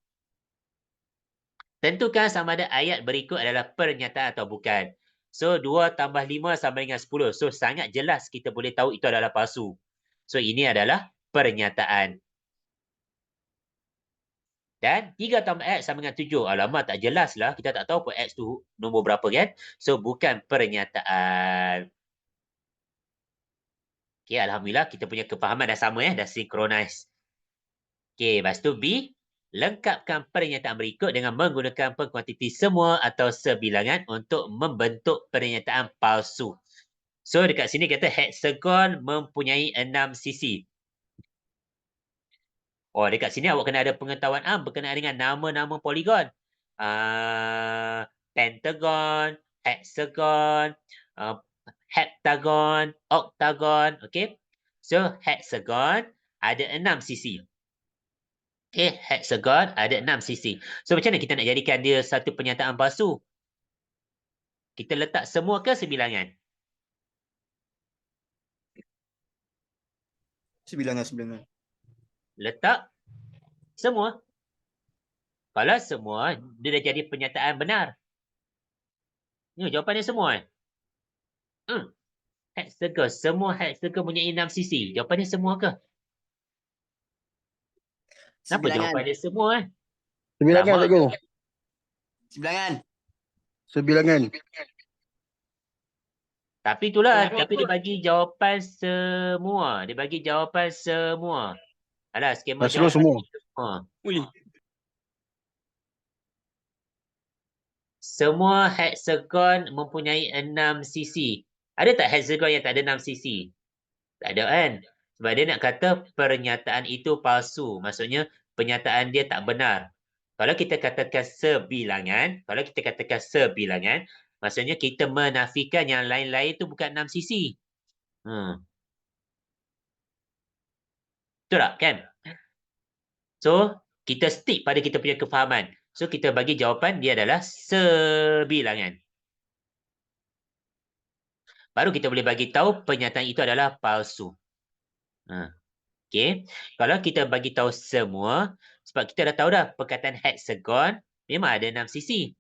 Tentukan sama ada ayat berikut adalah pernyataan atau bukan. So, 2 tambah 5 sama dengan 10. So, sangat jelas kita boleh tahu itu adalah palsu. So, ini adalah pernyataan. Dan 3 tambah X sama dengan 7. Alamak, tak jelas lah. Kita tak tahu pun X tu nombor berapa kan. So, bukan pernyataan. Okay, Alhamdulillah kita punya kefahaman dah sama dah synchronize. Okay, lepas tu B. Lengkapkan pernyataan berikut dengan menggunakan pengkuantiti semua atau sebilangan untuk membentuk pernyataan palsu. So, dekat sini kata heksagon mempunyai 6 sisi. Oh, dekat sini awak kena ada pengetahuan berkenaan dengan nama-nama poligon. Pentagon, hexagon, heptagon, octagon. Okay. So, hexagon ada 6 sisi. Okay, hexagon ada 6 sisi. So, macam mana kita nak jadikan dia satu pernyataan palsu? Kita letak semua ke sebilangan? Sebilangan. Letak semua. Kalau semua, dia dah jadi pernyataan benar. Ni jawapan dia semua. Hexagon. Semua hexagon punya 6 sisi. Jawapannya semua ke? Kenapa Sebilangan. jawapannya semua eh? Sebilangan, Lama. cikgu. Sebilangan. Sebilangan. Tapi itulah. Tapi dia bagi jawapan semua. Dia bagi jawapan semua. Alah, skema Paslon jawapan semua. semua. Ui. Semua hexagon mempunyai 6 sisi. Ada tak hexagon yang tak ada 6 sisi? Tak ada kan? Sebab dia nak kata pernyataan itu palsu. Maksudnya pernyataan dia tak benar. Kalau kita katakan sebilangan, maksudnya kita menafikan yang lain-lain tu bukan 6 sisi. Betul tak kan? So, kita stick pada kita punya kefahaman. So, kita bagi jawapan dia adalah sebilangan. Baru kita boleh bagi tahu pernyataan itu adalah palsu. Okay. Kalau kita bagi tahu semua, sebab kita dah tahu dah perkataan hexagon memang ada 6 sisi.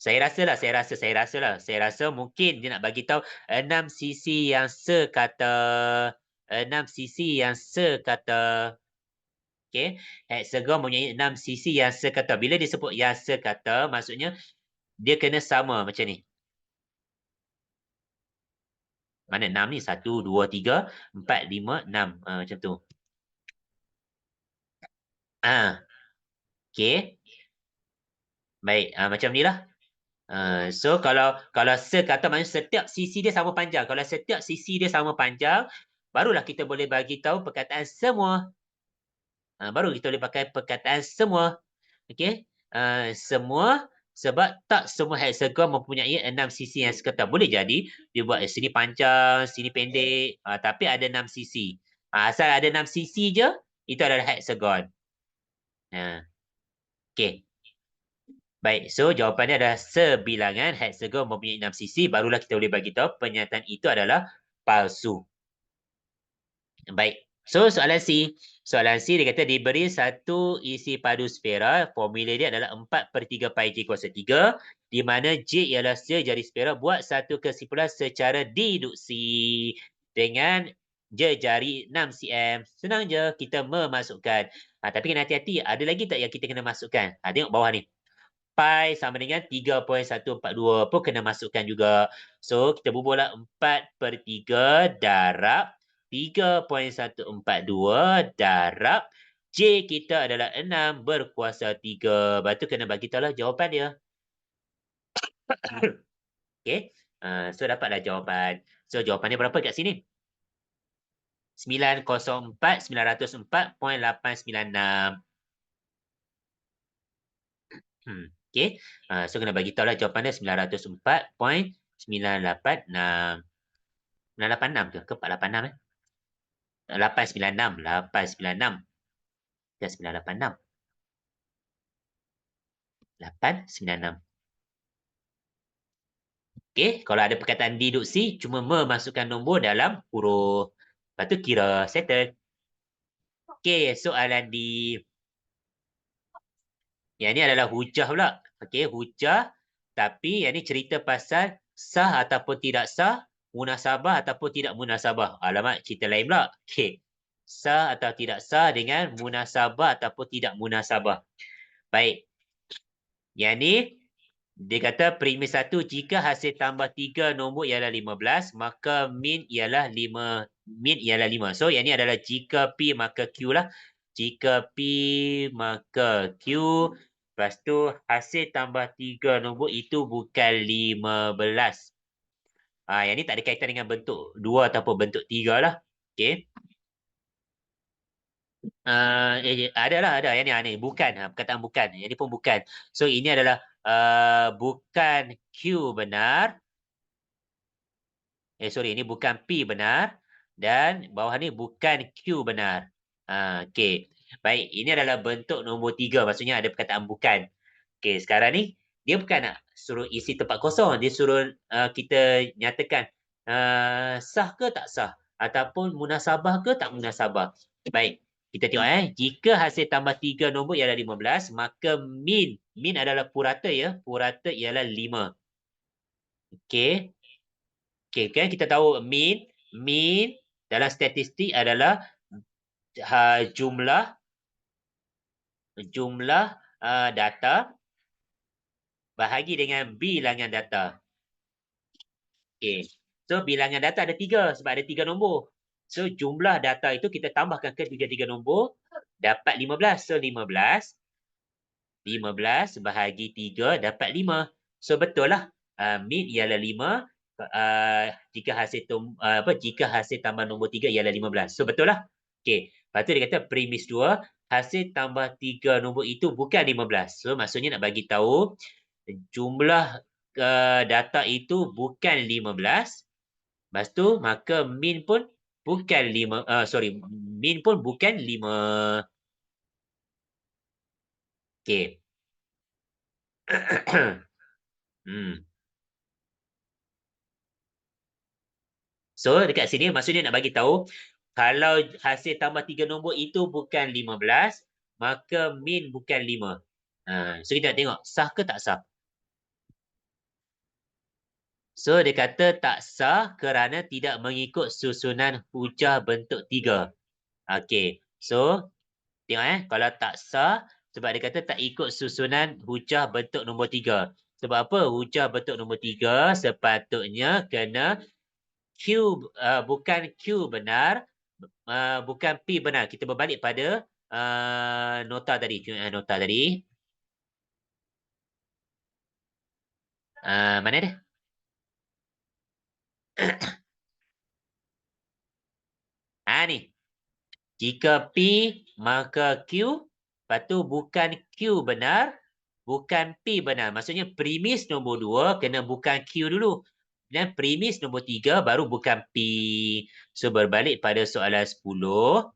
Saya rasa mungkin dia nak bagi tahu 6 sisi yang sekata. 6 sisi yang sekata. Okey, hexagon mempunyai 6 sisi yang sekata. Bila disebut yang sekata, maksudnya dia kena sama macam ni. Mana 6 ni? 1, 2, 3, 4, 5, 6. Macam tu. Okey. Baik, macam ni lah. So, kalau sekata maksudnya setiap sisi dia sama panjang. Kalau setiap sisi dia sama panjang, barulah kita boleh bagi tahu perkataan semua. Baru kita boleh pakai perkataan semua. Okey? Semua sebab tak semua hexagon mempunyai 6 sisi yang sekata. Boleh jadi dia buat sini panjang, sini pendek, tapi ada 6 sisi. Asal ada 6 sisi je, itu adalah hexagon. Okey. Baik, so jawapannya adalah sebilangan hexagon mempunyai 6 sisi. Barulah kita boleh bagi tahu pernyataan itu adalah palsu. Baik, so soalan C. Soalan C dia kata diberi satu isi padu sfera. Formula dia adalah 4/3 pi J kuasa 3. Di mana J ialah sejari sfera. Buat satu kesimpulan secara deduksi. Dengan jari 6 cm. Senang je kita memasukkan. Tapi kena hati-hati. Ada lagi tak yang kita kena masukkan? Tengok bawah ni. Pi sama dengan 3.142 pun kena masukkan juga. So, kita bubuhlah 4/3 darab 3.142 darab J kita adalah 6 berkuasa 3. Lepas tu kena bagi tahu lah jawapan dia. Okay. So, dapatlah jawapan. So, jawapannya berapa kat sini? 904.904.896. Okay. So, kena bagi tahu lah jawapannya 904.986. 986 ke? Ke 486 896. 896. Ke 986. 896. Okay. Kalau ada perkataan deduksi, cuma memasukkan nombor dalam huruf. Lepas tu kira settle. Okay. Soalan di... Yang ni adalah hujah pula. Okay. Hujah. Tapi yang ni cerita pasal sah ataupun tidak sah, munasabah ataupun tidak munasabah. Alamak, cerita lain pula. Okay. Sah atau tidak sah dengan munasabah ataupun tidak munasabah. Baik. Yang ni, dia kata premis 1, jika hasil tambah 3 nombor ialah 15, maka min ialah 5. So, yang ni adalah jika P maka Q lah. Jika P maka Q. Lepas tu, hasil tambah 3 nombor itu bukan 15. Yang ni tak ada kaitan dengan bentuk 2 ataupun bentuk 3 lah. Okay. Ada. Yang ni bukan. Perkataan bukan. Yang ni pun bukan. So, ini adalah bukan Q benar. Ini bukan P benar. Dan bawah ni bukan Q benar. Okay. Baik, ini adalah bentuk nombor 3. Maksudnya ada perkataan bukan. Okay, sekarang ni dia bukan nak suruh isi tempat kosong. Dia suruh kita nyatakan sah ke tak sah. Ataupun munasabah ke tak munasabah. Baik, kita tengok jika hasil tambah 3 nombor ialah 15, maka min adalah purata ya. Purata ialah 5. Okey. Okey, kan kita tahu mean dalam statistik adalah jumlah data bahagi dengan bilangan data. Okey. So bilangan data ada 3 sebab ada 3 nombor. So jumlah data itu kita tambahkan ke 3 nombor dapat 15. So 15 bahagi 3 dapat 5. So betul lah. Mean ialah 5 jika hasil tambah nombor 3 ialah 15. So betul lah. Okey. Lepas tu dia kata premis 2 hasil tambah 3 nombor itu bukan 15. So maksudnya nak bagi tahu jumlah data itu bukan 15. Lepas tu maka mean pun bukan mean pun bukan 5. Okey. Hmm. So dekat sini maksudnya nak bagi tahu kalau hasil tambah 3 nombor itu bukan 15, maka mean bukan 5. So kita nak tengok sah ke tak sah. So dia kata tak sah kerana tidak mengikut susunan hujah bentuk 3. Okey. So tengok kalau tak sah sebab dia kata tak ikut susunan hujah bentuk nombor 3. Sebab apa? Hujah bentuk nombor 3 sepatutnya kena bukan Q benar, bukan P benar. Kita berbalik pada nota tadi. Nota tadi. Mana dia? Ni. Jika P maka Q, lepas tu bukan Q benar, bukan P benar. Maksudnya premis nombor 2 kena bukan Q dulu. Dan premis nombor 3 baru bukan P. So berbalik pada soalan 10.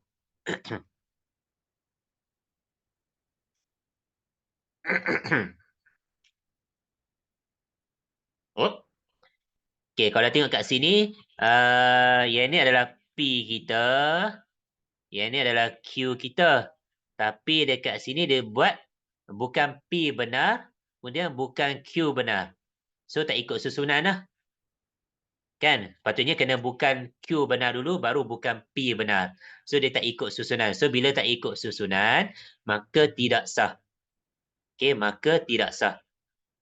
Oh. Okey, kalau tengok kat sini, yang ni adalah P kita. Yang ni adalah Q kita. Tapi dekat sini dia buat bukan P benar, kemudian bukan Q benar. So tak ikut susunan lah. Kan? Patutnya kena bukan Q benar dulu, baru bukan P benar. So dia tak ikut susunan. So bila tak ikut susunan, maka tidak sah. Okey, maka tidak sah.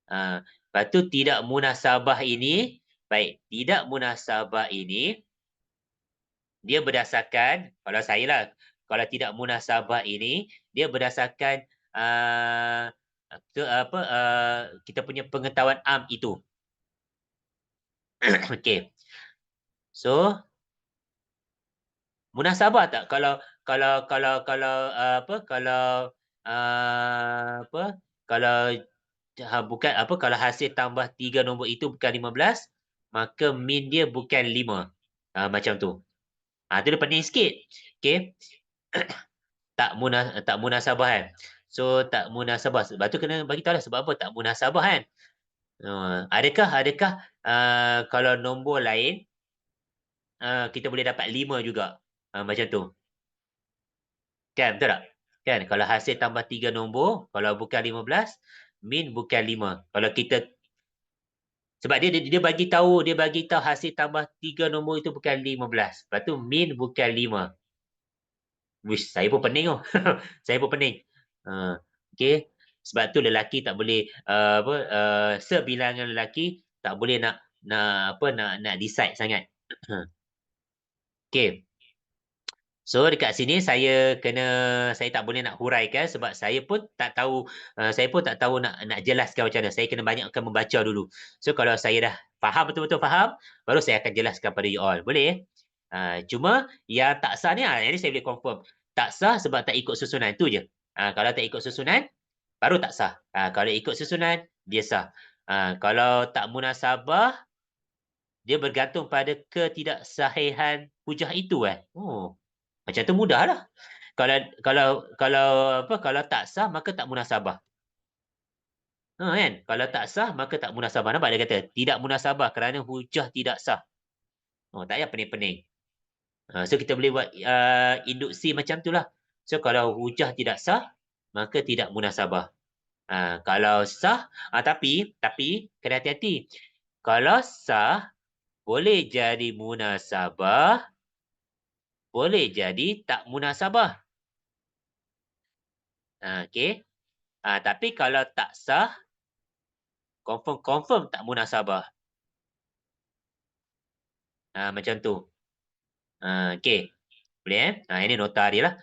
Lepas tu tidak munasabah ini, baik, tidak munasabah ini, dia berdasarkan, kalau saya lah, kalau tidak munasabah ini, dia berdasarkan kita punya pengetahuan am itu. Okey. So, munasabah tak kalau bukan kalau hasil tambah 3 nombor itu bukan 15, maka mean dia bukan 5. Macam tu. Tu dia pening sikit. Okey. tak munasabah kan. So tak munasabah. Sebab tu kena bagi tahu lah sebab apa tak munasabah kan. Adakah kalau nombor lain kita boleh dapat 5 juga. Macam tu. Kan, betul tak? Kan, kalau hasil tambah 3 nombor, kalau bukan 15, mean bukan 5. Kalau kita sebab dia bagi tahu hasil tambah 3 nombor itu bukan 15. Lepas tu mean bukan 5. Wish, saya pun pening tu. Saya pun pening. Okey. Sebab tu lelaki tak boleh sebilangan lelaki tak boleh nak decide sangat. Okey. So dekat sini saya tak boleh nak huraikan sebab saya pun tak tahu nak jelaskan macam mana. Saya kena banyakkan membaca dulu. So kalau saya dah betul-betul faham, baru saya akan jelaskan pada you all. Boleh? Cuma yang tak sah ni, yang ni saya boleh confirm. Tak sah sebab tak ikut susunan. Itu je. Kalau tak ikut susunan, baru tak sah. Kalau ikut susunan, dia sah. Kalau tak munasabah, dia bergantung pada ketidaksahihan hujah itu. Macam tu mudahlah. Kalau tak sah maka tak munasabah. Kan? Kalau tak sah maka tak munasabah. Nampak dia kata tidak munasabah kerana hujah tidak sah. Tak payah pening-pening. So kita boleh buat induksi macam itulah. So kalau hujah tidak sah maka tidak munasabah. Kalau sah tapi kena hati-hati. Kalau sah, boleh jadi munasabah, boleh jadi tak munasabah. Okey. Tapi kalau tak sah, confirm tak munasabah. Macam tu. Okey. Boleh Ini nota dia lah.